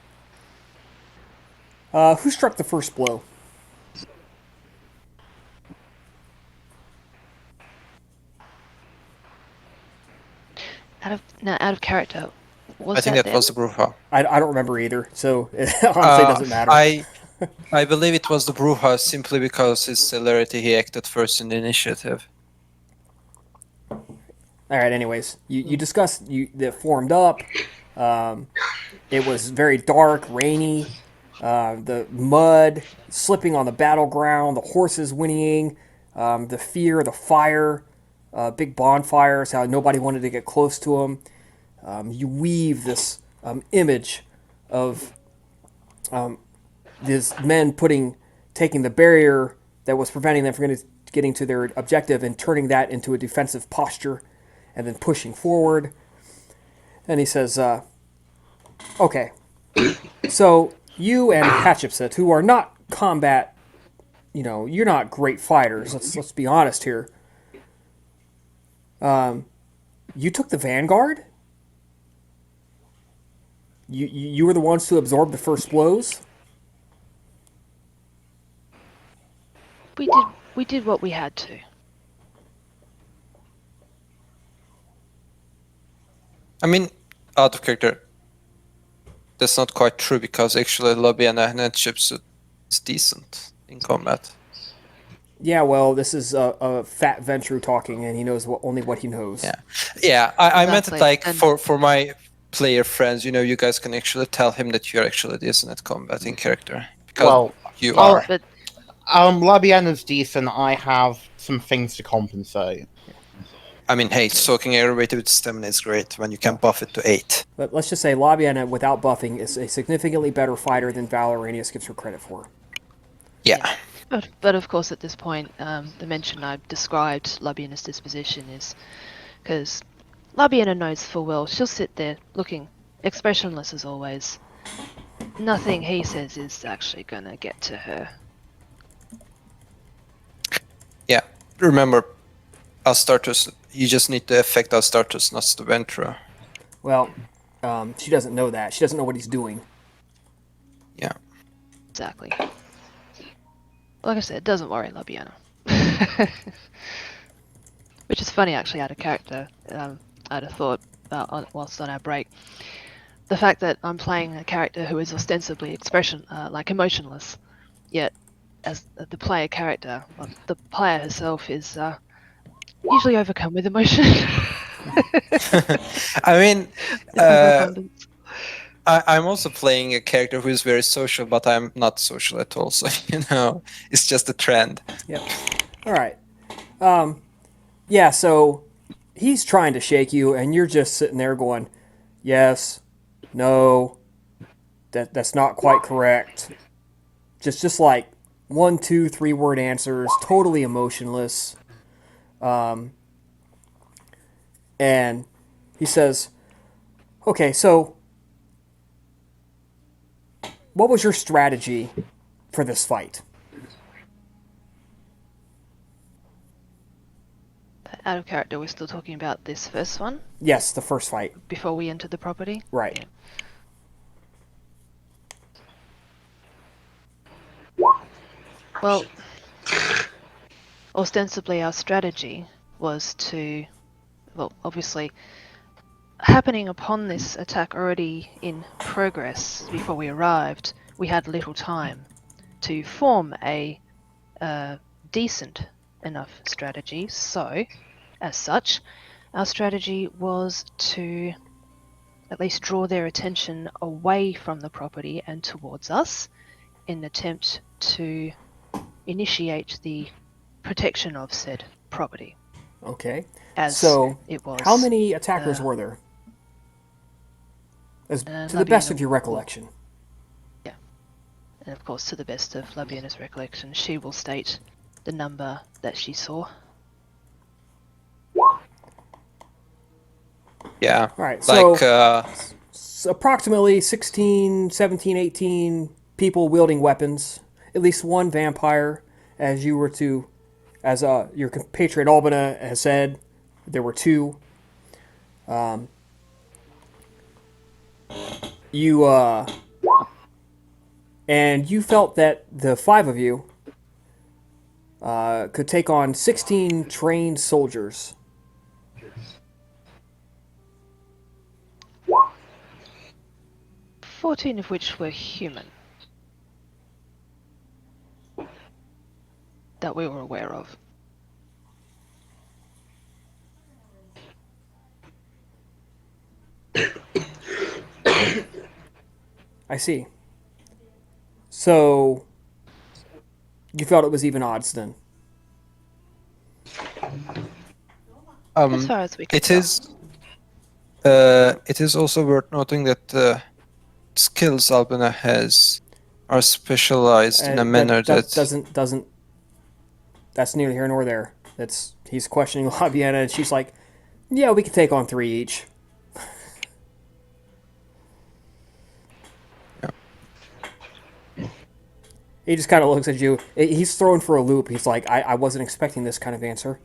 who struck the first blow? Out of character. I think that was the Bruja. I don't remember either, so it honestly doesn't matter. I believe it was the Brewhouse simply because his celerity he acted first in the initiative. All right. Anyways, you discussed that formed up. It was very dark, rainy. The mud slipping on the battleground, the horses whinnying, the fear, the fire, big bonfires. How nobody wanted to get close to them. You weave this image of these men taking the barrier that was preventing them from getting to their objective and turning that into a defensive posture, and then pushing forward. And he says, "Okay, so you and Hatshepsut, who are not combat, you're not great fighters. Let's be honest here. You took the vanguard. You were the ones to absorb the first blows." We did what we had to. I mean, out of character, that's not quite true because actually Labiana and Hatshepsut is decent in combat. Yeah, well, this is a fat Ventru talking, and he knows only what he knows. Yeah. I meant it Exactly, like and- for my player friends, you guys can actually tell him that you're actually decent at combat in character because Well, you well, are. But Labiana's decent. I have some things to compensate. I mean, hey, soaking aggravated with stamina is great when you can buff it to 8. But let's just say Labiana, without buffing, is a significantly better fighter than Valeranius gives her credit for. Yeah. But of course, at this point, the mention I've described Labiana's disposition is because Labiana knows full well she'll sit there looking expressionless as always. Nothing he says is actually gonna get to her. Yeah. Remember, Astartus, you just need to affect Astartus, not the Ventra. Well, she doesn't know that. She doesn't know what he's doing. Yeah. Exactly. Like I said, it doesn't worry Labiana. Which is funny, actually, out of character. I'd have thought, whilst on our break, the fact that I'm playing a character who is ostensibly emotionless, yet as the player character, the player herself is usually overcome with emotion. I mean, Overabundance. I'm also playing a character who is very social, but I'm not social at all. So, it's just a trend. Yep. All right. Yeah, so he's trying to shake you, and you're just sitting there going, yes, no, that's not quite correct. Just like 1, 2, 3 word answers, totally emotionless. And he says, okay, so what was your strategy for this fight? Out of character, we're still talking about this first one Yes, the first fight. before we enter the property. Right. Well, ostensibly our strategy was to, well, obviously, happening upon this attack already in progress before we arrived, we had little time to form a decent enough strategy. So, as such, our strategy was to at least draw their attention away from the property and towards us in an attempt to initiate the protection of said property. Okay. As So, it was. how many attackers were there? To the best of your recollection. Yeah. And of course, to the best of Labiana's recollection, she will state the number that she saw. Yeah. All right, Like, so approximately 16, 17, 18 people wielding weapons. At least one vampire, as your compatriot Albina has said, there were 2. And you felt that the 5 of you could take on 16 trained soldiers. "14 of which were human." that we were aware of. I see. So, you felt it was even odds then? As far as we can It tell. is. It is also worth noting that the skills Albina has are specialized in a manner that. Doesn't. That's neither here nor there. He's questioning Labiana, and she's like, "Yeah, we can take on 3 each." He just kind of looks at you. He's thrown for a loop. He's like, I wasn't expecting this kind of answer.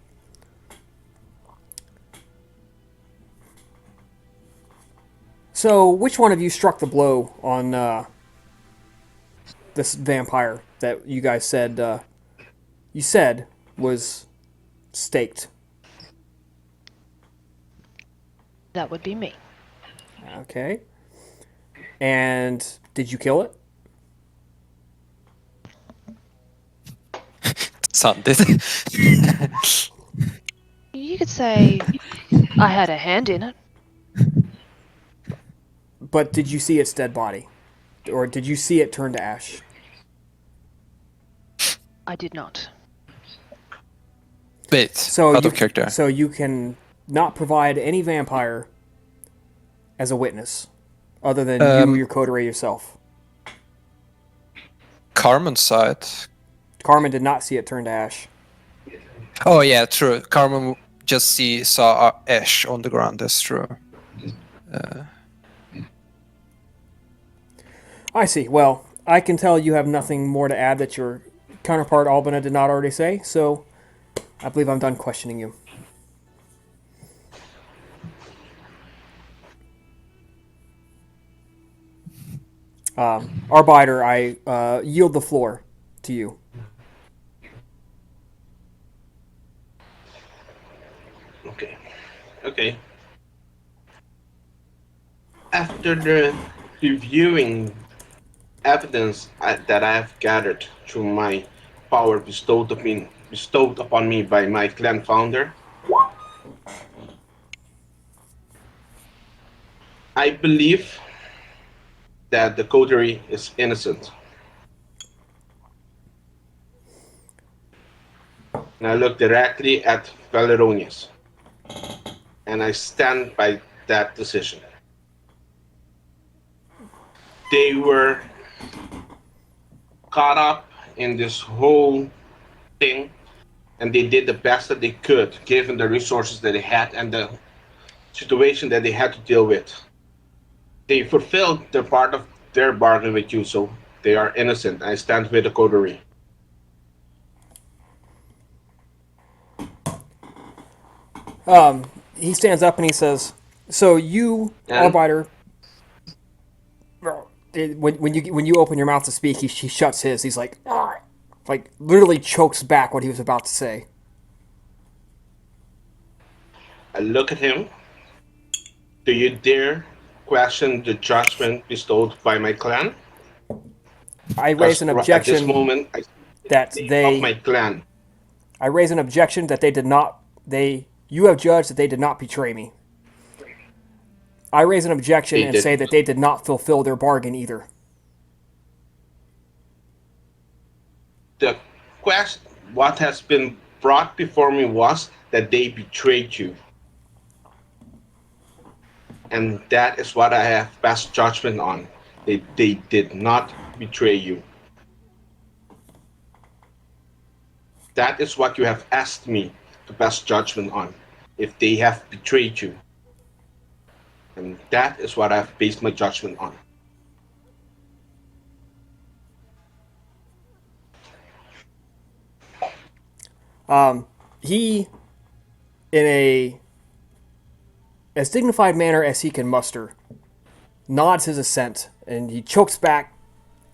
So, which one of you struck the blow on this vampire that you guys said was staked? That would be me. Okay. And did you kill it? Son did. You could say I had a hand in it. But did you see its dead body? Or did you see it turn to ash? I did not. Wait, So out you, of character. So you can not provide any vampire as a witness, other than your coterie yourself. Carmen's side. Carmen did not see it turn to ash. Oh yeah, true. Carmen just saw ash on the ground. That's true. I see. Well, I can tell you have nothing more to add that your counterpart Albina did not already say, so I believe I'm done questioning you. Arbiter, I yield the floor to you. Okay. After the reviewing evidence that I have gathered through my power bestowed upon me by my clan founder, I believe that the coterie is innocent. And I look directly at Valeranius, and I stand by that decision. They were caught up in this whole thing, and they did the best that they could given the resources that they had and the situation that they had to deal with. They fulfilled their part of their bargain with you, so they are innocent. I stand with the coterie. He stands up and he says, "So you, Arbiter, when you open your mouth to speak, he shuts his. He's like literally chokes back what he was about to say." I look at him. Do you dare question the judgment bestowed by my clan? I raise an objection at this moment, that of my clan. I raise an objection that they did not. You have judged that they did not betray me. I raise an objection and say that they did not fulfill their bargain either. The quest, what has been brought before me was that they betrayed you. And that is what I have passed judgment on. They did not betray you. That is what you have asked me to pass judgment on, if they have betrayed you. And that is what I have based my judgment on. He, in as dignified manner as he can muster, nods his assent, and he chokes back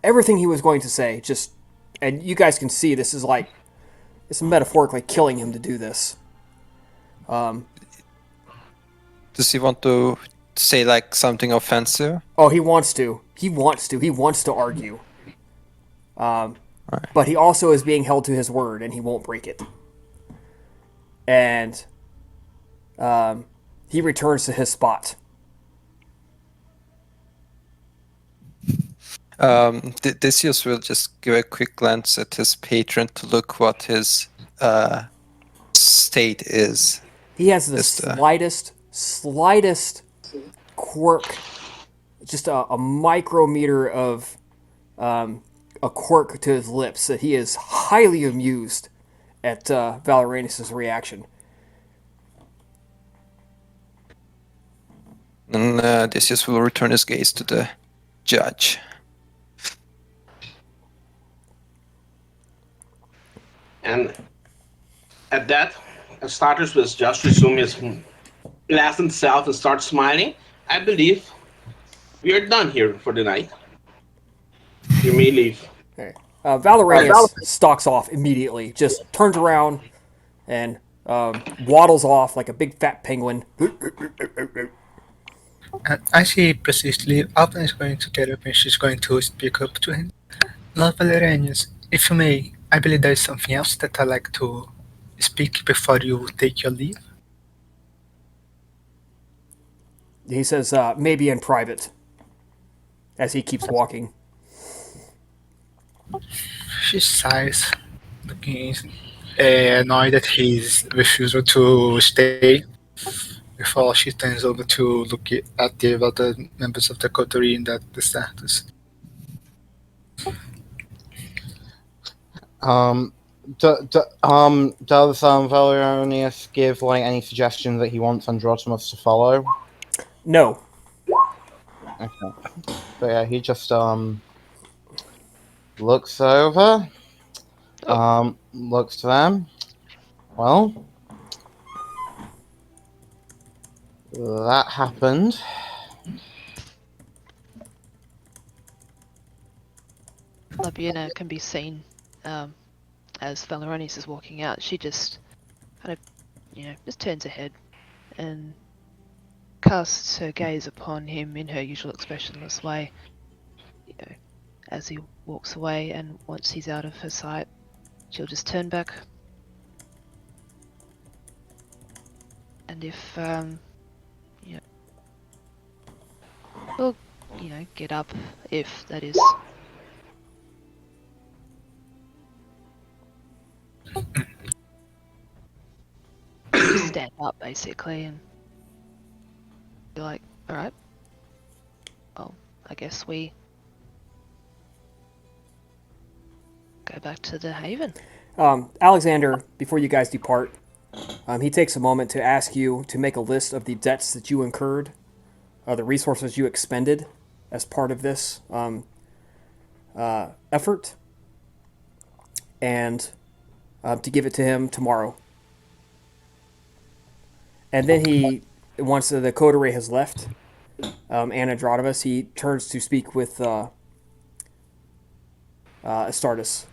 everything he was going to say. And you guys can see this is it's metaphorically killing him to do this. Does he want to say something offensive? Oh, he wants to. He wants to argue. Right. but he also is being held to his word, and he won't break it. And he returns to his spot. Decius will just give a quick glance at his patron to look what his state is. He has the Just, slightest quirk, just a micrometer of a quirk to his lips, that he is highly amused at Valeranius' reaction. And Decius will return his gaze to the judge. And at that, Astartus will just resume his pleasant self and start smiling. I believe we are done here for the night. You may leave. Okay. Valeranius stalks off immediately, just turns around and waddles off like a big fat penguin. And as he proceeds to leave, Alpine is going to get up and she's going to speak up to him. Lord Valeranius, if you may, I believe there is something else that I'd like to speak before you take your leave. He says, maybe in private, as he keeps walking. She sighs, looking annoyed at his refusal to stay, before she turns over to look at the other members of the coterie and at the status. Does Valeranius give like any suggestion that he wants Androtimus to follow? No. Okay. But yeah, he just looks over, looks to them. Well, that happened. Labiena can be seen as Valeranius is walking out. She just kind of, just turns her head and casts her gaze upon him in her usual expressionless way, as he walks away, and once he's out of her sight, she'll just turn back. And if, we'll, get up if that is. Just stand up basically and be like, alright, well, I guess we go back to the Haven. Alexander, before you guys depart, he takes a moment to ask you to make a list of the debts that you incurred, the resources you expended as part of this effort, and to give it to him tomorrow. And then he, once the coterie has left, and Androtimus, he turns to speak with Astartus.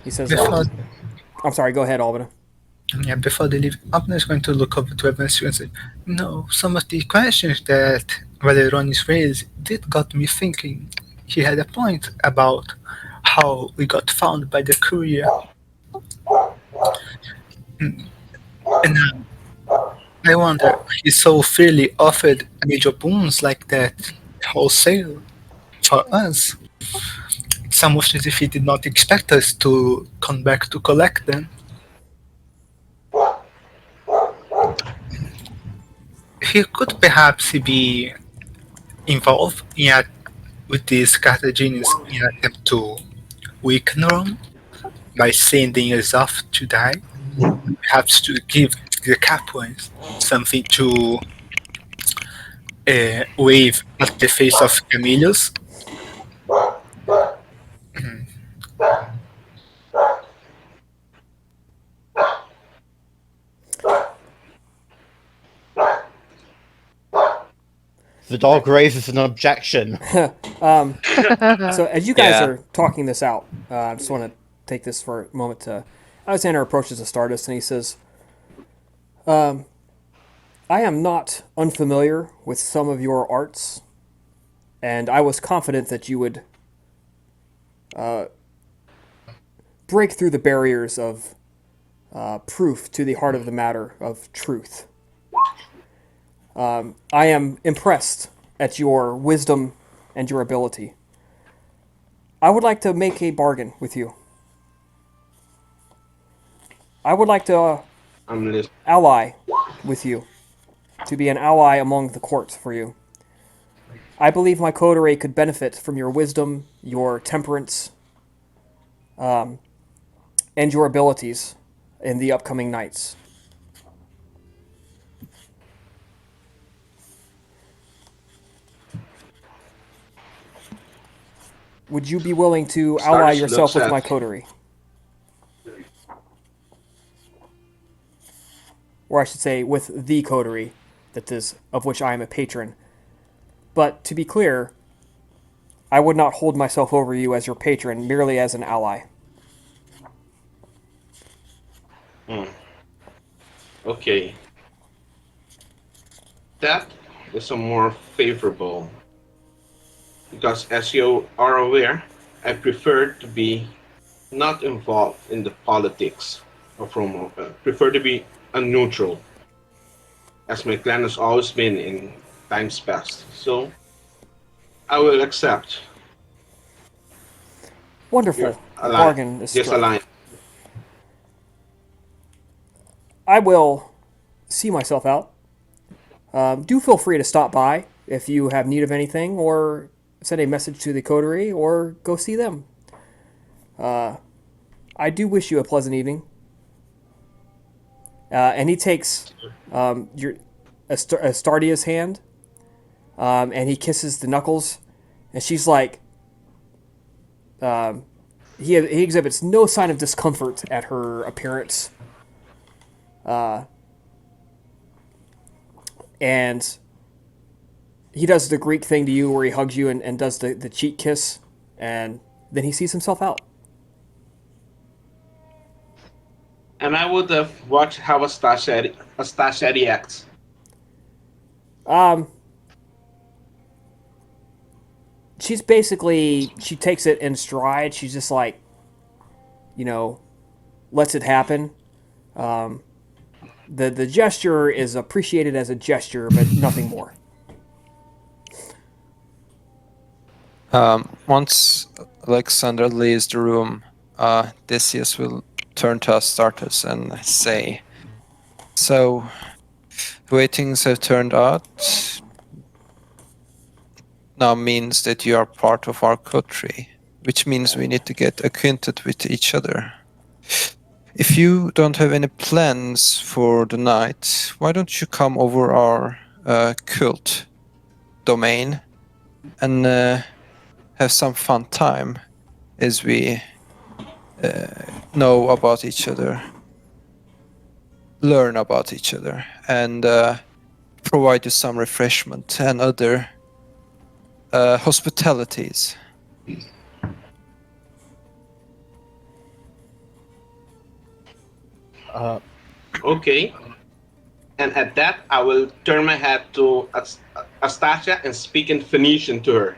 He says, I'm sorry, go ahead, Albina. Yeah, before they leave, Abner is going to look over to everyone and say, some of the questions that Valeranius raised did got me thinking. He had a point about how we got found by the courier. And I wonder, he so freely offered major boons like that wholesale for us. It's almost as if he did not expect us to come back to collect them. He could perhaps be involved with these Carthaginians in an attempt to weaken Rome by sending us off to die. Perhaps to give the Capuans something to wave at the face of Camillus. The dog raises an objection. So as you guys are talking this out, I just want to take this for a moment to... Alexander approaches Astartus and he says, I am not unfamiliar with some of your arts. and I was confident that you would break through the barriers of proof to the heart of the matter of truth. I am impressed at your wisdom and your ability. I would like to make a bargain with you. I would like to I'm listening. ally with you, to be an ally among the court for you. I believe my coterie could benefit from your wisdom, your temperance, and your abilities in the upcoming nights. Would you be willing to ally Astartus yourself looks with at my coterie? Or I should say, with the coterie, that is of which I am a patron. But to be clear, I would not hold myself over you as your patron, merely as an ally. Okay. That is a more favorable. Because as you are aware, I prefer to be not involved in the politics of Rome. Prefer to be a neutral, as my clan has always been in times past. So I will accept Wonderful. your A bargain is this struck. alliance. I will see myself out. Do feel free to stop by if you have need of anything, or send a message to the coterie, or go see them. I do wish you a pleasant evening. And he takes your Astardia's hand, and he kisses the knuckles, and she's like, he exhibits no sign of discomfort at her appearance. And he does the Greek thing to you where he hugs you and does the cheek kiss, and then he sees himself out. And I would have watched how Astasia reacts. She's basically, she takes it in stride. She's just like, lets it happen. The gesture is appreciated as a gesture, but nothing more. Once Alexander leaves the room, Decius will turn to Astartus and say, "So, the way things have turned out now means that you are part of our coterie, which means we need to get acquainted with each other. If you don't have any plans for the night, why don't you come over our cult domain and have some fun time as we know about each other, learn about each other, and provide you some refreshment and other hospitalities." Okay. And at that, I will turn my head to Astasia and speak in Phoenician to her.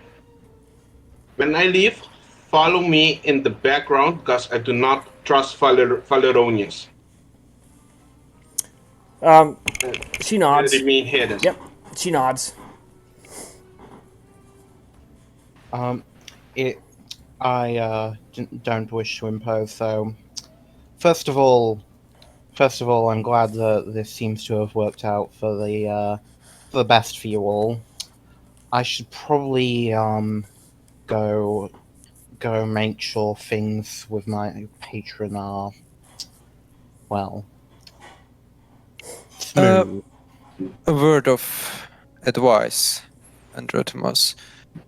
When I leave, follow me in the background because I do not trust Valeranius. She nods. Remain hidden. Yep, she nods. I don't wish to impose. So, first of all, I'm glad that this seems to have worked out for the best for you all. I should probably go make sure things with my patron are well smooth. A word of advice, Androtimus.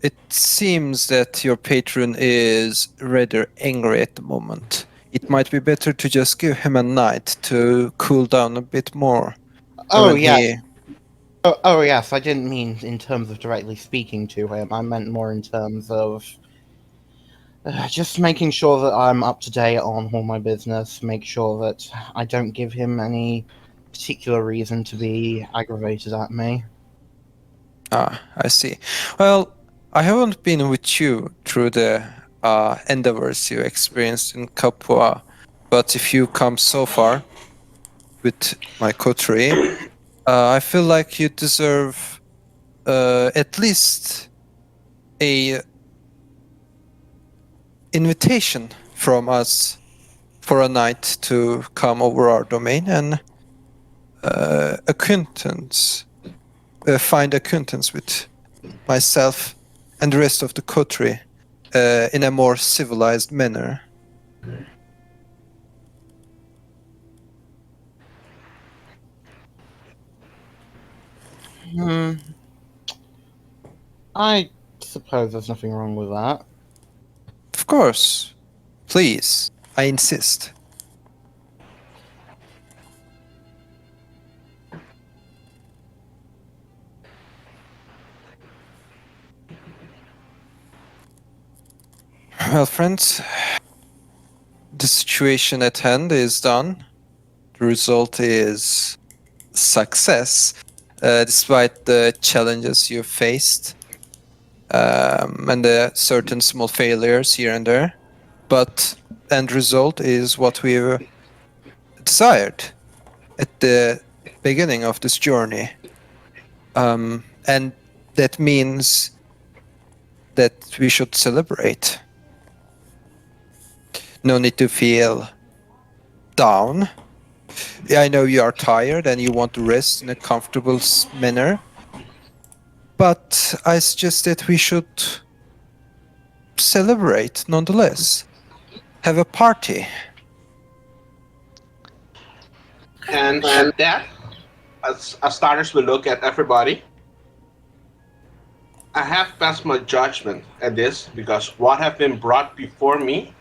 It seems that your patron is rather angry at the moment. It might be better to just give him a night to cool down a bit more. Oh when yes. Oh yes. I didn't mean in terms of directly speaking to him. I meant more in terms of just making sure that I'm up to date on all my business. Make sure that I don't give him any particular reason to be aggravated at me. Ah, I see. Well, I haven't been with you through the endeavors you experienced in Capua, but if you come so far with my coterie, I feel like you deserve at least a invitation from us for a night to come over our domain and find acquaintance with myself and the rest of the coterie in a more civilized manner. Hmm. I suppose there's nothing wrong with that. Of course. Please, I insist. Well, friends, the situation at hand is done. The result is success, despite the challenges you faced and the certain small failures here and there. But end result is what we desired at the beginning of this journey. And that means that we should celebrate. No need to feel down. I know you are tired and you want to rest in a comfortable manner, but I suggest that we should celebrate nonetheless. Have a party. And at that, as Astartus will look at everybody, I have passed my judgment at this because what have been brought before me,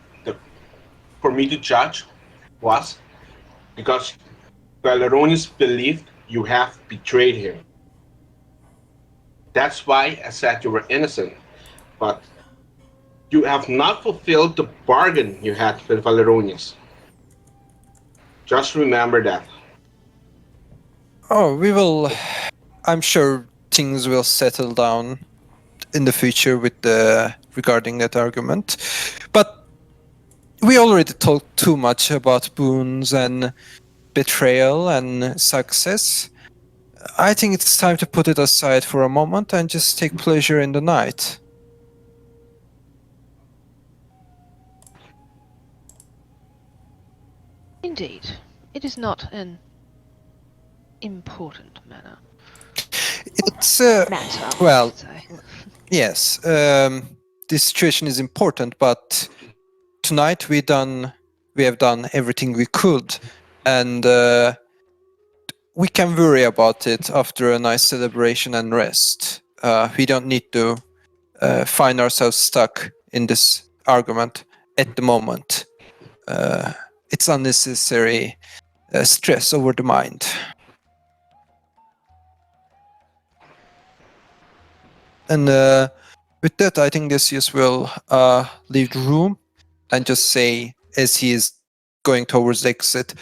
for me to judge, was because Valeranius believed you have betrayed him. That's why I said you were innocent, but you have not fulfilled the bargain you had with Valeranius. Just remember that. Oh, we will. I'm sure things will settle down in the future with the regarding that argument. But we already talked too much about boons and betrayal and success. I think it's time to put it aside for a moment and just take pleasure in the night. Indeed, it is not an important matter. It's Matter, well, I should say. yes. This situation is important, but tonight we have done everything we could, and we can worry about it after a nice celebration and rest. We don't need to find ourselves stuck in this argument at the moment. It's unnecessary stress over the mind. And with that, I think Decius will leave the room and just say, as he is going towards the exit,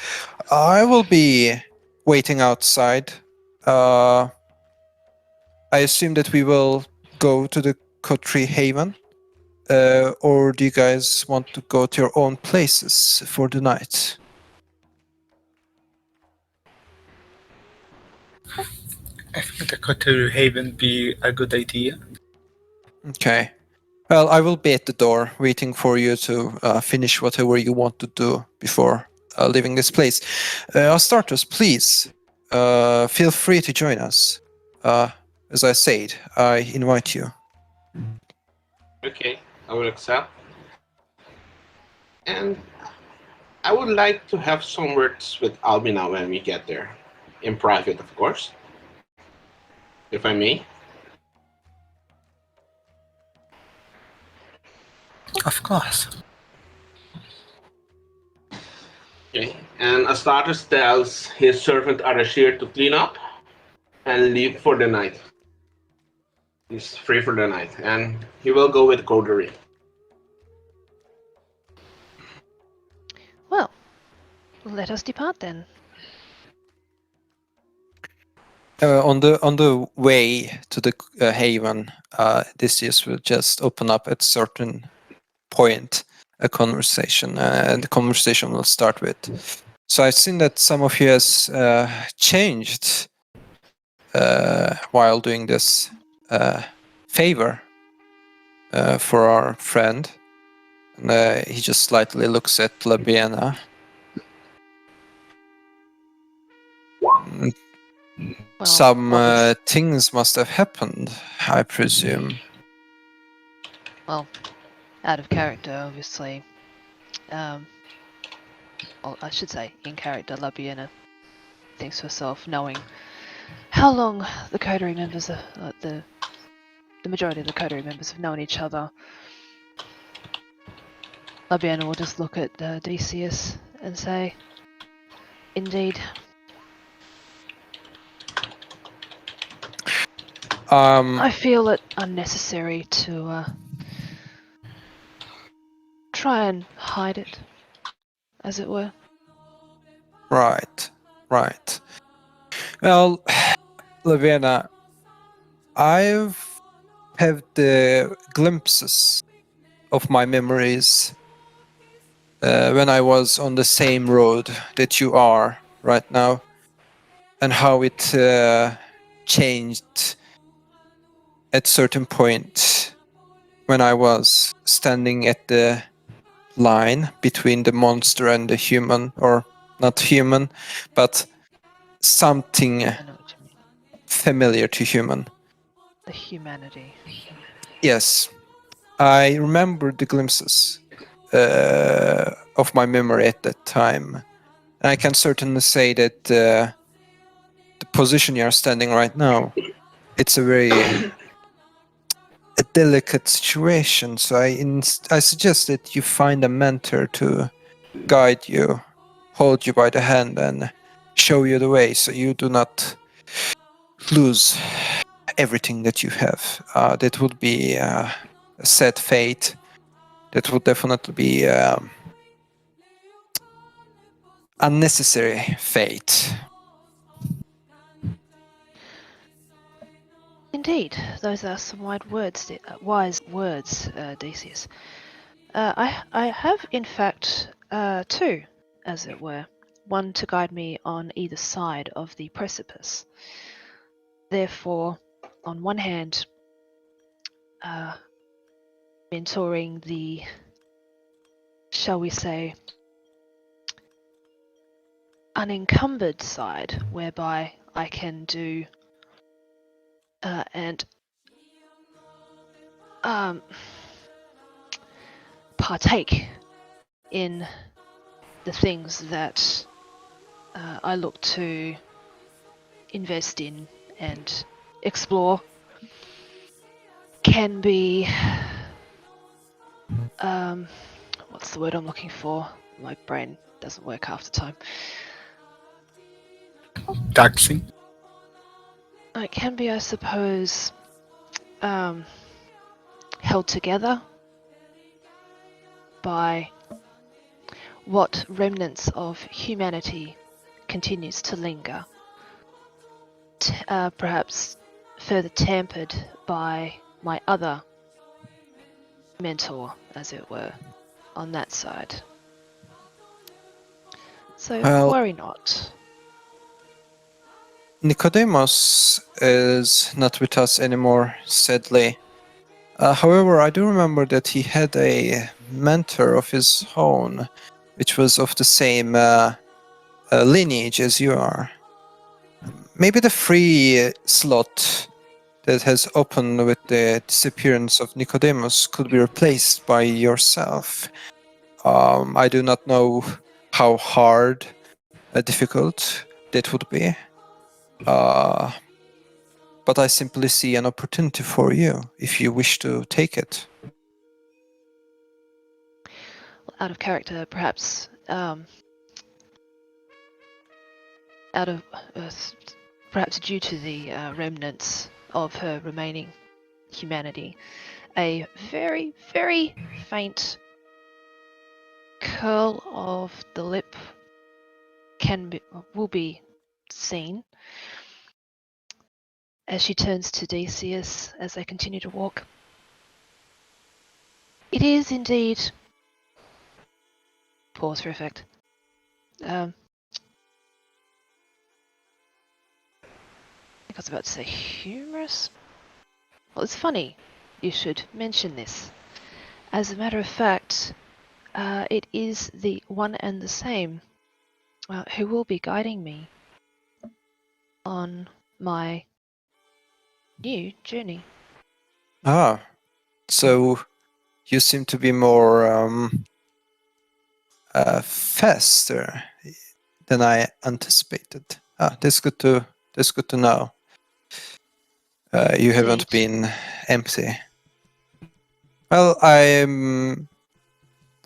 I will be waiting outside. I assume that we will go to the coterie haven, or do you guys want to go to your own places for the night? I think the coterie haven be a good idea. Okay. Well, I will be at the door waiting for you to finish whatever you want to do before leaving this place. Astartus, please feel free to join us. As I said, I invite you. Okay, I will accept. And I would like to have some words with Albina when we get there. In private, of course. If I may. Of course. Okay. And Astartus tells his servant Arashir to clean up and leave for the night. He's free for the night. And he will go with coterie. Well, let us depart then. On the way to the haven, Odysseus will just open up at certain point a conversation, and the conversation will start with. So I've seen that some of you has changed while doing this favor for our friend, and he just slightly looks at Labiana. Well, Some what was- things must have happened, I presume. well, out of character, obviously. Well, I should say, in character, Labiana thinks to herself, knowing how long the coterie members, the majority of the coterie members have known each other. Labiana will just look at Odysseus and say, "Indeed." I feel it unnecessary to try and hide it, as it were. Right. Well, Laviana, I've had the glimpses of my memories when I was on the same road that you are right now, and how it changed at certain point when I was standing at the line between the monster and the human, or not human, but something I know what you mean. familiar to human. The humanity. Yes, I remember the glimpses of my memory at that time. And I can certainly say that the position you are standing right now, it's a very a delicate situation. So I suggest that you find a mentor to guide you, hold you by the hand, and show you the way, so you do not lose everything that you have. That would be a sad fate. That would definitely be unnecessary fate. Indeed, those are some wise words, Decius. I have, in fact, two, as it were. One to guide me on either side of the precipice. Therefore, on one hand, mentoring the, shall we say, unencumbered side, whereby I can do and partake in the things that I look to invest in and explore, can be what's the word I'm looking for? My brain doesn't work half the time. Taxi. It can be, I suppose, held together by what remnants of humanity continues to linger, perhaps further tampered by my other mentor, as it were, on that side. So Well, worry not. Nikodemos is not with us anymore, sadly. However, I do remember that he had a mentor of his own, which was of the same lineage as you are. Maybe the free slot that has opened with the disappearance of Nikodemos could be replaced by yourself. I do not know how hard, difficult that would be. But I simply see an opportunity for you if you wish to take it. Out of character, perhaps, perhaps due to the remnants of her remaining humanity, a very, very faint curl of the lip will be seen, as she turns to Decius as they continue to walk. It is indeed. Pause for effect. I think I was about to say humorous. Well, it's funny you should mention this. As a matter of fact, it is the one and the same who will be guiding me on my new journey. Ah, so you seem to be more faster than I anticipated. That's good to know. You haven't Indeed. been empty. Well, I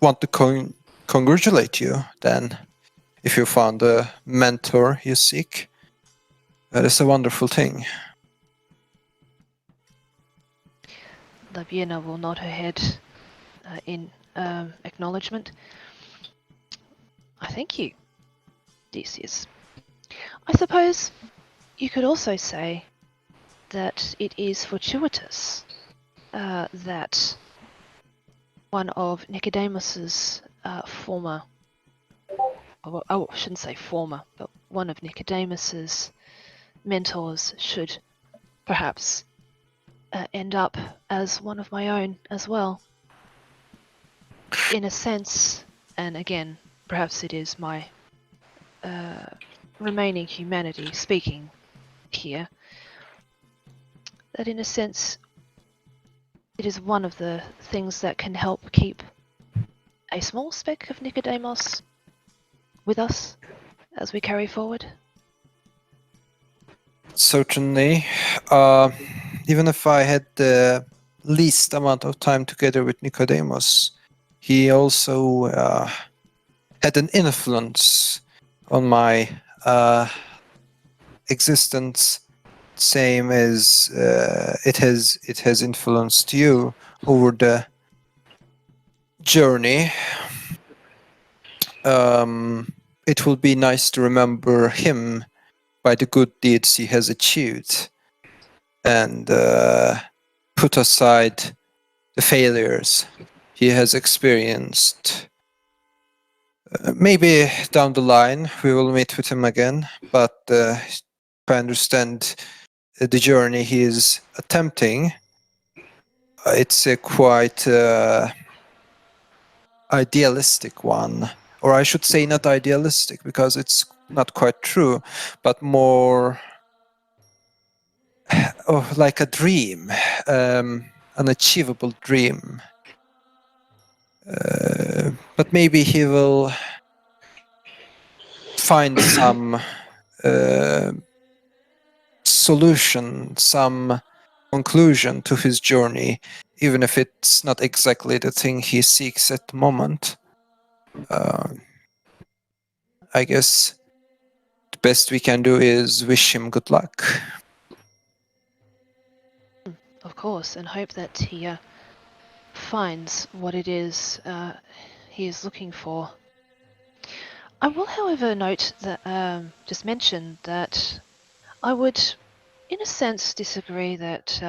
want to congratulate you then. If you found the mentor you seek, that is a wonderful thing. Labiena will nod her head in acknowledgement. I thank you, Decius. I suppose you could also say that it is fortuitous that one of Nikodemos's former, well, I shouldn't say former, but one of Nikodemos's mentors should perhaps end up as one of my own as well. In a sense, and again, perhaps it is my remaining humanity speaking here, that in a sense it is one of the things that can help keep a small speck of Nikodemos with us as we carry forward. Certainly. Even if I had the least amount of time together with Nikodemos, he also had an influence on my existence, same as it has influenced you over the journey. It will be nice to remember him by the good deeds he has achieved, and put aside the failures he has experienced. Maybe down the line we will meet with him again, but if I understand the journey he is attempting, it's a quite idealistic one. Or I should say not idealistic, because it's not quite true, but more like a dream, an achievable dream. But maybe he will find some solution, some conclusion to his journey, even if it's not exactly the thing he seeks at the moment. I guess the best we can do is wish him good luck. Of course, and hope that he finds what it is he is looking for. I will, however, note that just mention that I would, in a sense, disagree that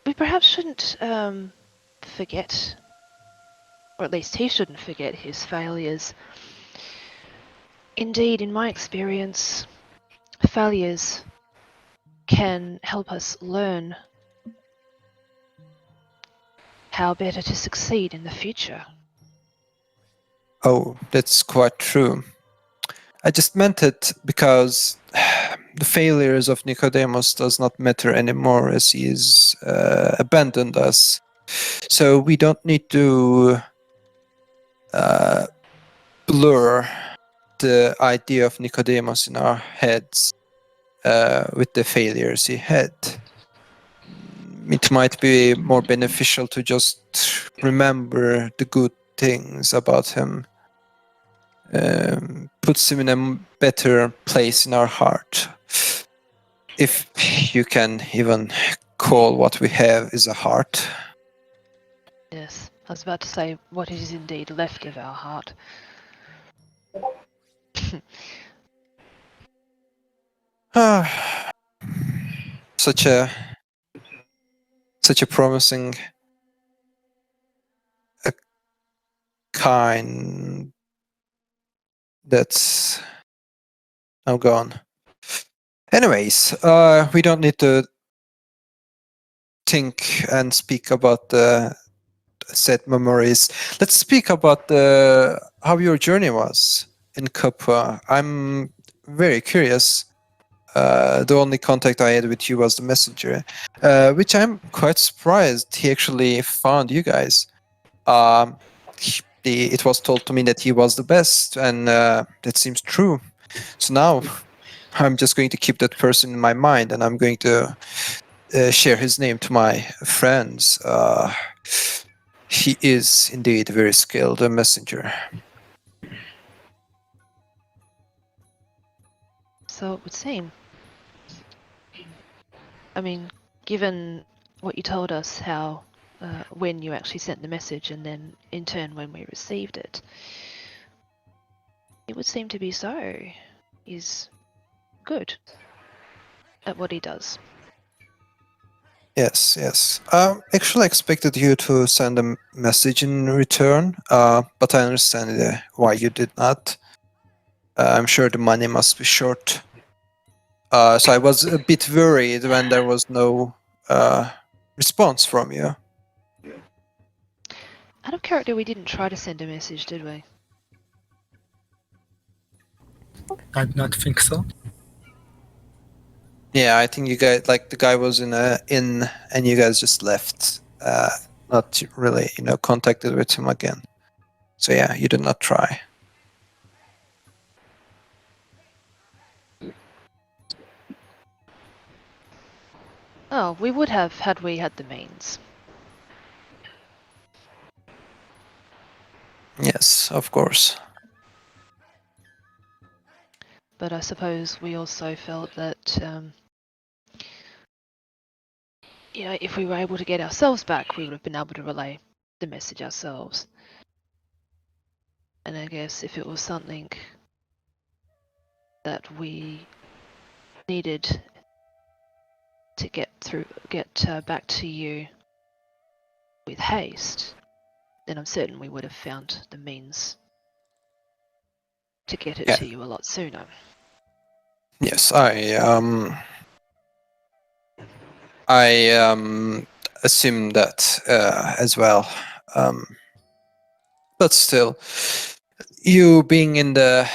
we perhaps shouldn't forget, or at least he shouldn't forget his failures. Indeed, in my experience, failures can help us learn how better to succeed in the future. Oh, that's quite true. I just meant it because the failures of Nikodemos does not matter anymore, as he has abandoned us. So we don't need to blur the idea of Nikodemos in our heads with the failures he had. It might be more beneficial to just remember the good things about him. Puts him in a better place in our heart. If you can even call what we have is a heart. Yes, I was about to say what is indeed left of our heart. such a promising kind that's now gone. Anyways, we don't need to think and speak about the sad memories. Let's speak about how your journey was in Capua. I'm very curious. The only contact I had with you was the messenger, which I'm quite surprised he actually found you guys. It was told to me that he was the best, and that seems true. So now I'm just going to keep that person in my mind, and I'm going to share his name to my friends. He is indeed very skilled, a messenger. So it would seem. I mean, given what you told us, how when you actually sent the message, and then in turn when we received it, it would seem to be so. He's good at what he does. Yes, yes. Actually, I expected you to send a message in return, but I understand why you did not. I'm sure the money must be short. So I was a bit worried when there was no response from you. Out of character, we didn't try to send a message, did we? I do not think so. Yeah, I think you guys, like the guy was in a inn, and you guys just left. Not really, contacted with him again. So yeah, you did not try. Oh, we would have had we had the means. Yes, of course. But I suppose we also felt that, if we were able to get ourselves back, we would have been able to relay the message ourselves. And I guess if it was something that we needed to get back to you with haste, then I'm certain we would have found the means to get it to you a lot sooner. Yes, I assume that as well. But still, you being in the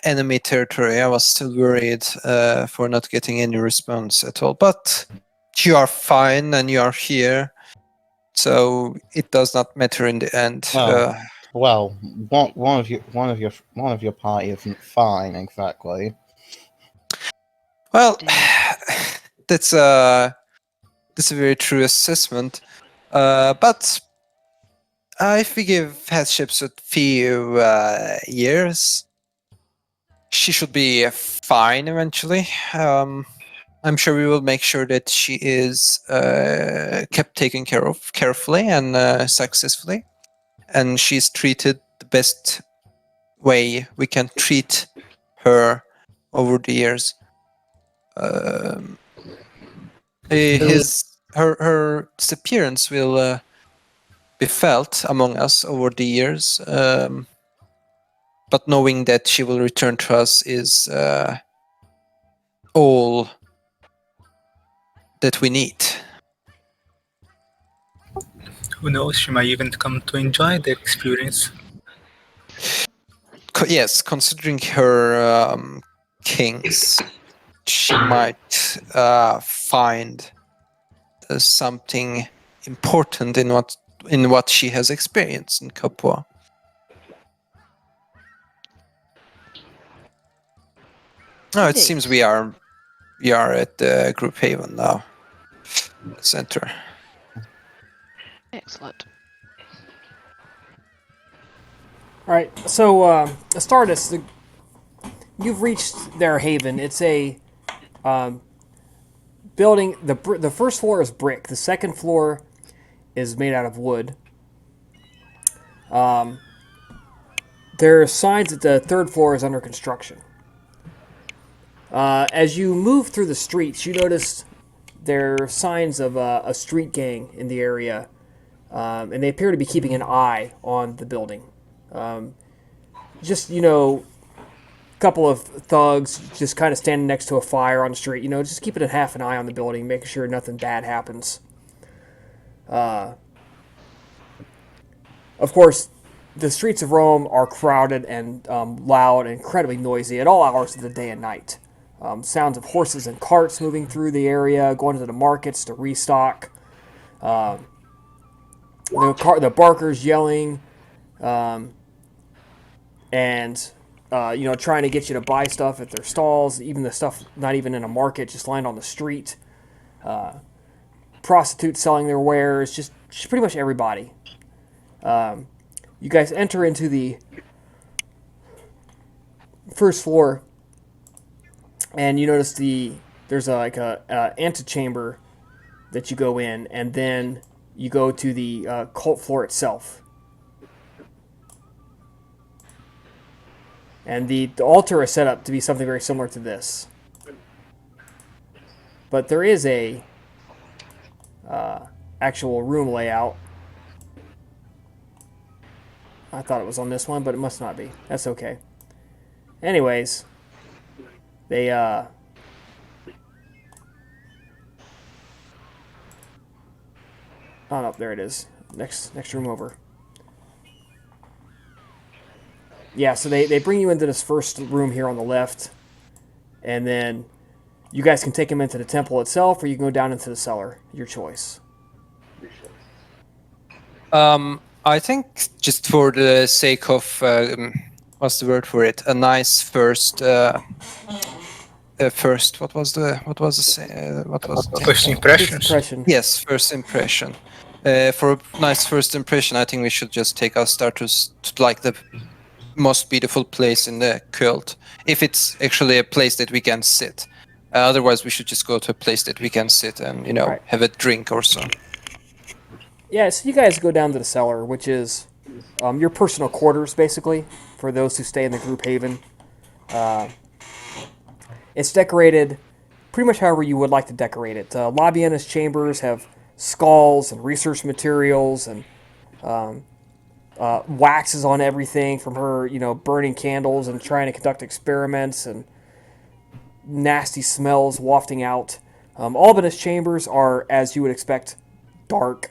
enemy territory, I was still worried for not getting any response at all. But you are fine, and you are here, so it does not matter in the end. Well, one of your party isn't fine exactly. Well, Indeed. that's a very true assessment. But if we give headships a few years, she should be fine eventually. I'm sure we will make sure that she is kept taken care of carefully and successfully, and she's treated the best way we can treat her over the years. Her disappearance will be felt among us over the years, but knowing that she will return to us is all that we need. Who knows, she might even come to enjoy the experience. Yes, considering her kings, she might find something important in what she has experienced in Capua. Oh, it seems we are at the group haven now. Center. Excellent. All right, so Astartus, you've reached their haven. It's a building. The first floor is brick. The second floor is made out of wood. There are signs that the third floor is under construction. As you move through the streets, you notice there are signs of a street gang in the area, and they appear to be keeping an eye on the building. Just, a couple of thugs just kind of standing next to a fire on the street, just keeping a half an eye on the building, making sure nothing bad happens. Of course, the streets of Rome are crowded and loud and incredibly noisy at all hours of the day and night. Sounds of horses and carts moving through the area, going to the markets to restock. The barkers yelling, and trying to get you to buy stuff at their stalls. Even the stuff not even in a market, just lying on the street. Prostitutes selling their wares, just pretty much everybody. You guys enter into the first floor, and you notice there's a antechamber that you go in, and then you go to the cult floor itself. And the altar is set up to be something very similar to this. But there is a actual room layout. I thought it was on this one, but it must not be. That's okay. Anyways, they oh no, there it is. Next room over. Yeah, so they bring you into this first room here on the left, and then you guys can take them into the temple itself, or you can go down into the cellar. Your choice. I think just for the sake of what's the word for it? A nice first. First, what was the First impressions. Impression. Yes, first impression. For a nice first impression, I think we should just take Astartus to like the most beautiful place in the cult. If it's actually a place that we can sit. Otherwise, we should just go to a place that we can sit and Right. have a drink or so. Yeah, so you guys go down to the cellar, which is your personal quarters, basically, for those who stay in the group haven. It's decorated pretty much however you would like to decorate it. Labiana's chambers have skulls and research materials and waxes on everything from her, burning candles and trying to conduct experiments and nasty smells wafting out. Albina's chambers are, as you would expect, dark.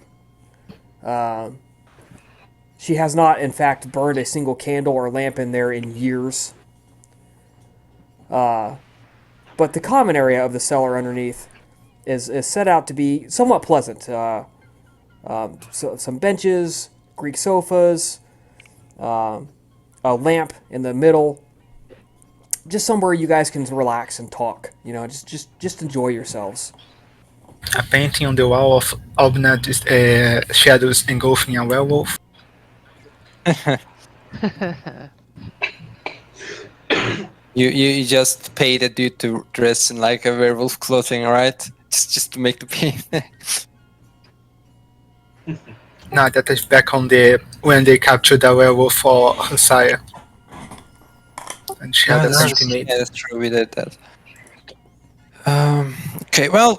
She has not, in fact, burned a single candle or lamp in there in years. But the common area of the cellar underneath is set out to be somewhat pleasant. So some benches, Greek sofas, a lamp in the middle. Just somewhere you guys can relax and talk. Just enjoy yourselves. A painting on the wall of Albina's shadows engulfing a werewolf. You just paid a dude to dress in like a werewolf clothing, right? Just to make the paint. No, that is back on when they captured the werewolf for her sire. And she had a sentimate. Yeah, that's true. We did that. Okay, well,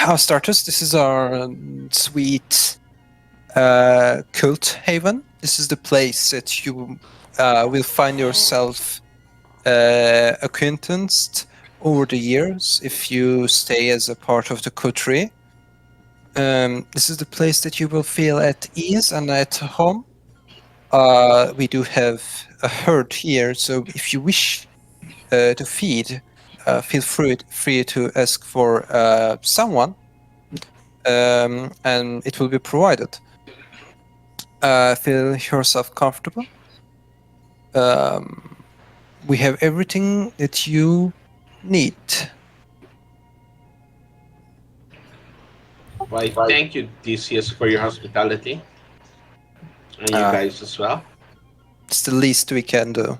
Astartus, this is our sweet cult haven. This is the place that you will find yourself acquaintanced over the years if you stay as a part of the coterie. This is the place that you will feel at ease and at home. We do have a herd here, so if you wish to feed, feel free to ask for someone, and it will be provided. Feel yourself comfortable. We have everything that you need. Why, thank you, Theseus, for your hospitality. And you guys as well. It's the least we can do.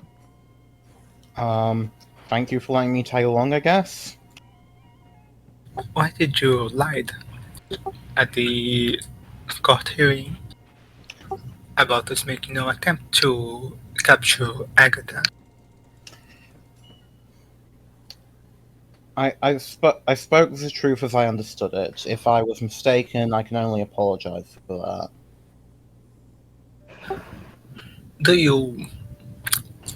Thank you for letting me tag along, I guess. Why did you lie at the court hearing about us making no attempt to capture Agatha? I spoke the truth as I understood it. If I was mistaken, I can only apologize for that. Do you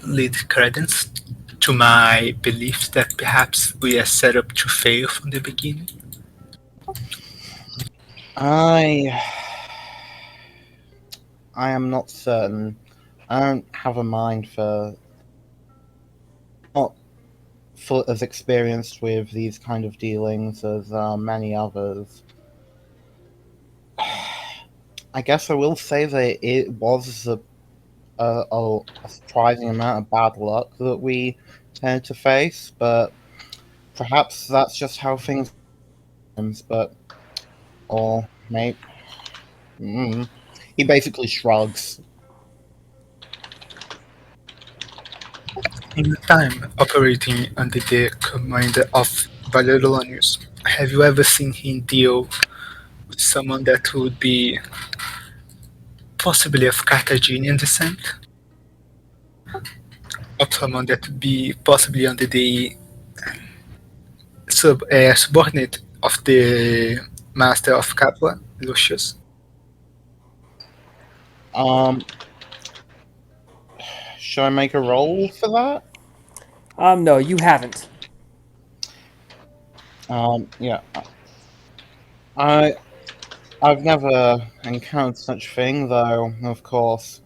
lead credence to my belief that perhaps we are set up to fail from the beginning? I am not certain. I don't have a mind for not full as experienced with these kind of dealings as many others. I guess I will say that it was a surprising amount of bad luck that we tended to face, but perhaps that's just how things. But or maybe he basically shrugs. In your time operating under the command of Valeranius, have you ever seen him deal with someone that would be possibly of Carthaginian descent? Or someone that would be possibly under the subordinate of the master of Capua, Lucius? Um, should I make a roll for that? No, you haven't. Yeah. I I've never encountered such a thing, though. Of course,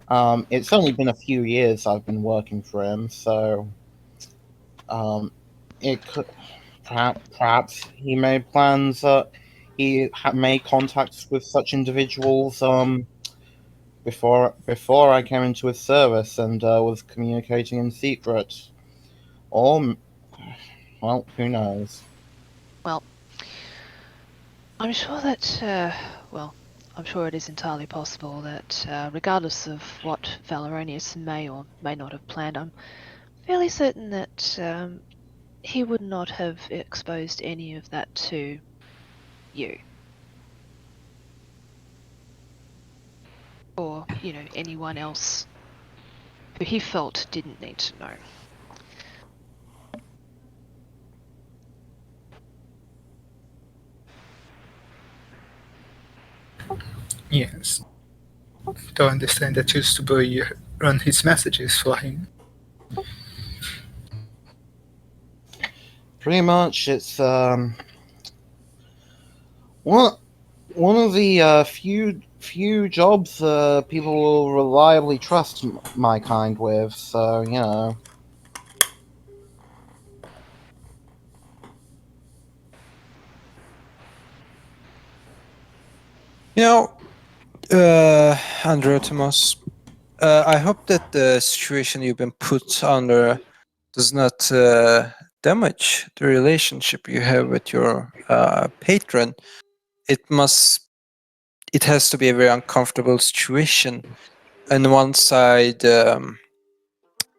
it's only been a few years I've been working for him, so it could perhaps he made plans. He made contacts with such individuals. Before I came into his service and was communicating in secret. Or, well, who knows? Well, I'm sure that, I'm sure it is entirely possible that, regardless of what Valeranius may or may not have planned, I'm fairly certain that he would not have exposed any of that to you. Or, anyone else who he felt didn't need to know. Yes. To understand that used to be run his messages for him. Pretty much, it's one of the few jobs people will reliably trust my kind with. So you know. You know, Androtimos, I hope that the situation you've been put under does not damage the relationship you have with your patron. It has to be a very uncomfortable situation. On one side,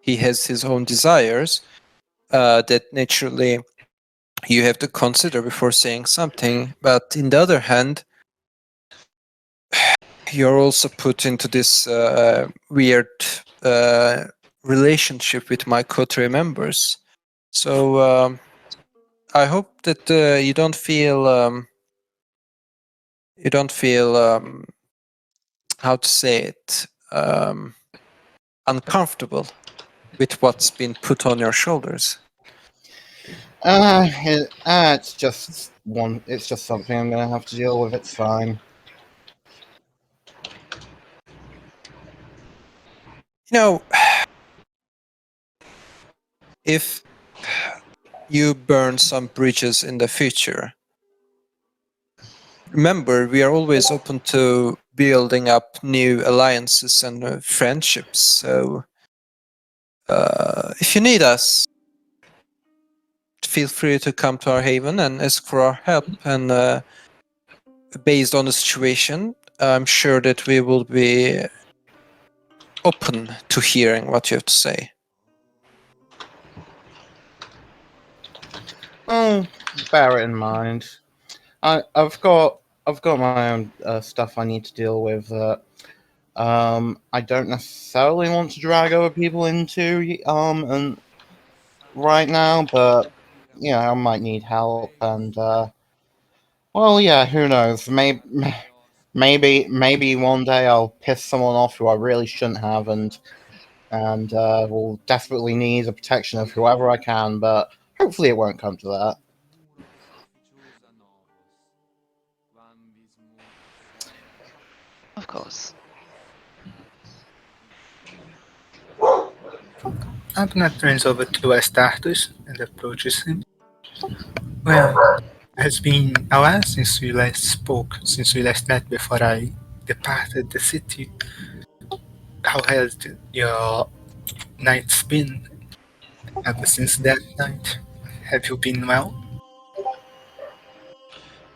he has his own desires that naturally you have to consider before saying something. But in the other hand, you're also put into this weird relationship with my coterie members. So I hope that you don't feel how to say it uncomfortable with what's been put on your shoulders. It's just one. It's just something I'm gonna have to deal with. It's fine. You know, if you burn some bridges in the future, remember we are always open to building up new alliances and friendships. So if you need us, feel free to come to our haven and ask for our help. And based on the situation, I'm sure that we will be open to hearing what you have to say. Oh, bear it in mind. I've got my own stuff I need to deal with. I don't necessarily want to drag other people into and right now, but I might need help, and well, yeah, who knows? Maybe one day I'll piss someone off who I really shouldn't have, and will desperately need the protection of whoever I can. But hopefully, it won't come to that. Of course. Abner turns over to Astartus and approaches him. Well, it has been a while since we last spoke, since we last met before I departed the city. How has your nights been ever since that night? Have you been well?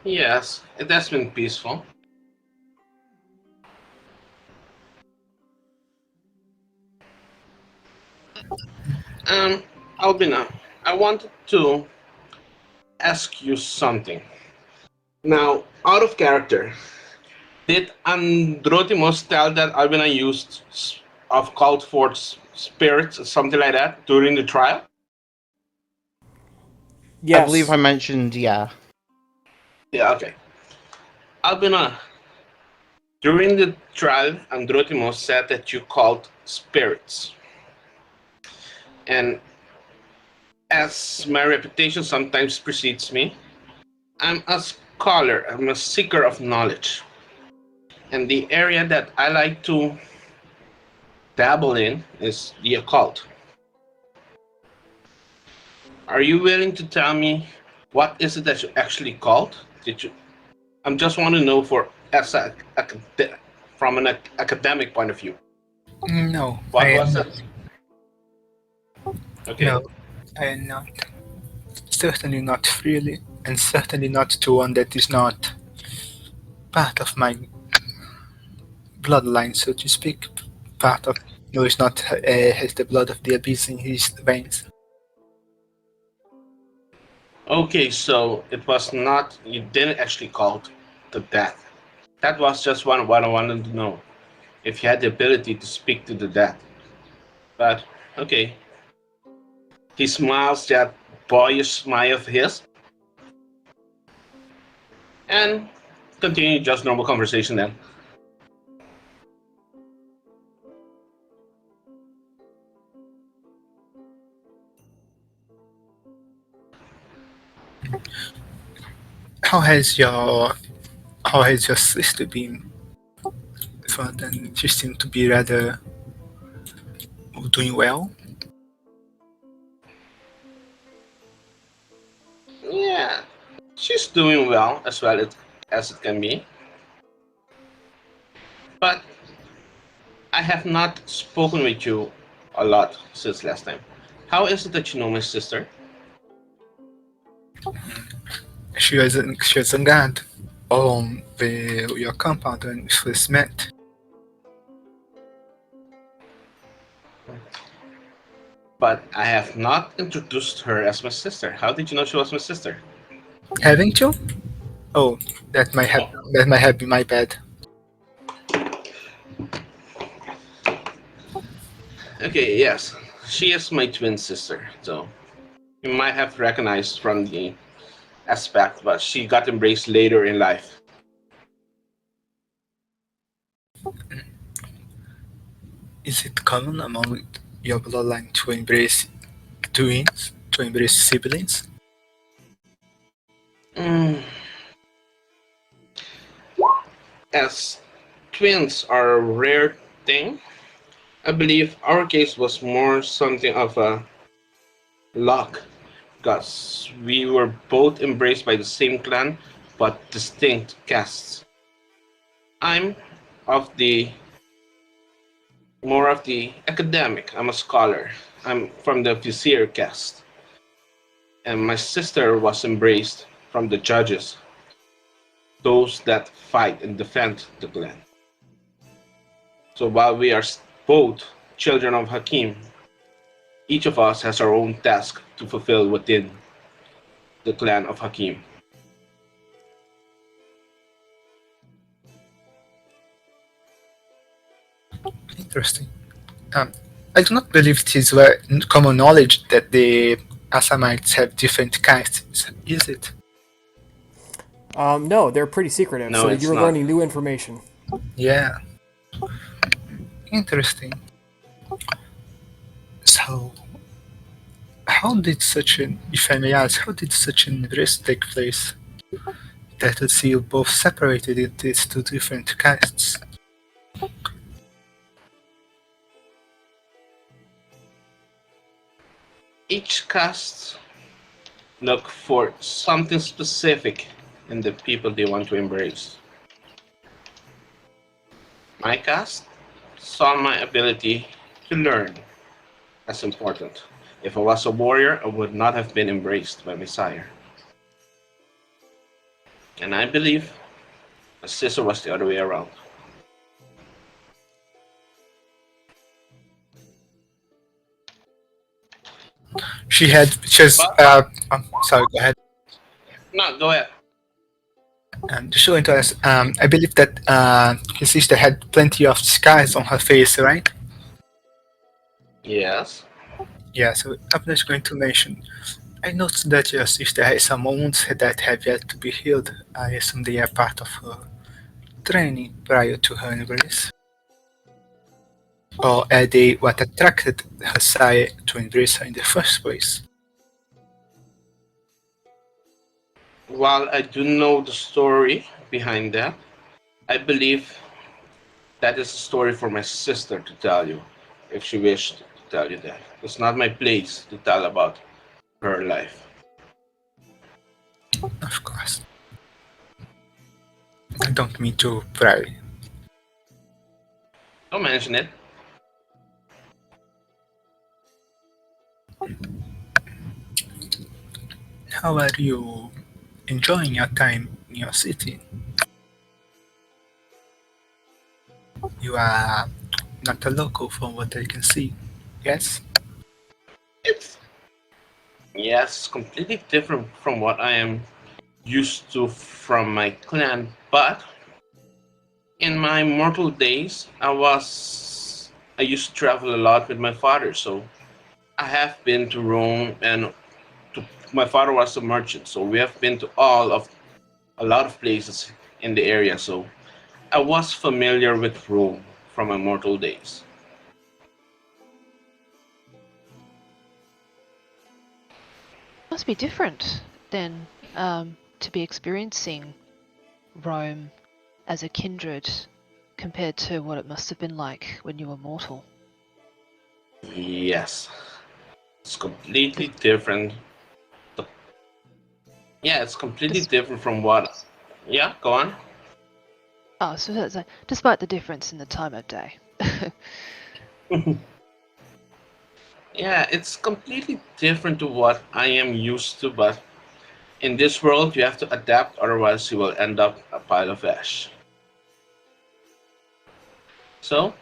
Yes, it has been peaceful. Albina, I wanted to ask you something. Now, out of character, did Androtimos tell that Albina used of called forth spirits or something like that during the trial? Yes. I believe I mentioned, yeah. Yeah, okay. Albina, during the trial, Androtimos said that you called spirits. And as my reputation sometimes precedes me, I'm a scholar, I'm a seeker of knowledge. And the area that I like to dabble in is the occult. Are you willing to tell me what is it that you actually called? I'm just want to know from an academic point of view. No, What I was am it? Okay. no, I am not. Certainly not freely, and certainly not to one that is not part of my bloodline, so to speak. Part of no, is not has the blood of the abyss in his veins. Okay, so it was not, you didn't actually call the dead. That was just what I wanted to know. If you had the ability to speak to the dead. But, okay. He smiles that boyish smile of his. And continue just normal conversation then. How has your sister been? Further, she seemed to be rather doing well. Yeah, she's doing well as it can be. But I have not spoken with you a lot since last time. How is it that you know my sister? She was on guard on your compound when we first met. But I have not introduced her as my sister. How did you know she was my sister? Haven't you? Oh, that might have been my bad. Okay, yes. She is my twin sister, so you might have recognized from the aspect, but she got embraced later in life. Is it common among your bloodline to embrace twins, to embrace siblings? As twins are a rare thing, I believe our case was more something of a luck, because we were both embraced by the same clan, but distinct castes. I'm of the more of the academic. I'm a scholar. I'm from the vizier caste, and my sister was embraced from the judges, those that fight and defend the clan. So while we are both children of Hakim, each of us has our own task to fulfill within the clan of Hakim. Interesting. I do not believe it is common knowledge that the Assamites have different castes, is it? No, they're pretty secretive, No, so it's you're not. learning new information. Yeah. Interesting. So, how did such an, if I may ask, how did such an risk take place that would see you both separated into these two different castes? Each caste look for something specific in the people they want to embrace. My caste saw my ability to learn as important. If I was a warrior, I would not have been embraced by my sire. And I believe my sister was the other way around. She has, sorry, go ahead. No, go ahead. Just going to ask, I believe that his sister had plenty of scars on her face, right? Yes. Yeah, so I'm just going to mention, I noticed that your sister has some wounds that have yet to be healed. I assume they are part of her training prior to her embrace. Or are they what attracted her sire to embrace her in the first place? While I do know the story behind that, I believe that is a story for my sister to tell you, if she wished to tell you that. It's not my place to tell about her life. Of course. I don't mean to pry. Don't mention it. How are you enjoying your time in your city? You are not a local from what I can see, yes? It's yes, completely different from what I am used to from my clan, but in my mortal days, I used to travel a lot with my father, so I have been to Rome and to, my father was a merchant, so we have been to all of a lot of places in the area, so I was familiar with Rome from my mortal days. Must be different then to be experiencing Rome as a kindred compared to what it must have been like when you were mortal. Yes, it's completely different. Yeah, it's completely Des- different from what. Yeah, go on. Oh, so that's despite the difference in the time of day. Yeah, it's completely different to what I am used to, but in this world you have to adapt, otherwise you will end up a pile of ash. So,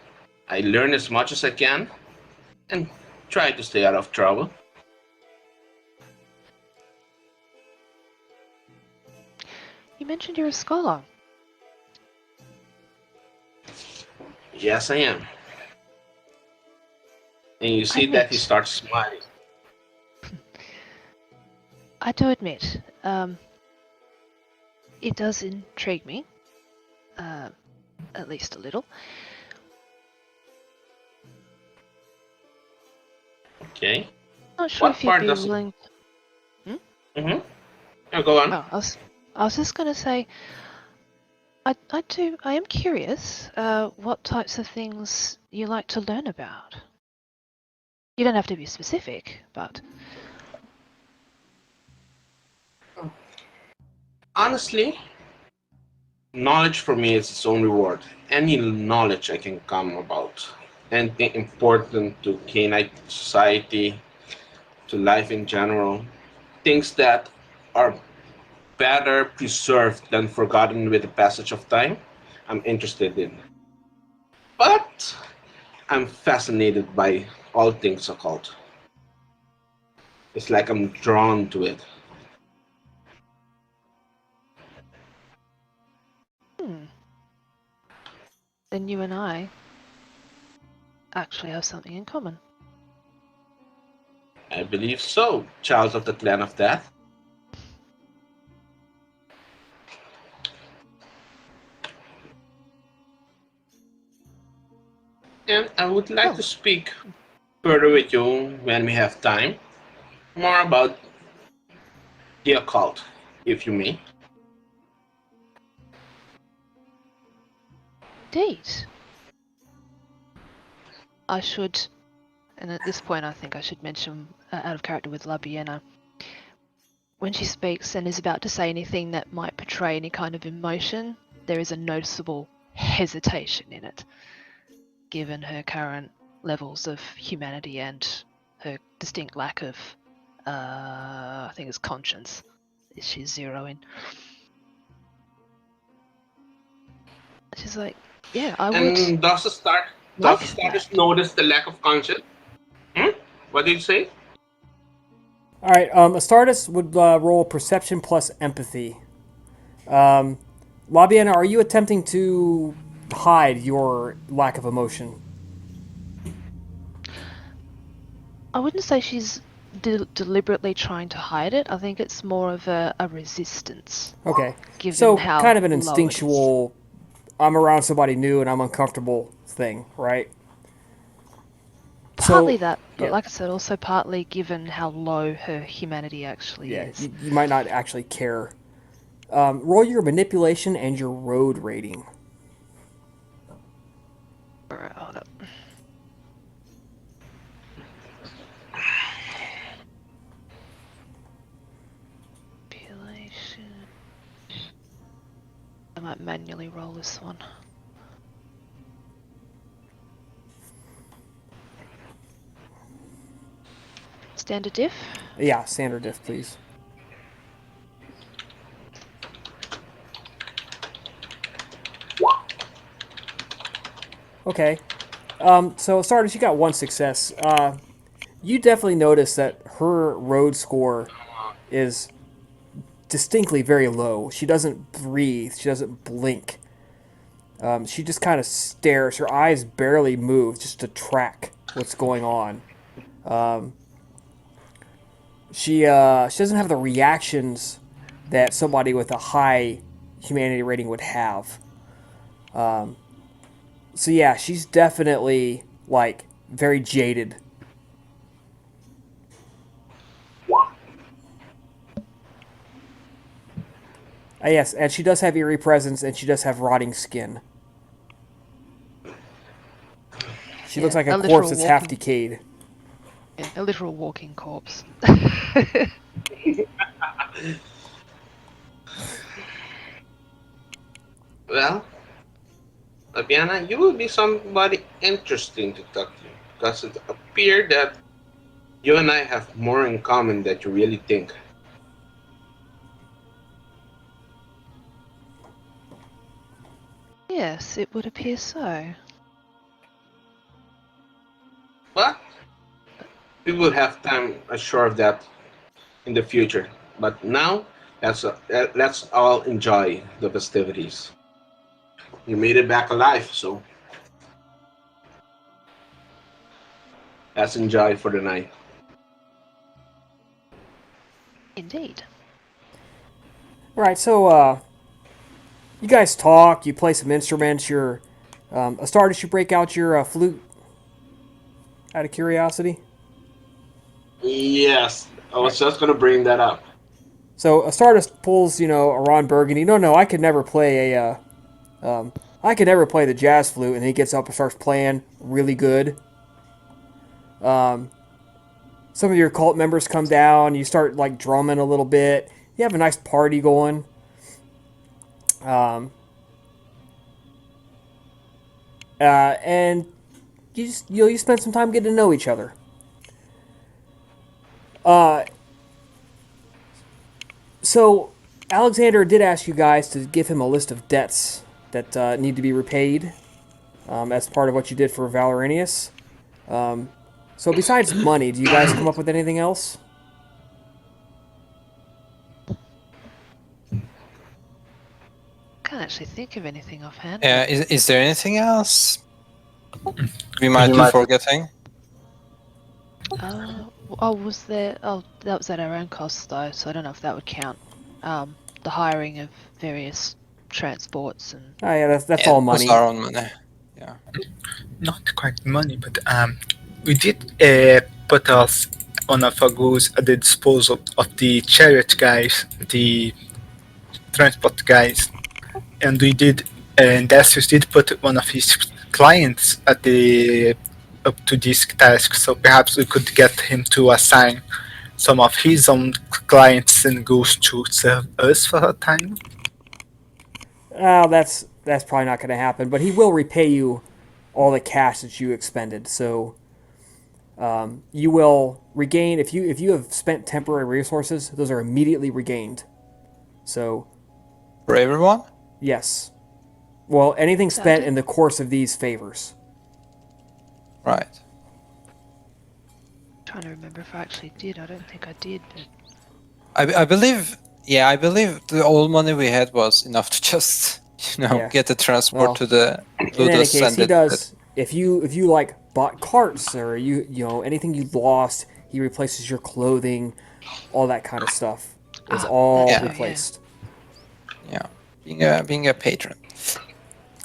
I learn as much as I can and try to stay out of trouble. You mentioned you're a scholar. Yes, I am. And you I see that he admit, starts smiling. I do admit, it does intrigue me, at least a little. Okay. Not sure What if you'd part be does? willing. Mm-hmm. Yeah, go on. Oh, I was just gonna say, I am curious, what types of things you like to learn about. You don't have to be specific, but Honestly, knowledge for me is its own reward. Any knowledge I can come about, anything important to Canine society, to life in general, things that are better preserved than forgotten with the passage of time, I'm interested in. But I'm fascinated by all things occult. It's like I'm drawn to it. hmm, then you and I actually have something in common. I believe so, child of the clan of death. And I would like to speak further with you when we have time. More about the occult, if you may. Indeed. I should, and at this point I think I should mention, out of character with Labiena, when she speaks and is about to say anything that might portray any kind of emotion, there is a noticeable hesitation in it, given her current levels of humanity and her distinct lack of, I think it's conscience, she's zeroing. She's like, yeah, I would. And does the Astartus notice the lack of conscience? What did you say? All right, Astartus would roll perception plus empathy. Labiana, are you attempting to hide your lack of emotion? I wouldn't say she's deliberately trying to hide it. I think it's more of a resistance. Okay, Given so how kind of an low it is. instinctual, I'm around somebody new and I'm uncomfortable thing, right? Partly So, that, but yeah. like I said, also partly given how low her humanity actually Yeah, is. you might not actually care. Roll your manipulation and your road rating. Alright, hold up. Manipulation. I might manually roll this one. Standard diff? Yeah, standard diff, please. Okay. So Astartus, you got one success. You definitely notice that her road score is distinctly very low. She doesn't breathe. She doesn't blink. She just kind of stares. Her eyes barely move just to track what's going on. She doesn't have the reactions that somebody with a high humanity rating would have. So yeah, she's definitely like very jaded. Yes, and she does have eerie presence, and she does have rotting skin. She looks like a literal corpse that's half walking- decayed. Yeah, a literal walking corpse. Well, Fabiana, you will be somebody interesting to talk to, because it appears that you and I have more in common than you really think. Yes, it would appear so. But we will have time assure of that in the future. But now, let's all enjoy the festivities. You made it back alive, so let's enjoy for the night. Indeed. Right, so you guys talk. You play some instruments. You're Astartus. You break out your flute. Out of curiosity. Yes, I was just gonna bring that up. So Astartus pulls, a Ron Burgundy. No, I could never play I could never play the jazz flute, and he gets up and starts playing really good. Some of your cult members come down. You start like drumming a little bit. You have a nice party going. And you spend some time getting to know each other. So Alexander did ask you guys to give him a list of debts that need to be repaid as part of what you did for Valeranius. So besides money, do you guys come up with anything else? Can't actually think of anything offhand. Is there anything else we might be forgetting? was there? Oh, that was at our own cost though, so I don't know if that would count. The hiring of various transports and. Oh yeah, that's Yeah, all those money. are our own money. Yeah. Not quite money, but we did put off one of our goals at the disposal of the chariot guys, the transport guys, and we did. And Dasius did put one of his clients at the up to this task, so perhaps we could get him to assign some of his own clients and goals to serve us for a time. Oh, that's probably not going to happen. But he will repay you all the cash that you expended. So you will regain if you have spent temporary resources; those are immediately regained. So For everyone? yes, well, anything spent did- in the course of these favors. Right. Trying to remember if I actually did. I don't think I did, but. I believe, I believe the all money we had was enough to just, Yeah. get the transport Well, to the In any Ludus case, and he it- does. If you like bought carts or you know anything you lost, he replaces your clothing, all that kind of stuff is all that's true, replaced. being a patron.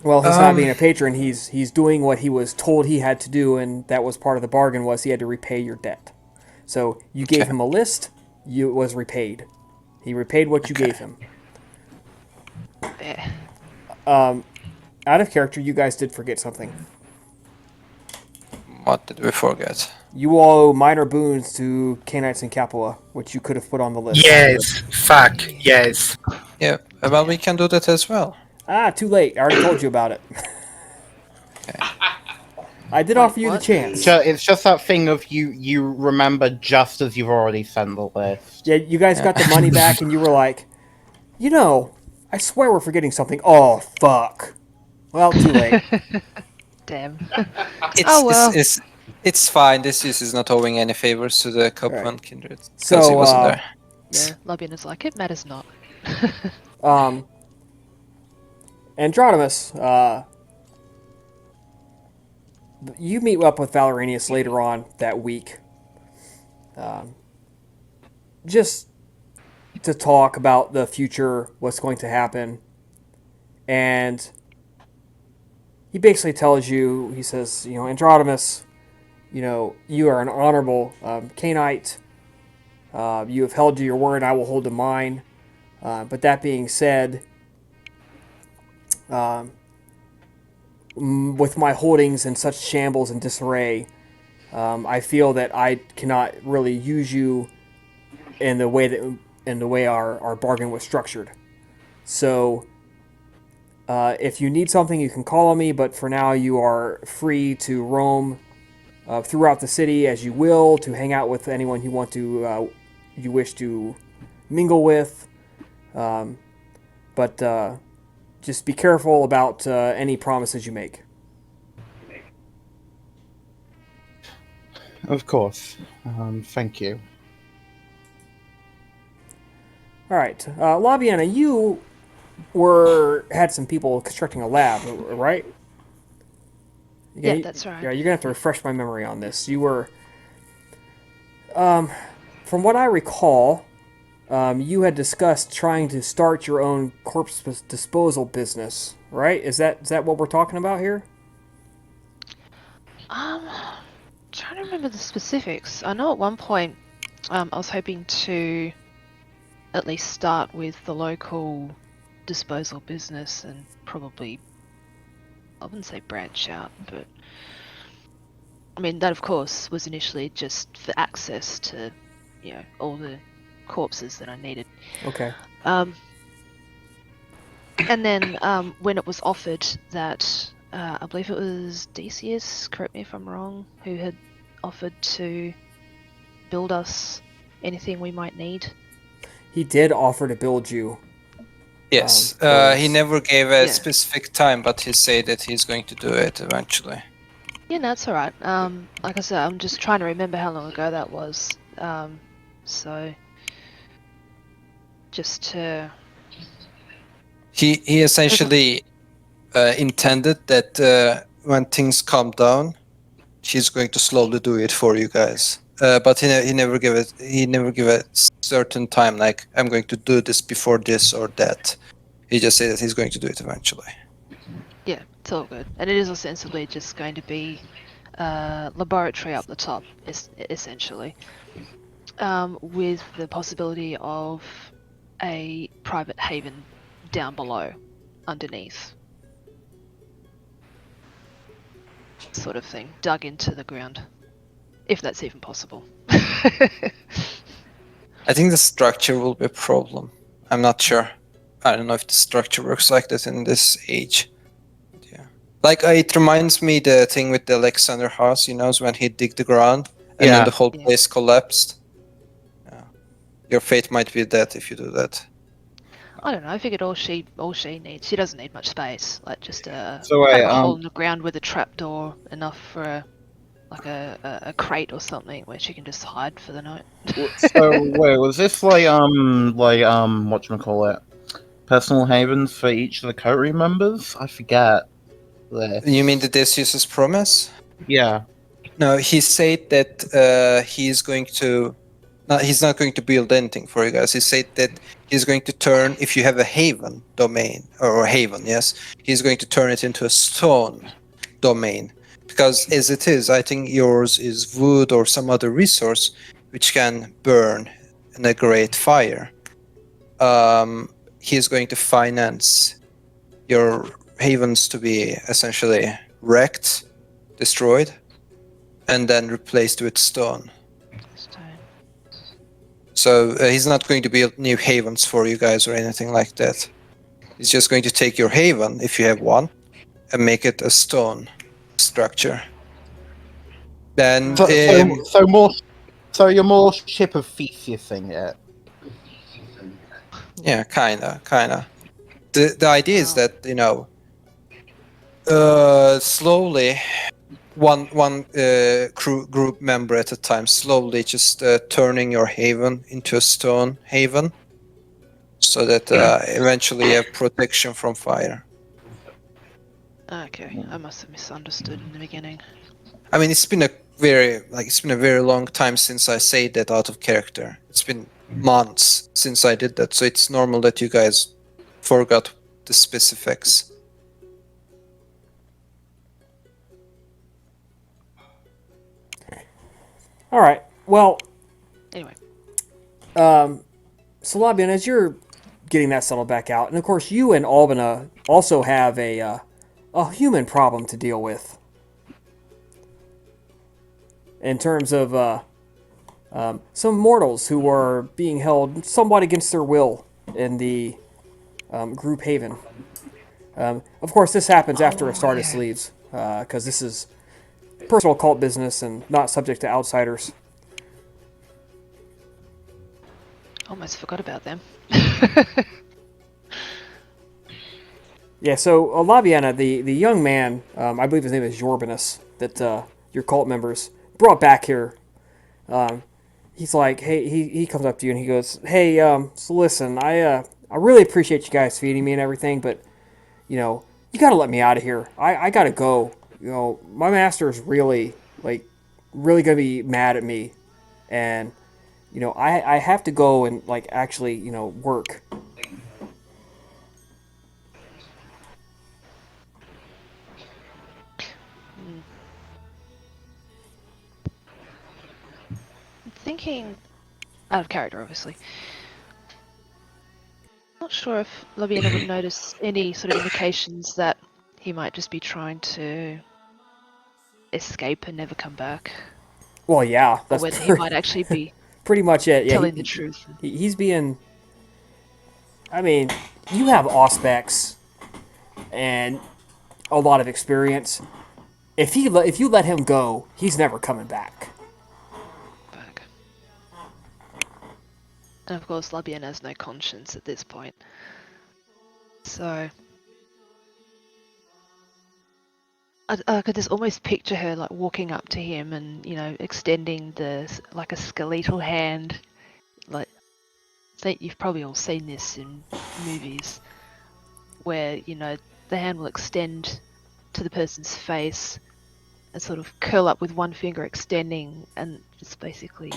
Well, he's not Um, being a patron. He's doing what he was told he had to do, and that was part of the bargain. Was he had to repay your debt. So you gave Okay. him a list. It was repaid. He repaid what you Okay. gave him. Yeah. Out of character, you guys did forget something. What did we forget? You owe minor boons to Canaanites and Capua, which you could have put on the list. Yes, fuck, yes. Yeah, well, we can do that as well. Ah, too late. I already told you about it. Okay. I did Wait, offer you the what? chance. It's just that thing of you remember just as you've already sent the list. Yeah, you guys got the money back, and you were like, I swear we're forgetting something. Oh, fuck. Well, too late. Damn. It's, Oh, well. it's fine. This is not owing any favors to the Copeland Right. kindred. Because So, he wasn't there. Yeah, Lubian is like, it matters not. Andronimus, you meet up with Valeranius later on that week. Just to talk about the future, what's going to happen. And he basically tells you, he says, Andronimus, you are an honorable Canite. You have held to your word, I will hold to mine. But that being said, with my holdings in such shambles and disarray, I feel that I cannot really use you in the way our bargain was structured. So, if you need something, you can call on me. But for now, you are free to roam throughout the city as you will, to hang out with anyone you wish to mingle with. But just be careful about any promises you make. Of course. Thank you. All right, Labiana, you had some people constructing a lab, right? Yeah, that's right. Yeah, you're gonna have to refresh my memory on this. You were, from what I recall, you had discussed trying to start your own corpse disposal business, right? Is that what we're talking about here? Trying to remember the specifics. I know at one point, I was hoping to at least start with the local disposal business and probably, I wouldn't say branch out, but I mean that of course was initially just for access to, all the corpses that I needed. Okay. And then when it was offered that, I believe it was Decius, correct me if I'm wrong, who had offered to build us anything we might need. He did offer to build you. Yes, for he us. never gave a Yeah. specific time, but he said that he's going to do it eventually. Yeah, no, that's alright. Like I said, I'm just trying to remember how long ago that was. So just to He essentially intended that when things calm down, he's going to slowly do it for you guys. but he never give it. He never give a certain time. Like I'm going to do this before this or that. He just said that he's going to do it eventually. Yeah, it's all good. And it is ostensibly just going to be laboratory up the top, essentially, with the possibility of a private haven down below, underneath. Sort of thing, dug into the ground. If that's even possible. I think the structure will be a problem. I'm not sure. I don't know if the structure works like that in this age. Yeah. Like it reminds me the thing with the Alexander house, when he dig the ground and then Yeah. the whole Yeah. place collapsed. Yeah. Your fate might be that if you do that. I don't know. I figured all she needs. She doesn't need much space. Like just a So wait, kind of a hole in the ground with a trapdoor, enough for a crate or something where she can just hide for the night. So wait, was this like whatchamacallit? Personal havens for each of the coterie members? I forget. This. You mean the Decius's promise? Yeah. No, he said that he's going to. No, he's not going to build anything for you guys. He said that he's going to turn, if you have a haven domain, or a haven, yes, he's going to turn it into a stone domain. Because as it is, I think yours is wood or some other resource which can burn in a great fire. He's going to finance your havens to be essentially wrecked, destroyed, and then replaced with stone. So he's not going to build new havens for you guys or anything like that. He's just going to take your haven, if you have one, and make it a stone structure. Then So you're more ship of Theseusing it. yeah, kinda. The idea is that slowly, one group member at a time, slowly just turning your haven into a stone haven, so that eventually you have protection from fire. Okay, I must have misunderstood in the beginning. I mean, it's been a very long time since I said that out of character. It's been months since I did that, so it's normal that you guys forgot the specifics. All right. Well, Anyway, so Labian, as you're getting that settled back out, and of course you and Albina also have a human problem to deal with in terms of some mortals who are being held somewhat against their will in the group haven. Of course, this happens after Astartus leaves, because this is personal cult business and not subject to outsiders. almost forgot about them. Yeah, so Labiana, the young man, I believe his name is Jorbanus, that your cult members brought back here. He's like, hey, he comes up to you and he goes, hey, so listen, I really appreciate you guys feeding me and everything, but, you gotta let me out of here. I gotta go. My master is really gonna be mad at me, and, I have to go and, actually, work. Thinking out of character, obviously. Not sure if Laviena would notice any sort of indications that he might just be trying to escape and never come back, Well, yeah, or that's whether he might actually be pretty much it. Yeah, telling the truth. He's being. I mean, you have auspex and a lot of experience. If you let him go, he's never coming back. Back. And of course, Labian has no conscience at this point. So I could just almost picture her like walking up to him and extending a skeletal hand. Like, you've probably all seen this in movies, where the hand will extend to the person's face, and sort of curl up with one finger extending and just basically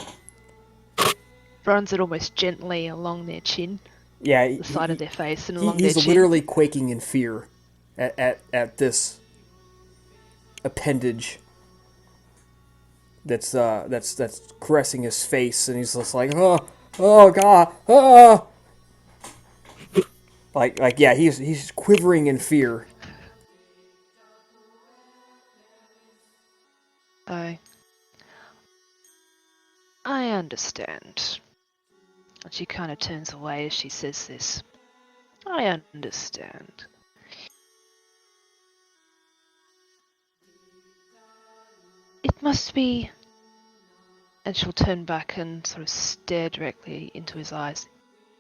runs it almost gently along their chin, Yeah, the side of their face, and along their he's chin. literally quaking in fear at this appendage that's caressing his face, and he's just like, oh god, like yeah, he's quivering in fear. I understand. And she kind of turns away as she says this. I understand. It must be... And she'll turn back and sort of stare directly into his eyes.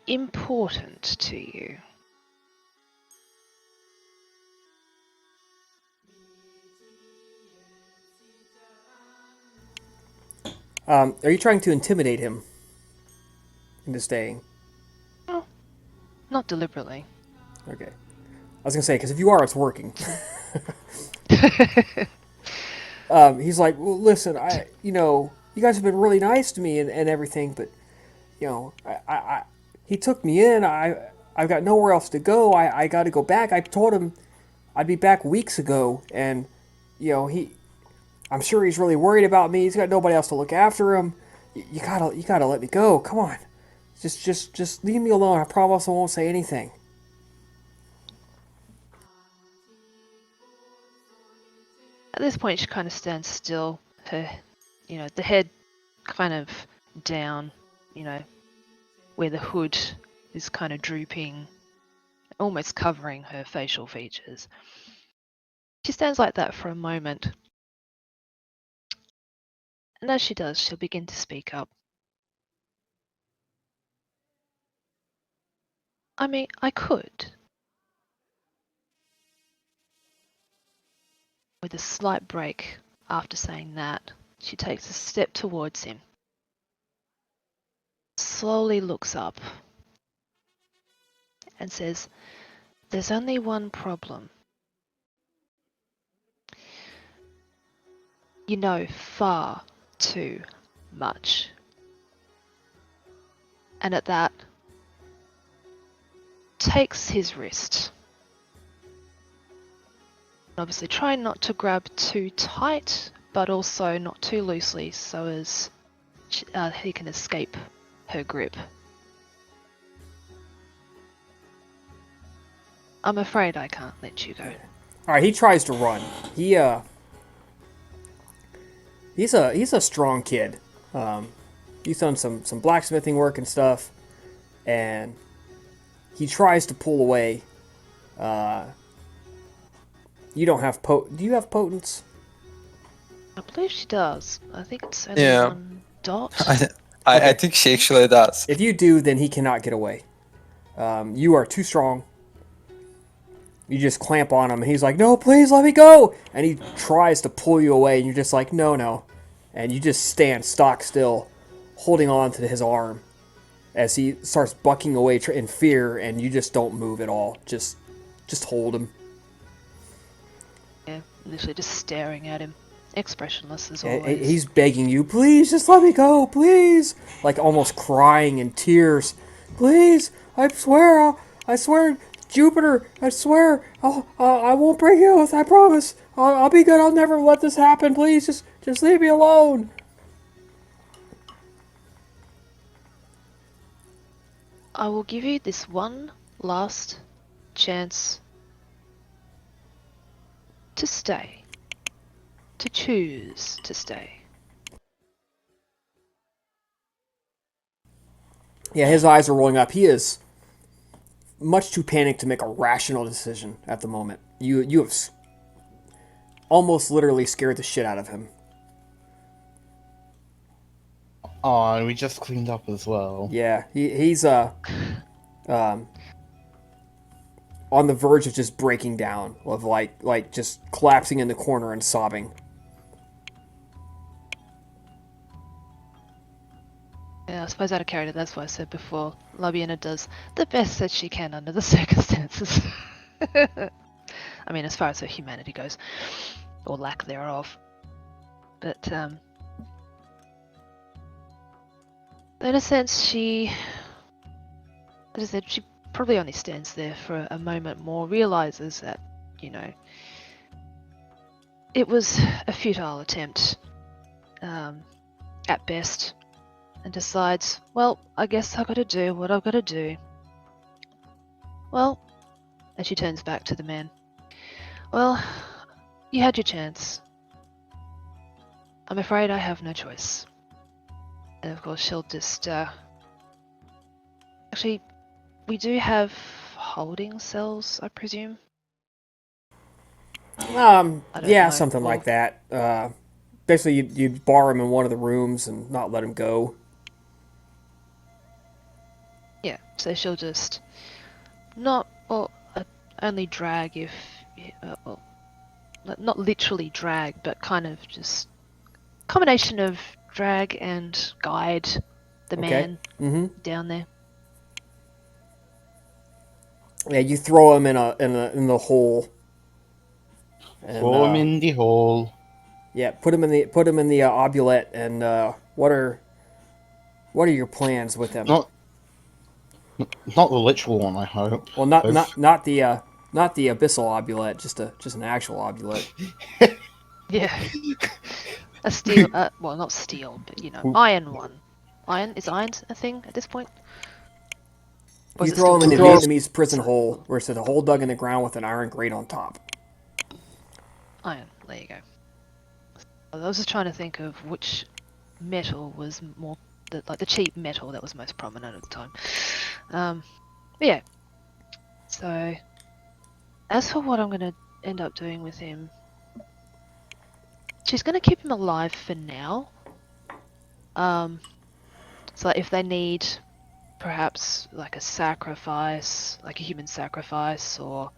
Important to you. Are you trying to intimidate him into staying? Oh, not deliberately. Okay. I was gonna say, because if you are, it's working. He's like, well, listen, you guys have been really nice to me and everything, but, he took me in. I've got nowhere else to go. I got to go back. I told him I'd be back weeks ago, and, I'm sure he's really worried about me. He's got nobody else to look after him. You gotta let me go. Come on, just leave me alone. I promise I won't say anything. At this point, she kind of stands still. Her, the head kind of down, where the hood is kind of drooping, almost covering her facial features. She stands like that for a moment. And as she does, she'll begin to speak up. I mean, I could. With a slight break after saying that, she takes a step towards him. Slowly looks up and says, "There's only one problem. You know far too much." And at that, takes his wrist. Obviously try not to grab too tight, but also not too loosely so as he can escape her grip. I'm afraid I can't let you go. All right, he tries to run. He's a strong kid. He's done some blacksmithing work and stuff, and he tries to pull away. You don't have do you have potence? I believe she does. I think it's only Yeah. one dot. I think she actually does. If you do, then he cannot get away. You are too strong. You just clamp on him, and he's like, "No, please let me go!" And he tries to pull you away, and you're just like, "No." And you just stand stock still, holding on to his arm as he starts bucking away in fear, and you just don't move at all. Just hold him. Yeah, literally just staring at him, expressionless as And always. he's begging you, "Please, just let me go, please!" Like almost crying in tears. "Please, I swear, Jupiter, I swear, I won't break you oath, I promise. I'll be good. I'll never let this happen. Please, just leave me alone." I will give you this one last chance to stay. To choose to stay. Yeah, his eyes are rolling up. He is much too panicked to make a rational decision at the moment. You have almost literally scared the shit out of him. Oh, and we just cleaned up as well. Yeah, he's on the verge of just breaking down, of like just collapsing in the corner and sobbing. Yeah, I suppose out of character, that's why I said before, Labiana does the best that she can under the circumstances. I mean, as far as her humanity goes, or lack thereof. But in a sense, she, as I said, she probably only stands there for a moment more, realizes that, you know, it was a futile attempt at best, and decides, well, I guess I've got to do what I've got to do. Well, and she turns back to the man. Well, you had your chance. I'm afraid I have no choice. And of course, she'll just, actually, we do have holding cells, I presume? I don't Yeah, know. something Or- like that. Basically, you'd bar him in one of the rooms and not let him go. Yeah, so she'll just not, or only drag if, well, not literally drag, but kind of just combination of drag and guide the Okay. man down there. Yeah, you throw him in the hole. And, Throw him in the hole. Yeah, put him in the obulette. And what are your plans with him? Not the literal one, I hope. Well, not the abyssal obulette, just an actual obulette. Yeah. A steel, well, not steel, but you know, iron one. Is iron a thing at this point? Or You is it throw him in the still Vietnamese prison hole, where it's a hole dug in the ground with an iron grate on top. iron? There you go. I was just trying to think of which metal was more, the cheap metal that was most prominent at the time. But yeah. So, as for what I'm going to end up doing with him, she's going to keep him alive for now. So if they need perhaps like a sacrifice, like a human sacrifice, or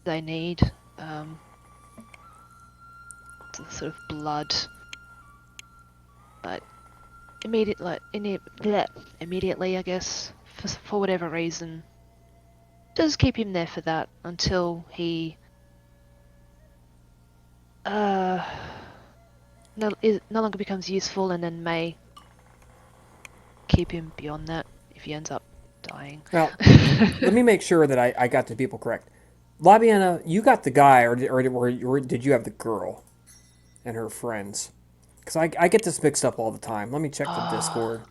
they need sort of blood, but immediately, I guess, for whatever reason, just keep him there for that until he no longer becomes useful, and then may keep him beyond that if he ends up dying. Now, let me make sure that I got the people correct. Labiana, you got the guy, or did you have the girl and her friends? Because I get this mixed up all the time. Let me check the Discord.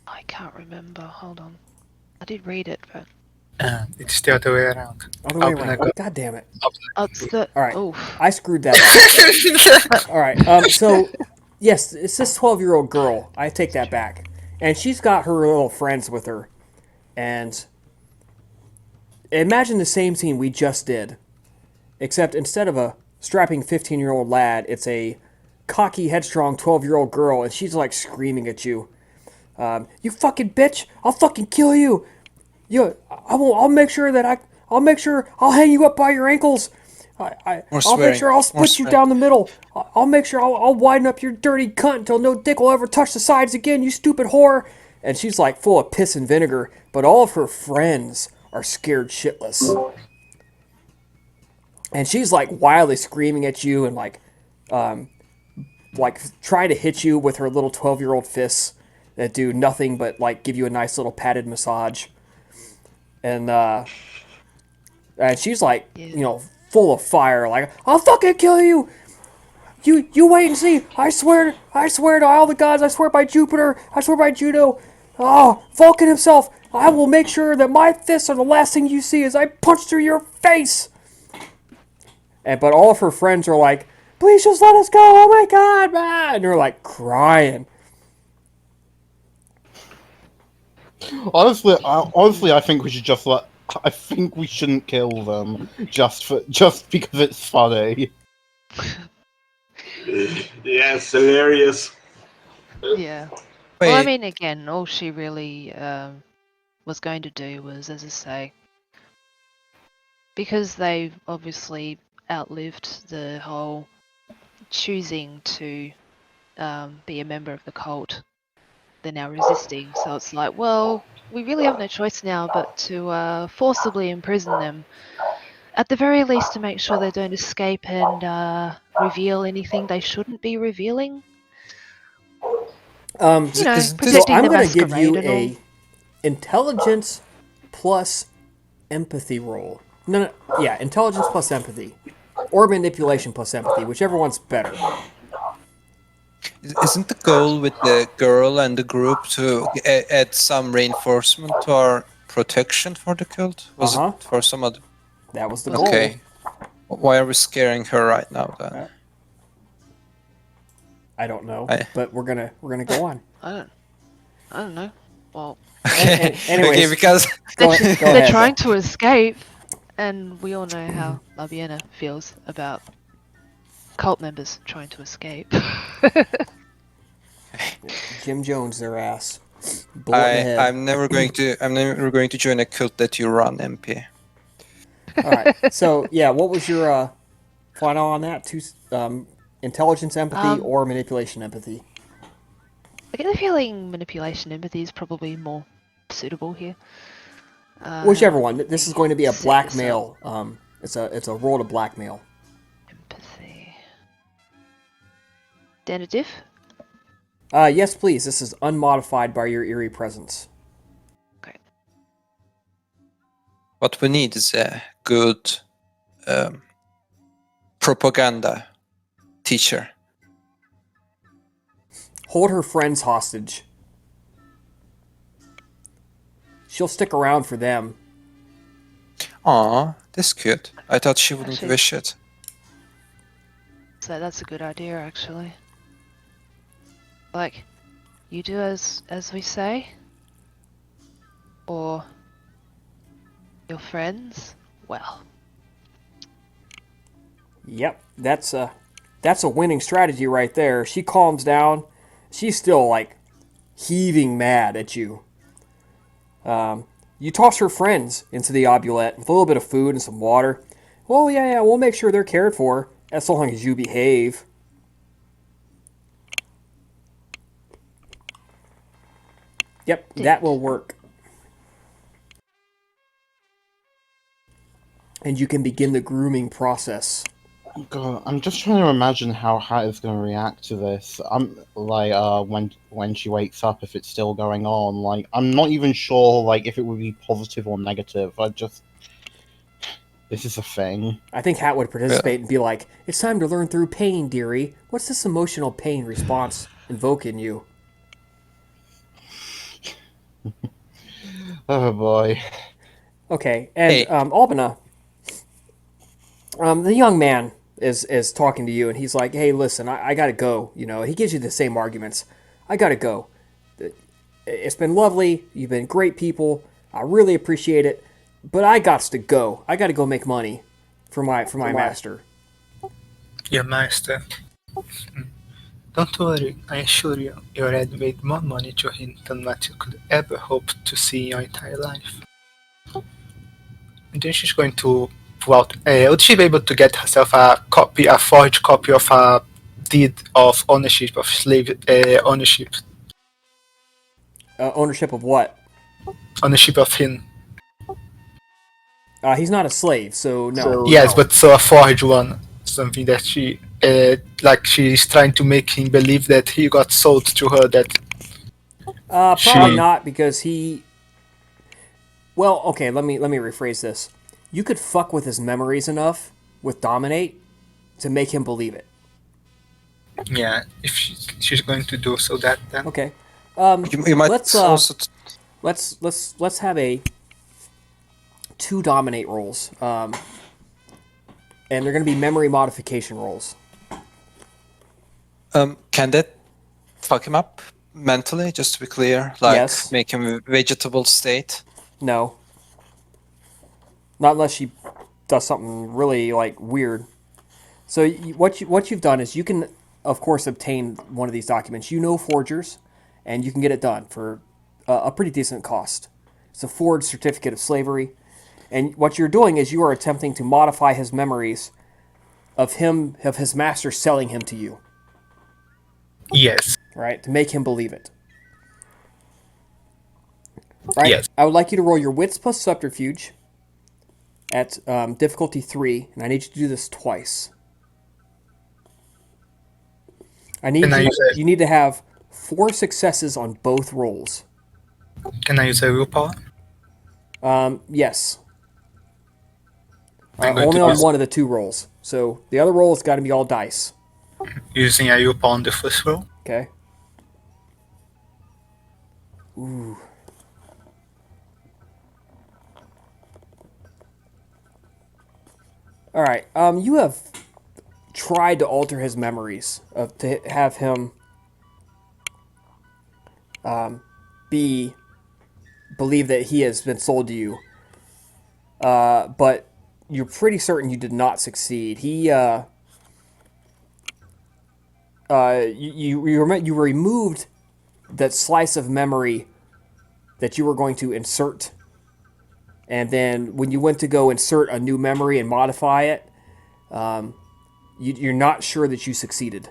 I can't remember. Hold on. I did read it, but It's the other way around. Other way Open a around. God damn it. it's the. All right. Oof. I screwed that up. All right. So, yes, it's this 12-year-old girl. I take that back. And she's got her little friends with her. And imagine the same scene we just did. Except instead of a strapping 15-year-old lad, it's a cocky, headstrong 12-year-old girl. And she's like screaming at you. You fucking bitch! I'll fucking kill you! I'll make sure I'll hang you up by your ankles. I'll make sure I'll split you down the middle. I'll make sure I'll widen up your dirty cunt until no dick will ever touch the sides again, you stupid whore. And she's like full of piss and vinegar, but all of her friends are scared shitless. And she's like wildly screaming at you and like try to hit you with her little 12-year-old fists that do nothing but like give you a nice little padded massage. And she's like, full of fire, like, I'll fucking kill you. You wait and see. I swear to all the gods, I swear by Jupiter, I swear by Juno. Oh, Vulcan himself, I will make sure that my fists are the last thing you see as I punch through your face. But all of her friends are like, please just let us go. Oh my God, man. And they're like crying. Honestly, I think we should just let. I think we shouldn't kill them just because it's funny. Yes, hilarious. Yeah. Wait, Well, I mean, again, all she really was going to do was, as I say, because they obviously outlived the whole choosing to be a member of the cult, they're now resisting. So it's like, well, we really have no choice now but to forcibly imprison them. At the very least, to make sure they don't escape and reveal anything they shouldn't be revealing. Um, You know, Isn't this- so protecting I'm the going to give masquerade you and all. a intelligence plus empathy roll. No, yeah, intelligence plus empathy, or manipulation plus empathy, whichever one's better. Isn't the goal with the girl and the group to add some reinforcement to our protection for the cult? Was Uh-huh. it for some other? That was the goal. Okay. Why are we scaring her right now then? I don't know, I- but we're gonna go on. I don't know. Well, Okay. anyways, okay, because Go they're ahead. trying to escape, and we all know how Labiena feels about cult members trying to escape. Jim Jones, their ass. Bullet in the head. I'm never going to join a cult that you run, MP. All right. So yeah, what was your final on that? Intelligence empathy or manipulation empathy? I get the feeling manipulation empathy is probably more suitable here. Whichever one. This is going to be a set blackmail. It's a roll to blackmail. Empathy. Standard diff? Yes, please. This is unmodified by your eerie presence. Okay. What we need is a good propaganda teacher. Hold her friends hostage. She'll stick around for them. Aw, that's cute. I thought she wouldn't give a shit. So that's a good idea, actually. Like, you do as we say, or your friends. Well, Yep, that's a winning strategy right there. She calms down. She's still like heaving mad at you. You toss her friends into the obulette with a little bit of food and some water. Well, yeah, we'll make sure they're cared for as long as you behave. Yep, that will work. And you can begin the grooming process. God, I'm just trying to imagine how Hat is going to react to this. I'm like, when she wakes up, if it's still going on. Like, I'm not even sure, like, if it would be positive or negative. This is a thing. I think Hat would participate and be like, "It's time to learn through pain, dearie. What's this emotional pain response invoke in you?" Oh boy. Okay, and Hey. Albina, the young man is talking to you, and he's like, "Hey, listen, I gotta go." You know, he gives you the same arguments. I gotta go. It's been lovely. You've been great people. I really appreciate it, but I gots to go. I gotta go make money for my master. Your master. Don't worry, I assure you, you already made more money to him than what you could ever hope to see in your entire life. And then she's going to pull out. Would she be able to get herself a forged copy of a deed of ownership of slave ownership? Ownership of what? Ownership of him. He's not a slave, so no. Yes, but so a forged one. Something that she, like she's trying to make him believe that he got sold to her. That Probably she- not, because he. Well, okay. Let me rephrase this. You could fuck with his memories enough with Dominate to make him believe it. yeah, if she's going to do so, that then. Okay. You might Let's, also. Let's have a 2 Dominate rolls, and they're going to be memory modification rolls. Can that fuck him up mentally? Just to be clear, like Yes. make him a vegetable state. No. Not unless she does something really like weird. So what you've done is you can, of course, obtain one of these documents. You know forgers, and you can get it done for a pretty decent cost. It's a forged certificate of slavery, and what you're doing is you are attempting to modify his memories of his master selling him to you, Yes. right? To make him believe it. Right? Yes. I would like you to roll your wits plus subterfuge at difficulty 3, and I need you to do this twice. I need Can I you. use You need to have 4 successes on both rolls. Can I use a willpower? Yes. I'm going Only to on use one of the 2 rolls. So the other roll has got to be all dice. using a willpower on the first roll. Okay. Ooh. All right. You have tried to alter his memories to have him believe that he has been sold to you. But you're pretty certain you did not succeed. You removed that slice of memory that you were going to insert, and then when you went to go insert a new memory and modify it, you're not sure that you succeeded.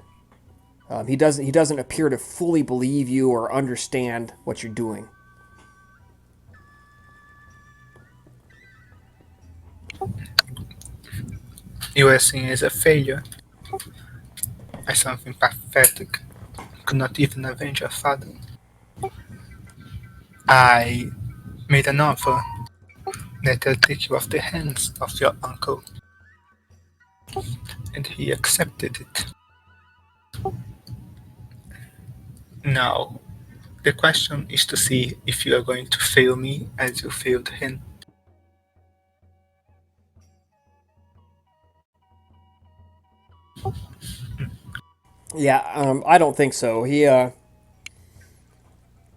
He doesn't appear to fully believe you or understand what you're doing. You were seen as a failure, as something pathetic. Could not even avenge your father. I made an offer that I'll take you off the hands of your uncle, and he accepted it. Now, the question is to see if you are going to fail me as you failed him. Yeah, I don't think so.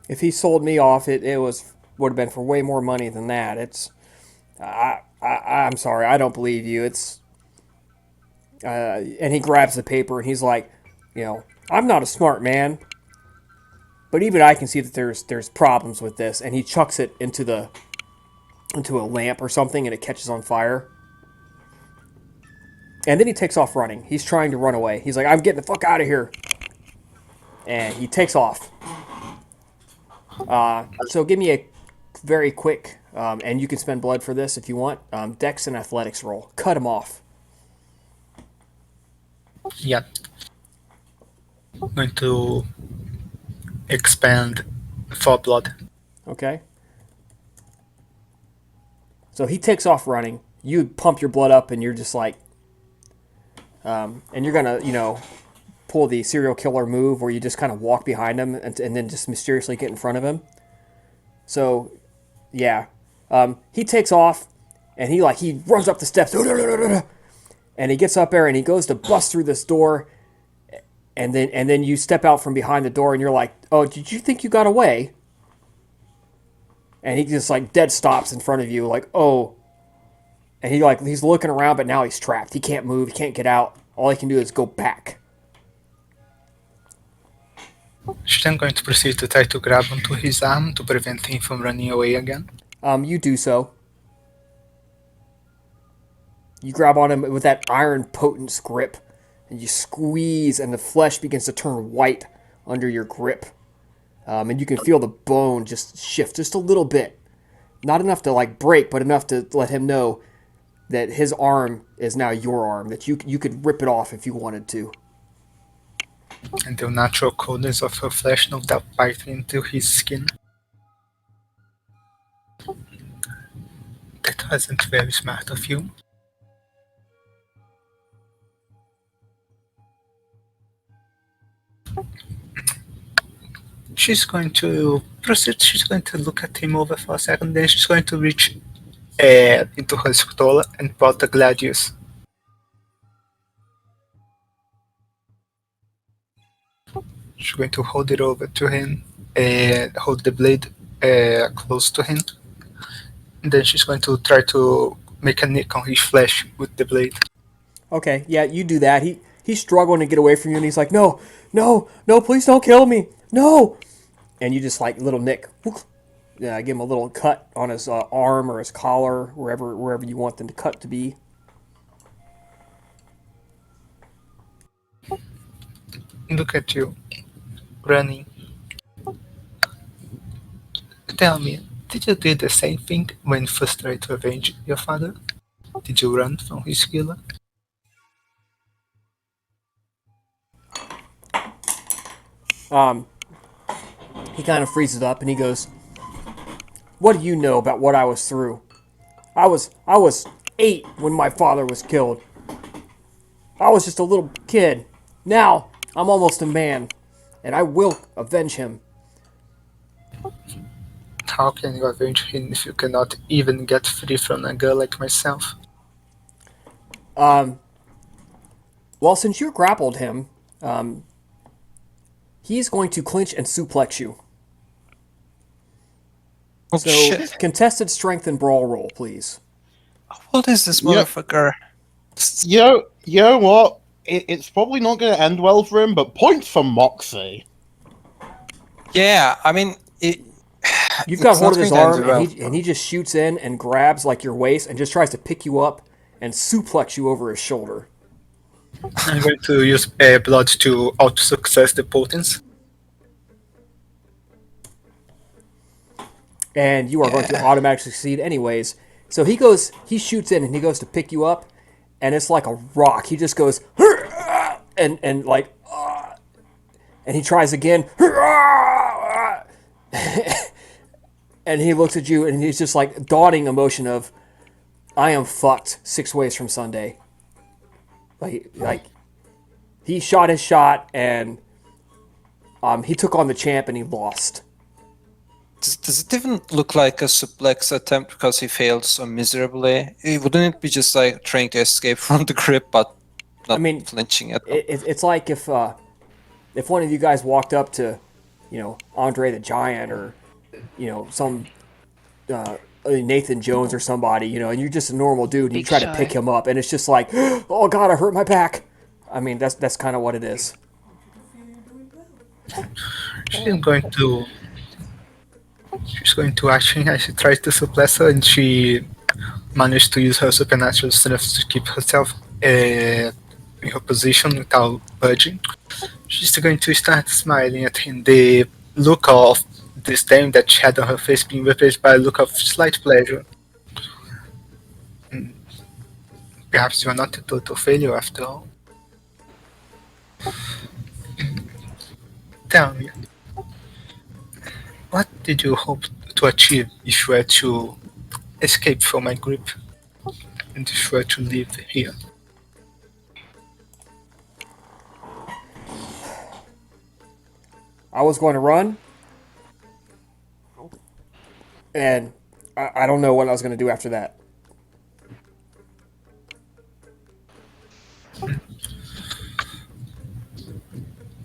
If he sold me off, it would have been for way more money than that. I'm sorry, I don't believe you. And he grabs the paper and he's like, I'm not a smart man, but even I can see that there's problems with this. And he chucks it into a lamp or something, and it catches on fire. And then he takes off running. He's trying to run away. He's like, I'm getting the fuck out of here. And he takes off. So give me a very quick, and you can spend blood for this if you want, Dex and Athletics roll. Cut him off. Yeah. I'm going to expand for blood. Okay. So he takes off running. You pump your blood up, and you're just like, and you're gonna, pull the serial killer move where you just kind of walk behind him and then just mysteriously get in front of him. So, yeah, he takes off, and he runs up the steps, and he gets up there and he goes to bust through this door, and then you step out from behind the door and you're like, oh, did you think you got away? And he just dead stops in front of you, like, oh. And he's looking around, but now he's trapped. He can't move. He can't get out. All he can do is go back. She's then going to proceed to try to grab onto his arm to prevent him from running away again. You do so. You grab on him with that iron potent grip, and you squeeze, and the flesh begins to turn white under your grip. And you can feel the bone just shift just a little bit. Not enough to break, but enough to let him know that his arm is now your arm, that you could rip it off if you wanted to. And the natural coldness of her flesh no doubt biting into his skin. That wasn't very smart of you. She's going to proceed. She's going to look at him over for a second, then she's going to reach into her scholar and pull the gladius. She's going to hold it over to him, hold the blade close to him, and then she's going to try to make a nick on his flesh with the blade. Okay, yeah, you do that. He's struggling to get away from you, and he's like, no, please don't kill me, no. And you just little nick, give him a little cut on his arm or his collar, wherever you want them to cut to be. Look at you, running. Tell me, did you do the same thing when you first tried to avenge your father? Did you run from his killer? He kind of freezes up and he goes, "What do you know about what I was through? I was 8 when my father was killed. I was just a little kid. Now I'm almost a man, and I will avenge him." How can you avenge him if you cannot even get free from a girl like myself? Well, since you grappled him, he's going to clinch and suplex you. Oh So, shit! contested strength and brawl roll, please. What is this Yep. motherfucker? You know what? It's probably not going to end well for him, but points for Moxie. Yeah, I mean, You've got it's hold not of his going to end arm, well. and he just shoots in and grabs like your waist and just tries to pick you up and suplex you over his shoulder. I'm going to use blood to auto-success the potence. And you are going to Yeah. automatically succeed anyways. So he shoots in and he goes to pick you up, and it's like a rock. He just goes and like, and he tries again, and he looks at you and he's just like dawning emotion of, "I am fucked 6 ways from Sunday." Like he shot his shot and he took on the champ and he lost. Does it even look like a suplex attempt because he failed so miserably? Wouldn't it be just like trying to escape from the grip but not flinching at all? It's like if one of you guys walked up to, Andre the Giant or, some Nathan Jones or somebody, and you're just a normal dude and you Big try to Show. pick him up and it's just like, "Oh God, I hurt my back." I mean, that's kind of what it is. She's going to actually, as she tries to suppress her, and she managed to use her supernatural strength to keep herself in her position without budging. She's going to start smiling at him. The look of disdain that she had on her face being replaced by a look of slight pleasure. Perhaps you are not a total failure after all. Tell me, what did you hope to achieve if you were to escape from my grip and if you were to live here? I was going to run, and I don't know what I was going to do after that.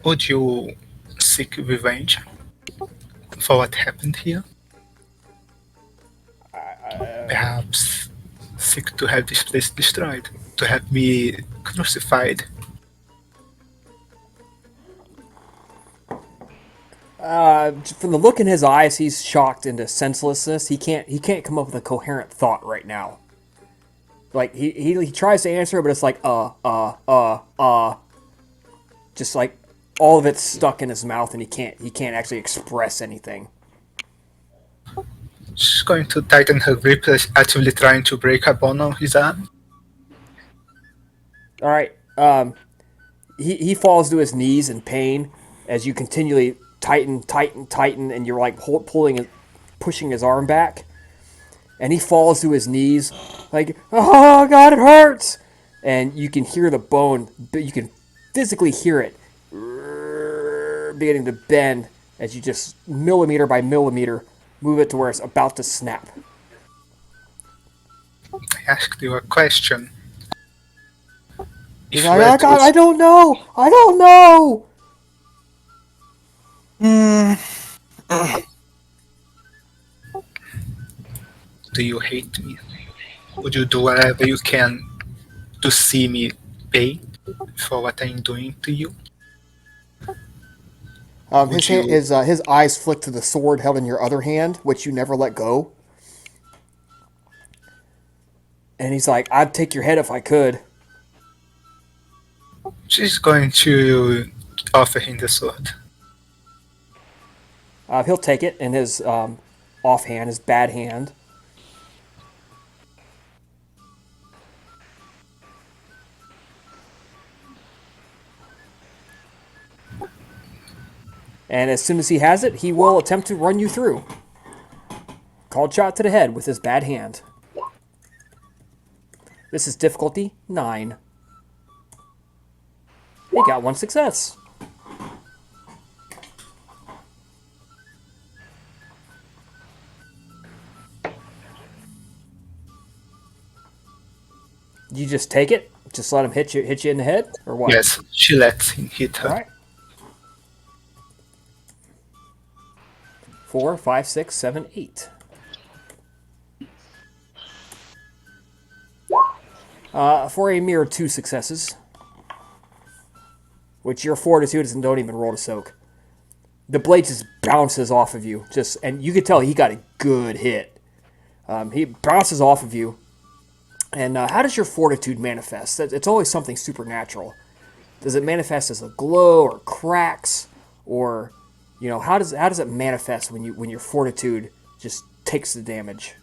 Would you seek revenge for what happened here? Perhaps seek to have this place destroyed, to have me crucified. From the look in his eyes, he's shocked into senselessness. He can't come up with a coherent thought right now. Like he tries to answer, but it's like just like all of it's stuck in his mouth, and he can't actually express anything. She's going to tighten her grip, actively trying to break a bone on his arm. All right. He falls to his knees in pain as you continually tighten, and you're like pulling, pushing his arm back, and he falls to his knees, like, "Oh God, it hurts!" And you can hear the bone, you can physically hear it beginning to bend as you just millimeter by millimeter move it to where it's about to snap. I asked you a question. He's like, "Oh God, I don't know. Do you hate me? Would you do whatever you can to see me pay for what I'm doing to you? His eyes flick to the sword held in your other hand, which you never let go. And he's like, "I'd take your head if I could." She's going to offer him the sword. He'll take it in his offhand, his bad hand. And as soon as he has it, he will attempt to run you through. Called shot to the head with his bad hand. This is difficulty 9. He got 1 success. You just take it? Just let him hit you in the head? Or what? Yes, she lets him hit her. Alright. 4, 5, 6, 7, 8. For a mere 2 successes, which your fortitude is, and don't even roll to soak. The blade just bounces off of you, and you can tell he got a good hit. He bounces off of you. And how does your fortitude manifest? It's always something supernatural. Does it manifest as a glow or cracks, or how does it manifest when your fortitude just takes the damage?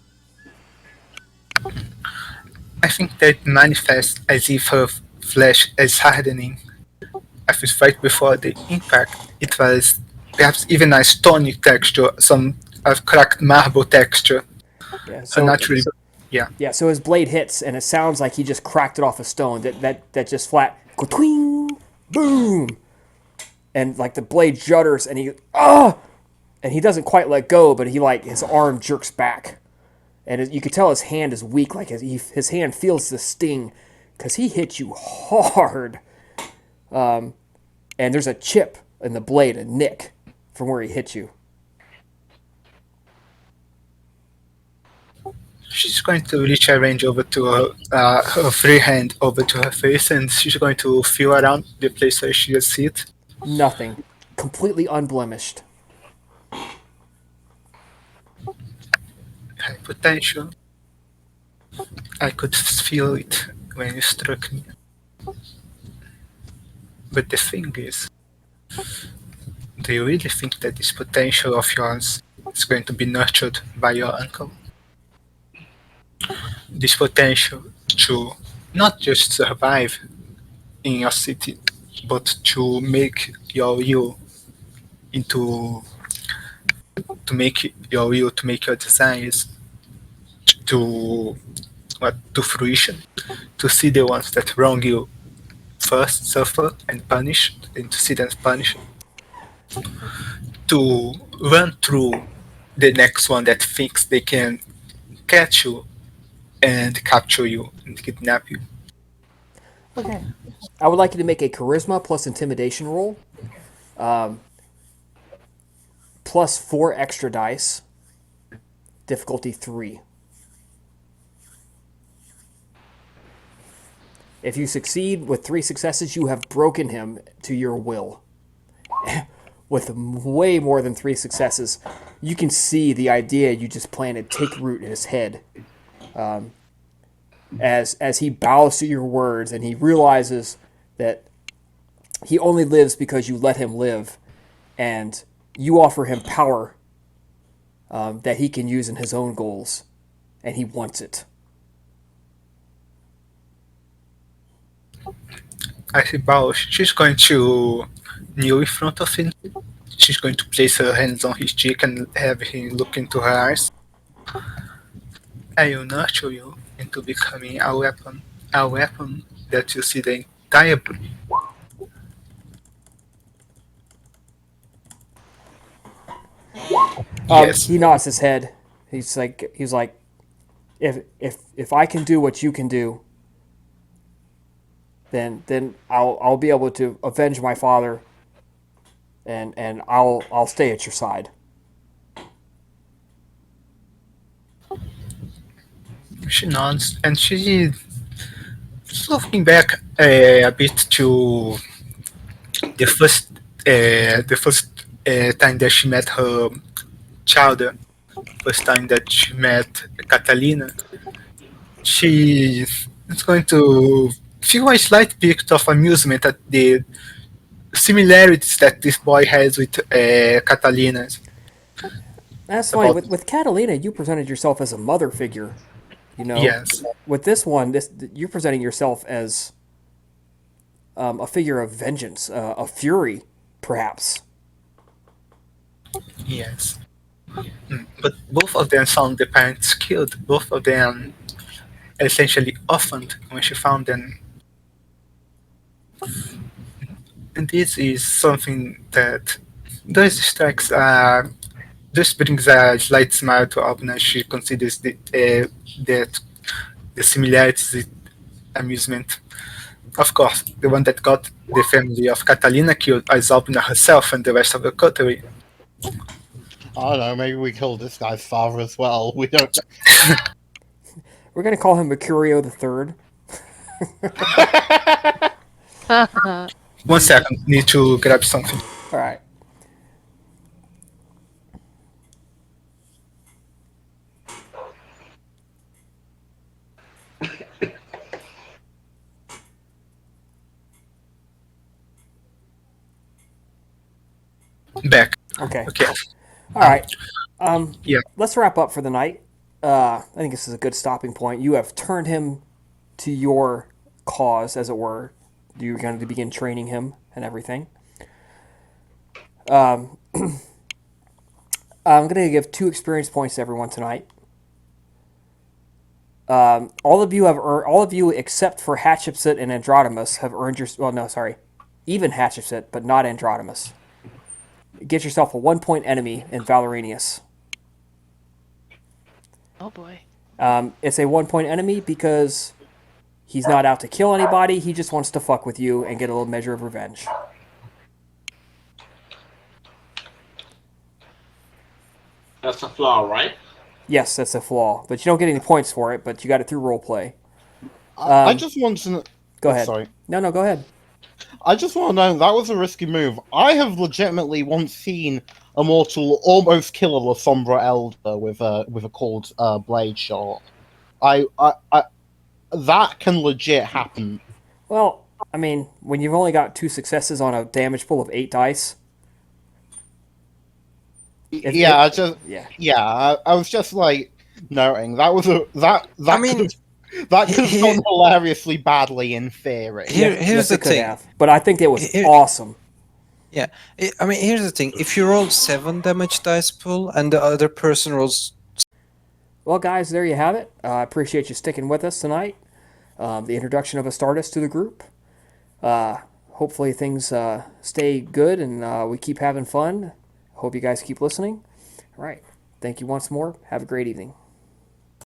I think that manifests as if her flesh is hardening. I think right before the impact, it was perhaps even a stony texture, some cracked marble texture. Yeah, so naturally, yeah. So his blade hits, and it sounds like he just cracked it off a stone. That just flat, twing, boom, and like the blade judders, and he doesn't quite let go, but his arm jerks back. And you can tell his hand is weak, like his hand feels the sting, because he hit you hard. And there's a chip in the blade, a nick, from where he hit you. she's going to reach her range over to her free hand over to her face, and she's going to feel around the place where she has hit. Nothing. Completely unblemished. High potential. I could feel it when you struck me. But the thing is, do you really think that this potential of yours is going to be nurtured by your uncle? This potential to not just survive in your city, but to make your will into to make your desires to fruition, to see the ones that wrong you first suffer and punish, and to see them punished, to run through the next one that thinks they can catch you and capture you and kidnap you. Okay. I would like you to make a charisma plus intimidation roll. Plus 4 extra dice. Difficulty 3. If you succeed with 3 successes, you have broken him to your will. With way more than 3 successes, you can see the idea you just planted take root in his head. As he bows to your words and he realizes that he only lives because you let him live, and you offer him power that he can use in his own goals, and he wants it. As he bows, she's going to kneel in front of him. She's going to place her hands on his cheek and have him look into her eyes. I will nurture you into becoming a weapon that you see the entire body. Yes. He nods his head. He's like, if I can do what you can do, then I'll be able to avenge my father, and I'll stay at your side. She nods, and she's looking back a bit to the first time that she met her child, first time that she met Catalina. She is going to feel a slight bit of amusement at the similarities that this boy has with Catalina. That's funny. With Catalina, you presented yourself as a mother figure. You know. Yes. With this one, you're presenting yourself as a figure of vengeance, of fury, perhaps. Yes. But both of them found the parents killed. Both of them essentially orphaned when she found them. And this is something that does strikes this brings a slight smile to Abna. She considers that the similarities is amusement. Of course, the one that got the family of Catalina killed is Albina herself and the rest of the coterie. I don't know, maybe we killed this guy's father as well. We don't. We're gonna call him Mercurio the Third. 1 second, need to grab something. All right. Back. Okay. Okay. All right. Yeah. Let's wrap up for the night. I think this is a good stopping point. You have turned him to your cause, as it were. You're going to begin training him and everything. I'm going to give 2 experience points to everyone tonight. All of you except for Hatshepsut and Androdamus have earned your. Well, no, sorry, even Hatshepsut, but not Androdamus. Get yourself a 1-point enemy in Valeranius. Oh boy. It's a 1-point enemy because he's not out to kill anybody. He just wants to fuck with you and get a little measure of revenge. That's a flaw, right? Yes, that's a flaw, but you don't get any points for it. But you got it through roleplay. I just want to know. Go ahead. Sorry. No, go ahead. I just want to know, that was a risky move. I have legitimately once seen a mortal almost kill a La Sombra Elder with a cold blade shot. I that can legit happen. Well, I mean, when you've only got 2 successes on a damage pool of 8 dice. Yeah, Yeah. I was just like noting that was that I mean, could have gone hilariously badly in theory. Here's Yes, the it could thing. have, but I think it was Here- awesome. Yeah, I mean, here's the thing. If you roll 7 damage dice pool and the other person rolls, Well, guys, there you have it. I appreciate you sticking with us tonight. The introduction of Astartus to the group. Hopefully things stay good and we keep having fun. Hope you guys keep listening. All right. Thank you once more. Have a great evening.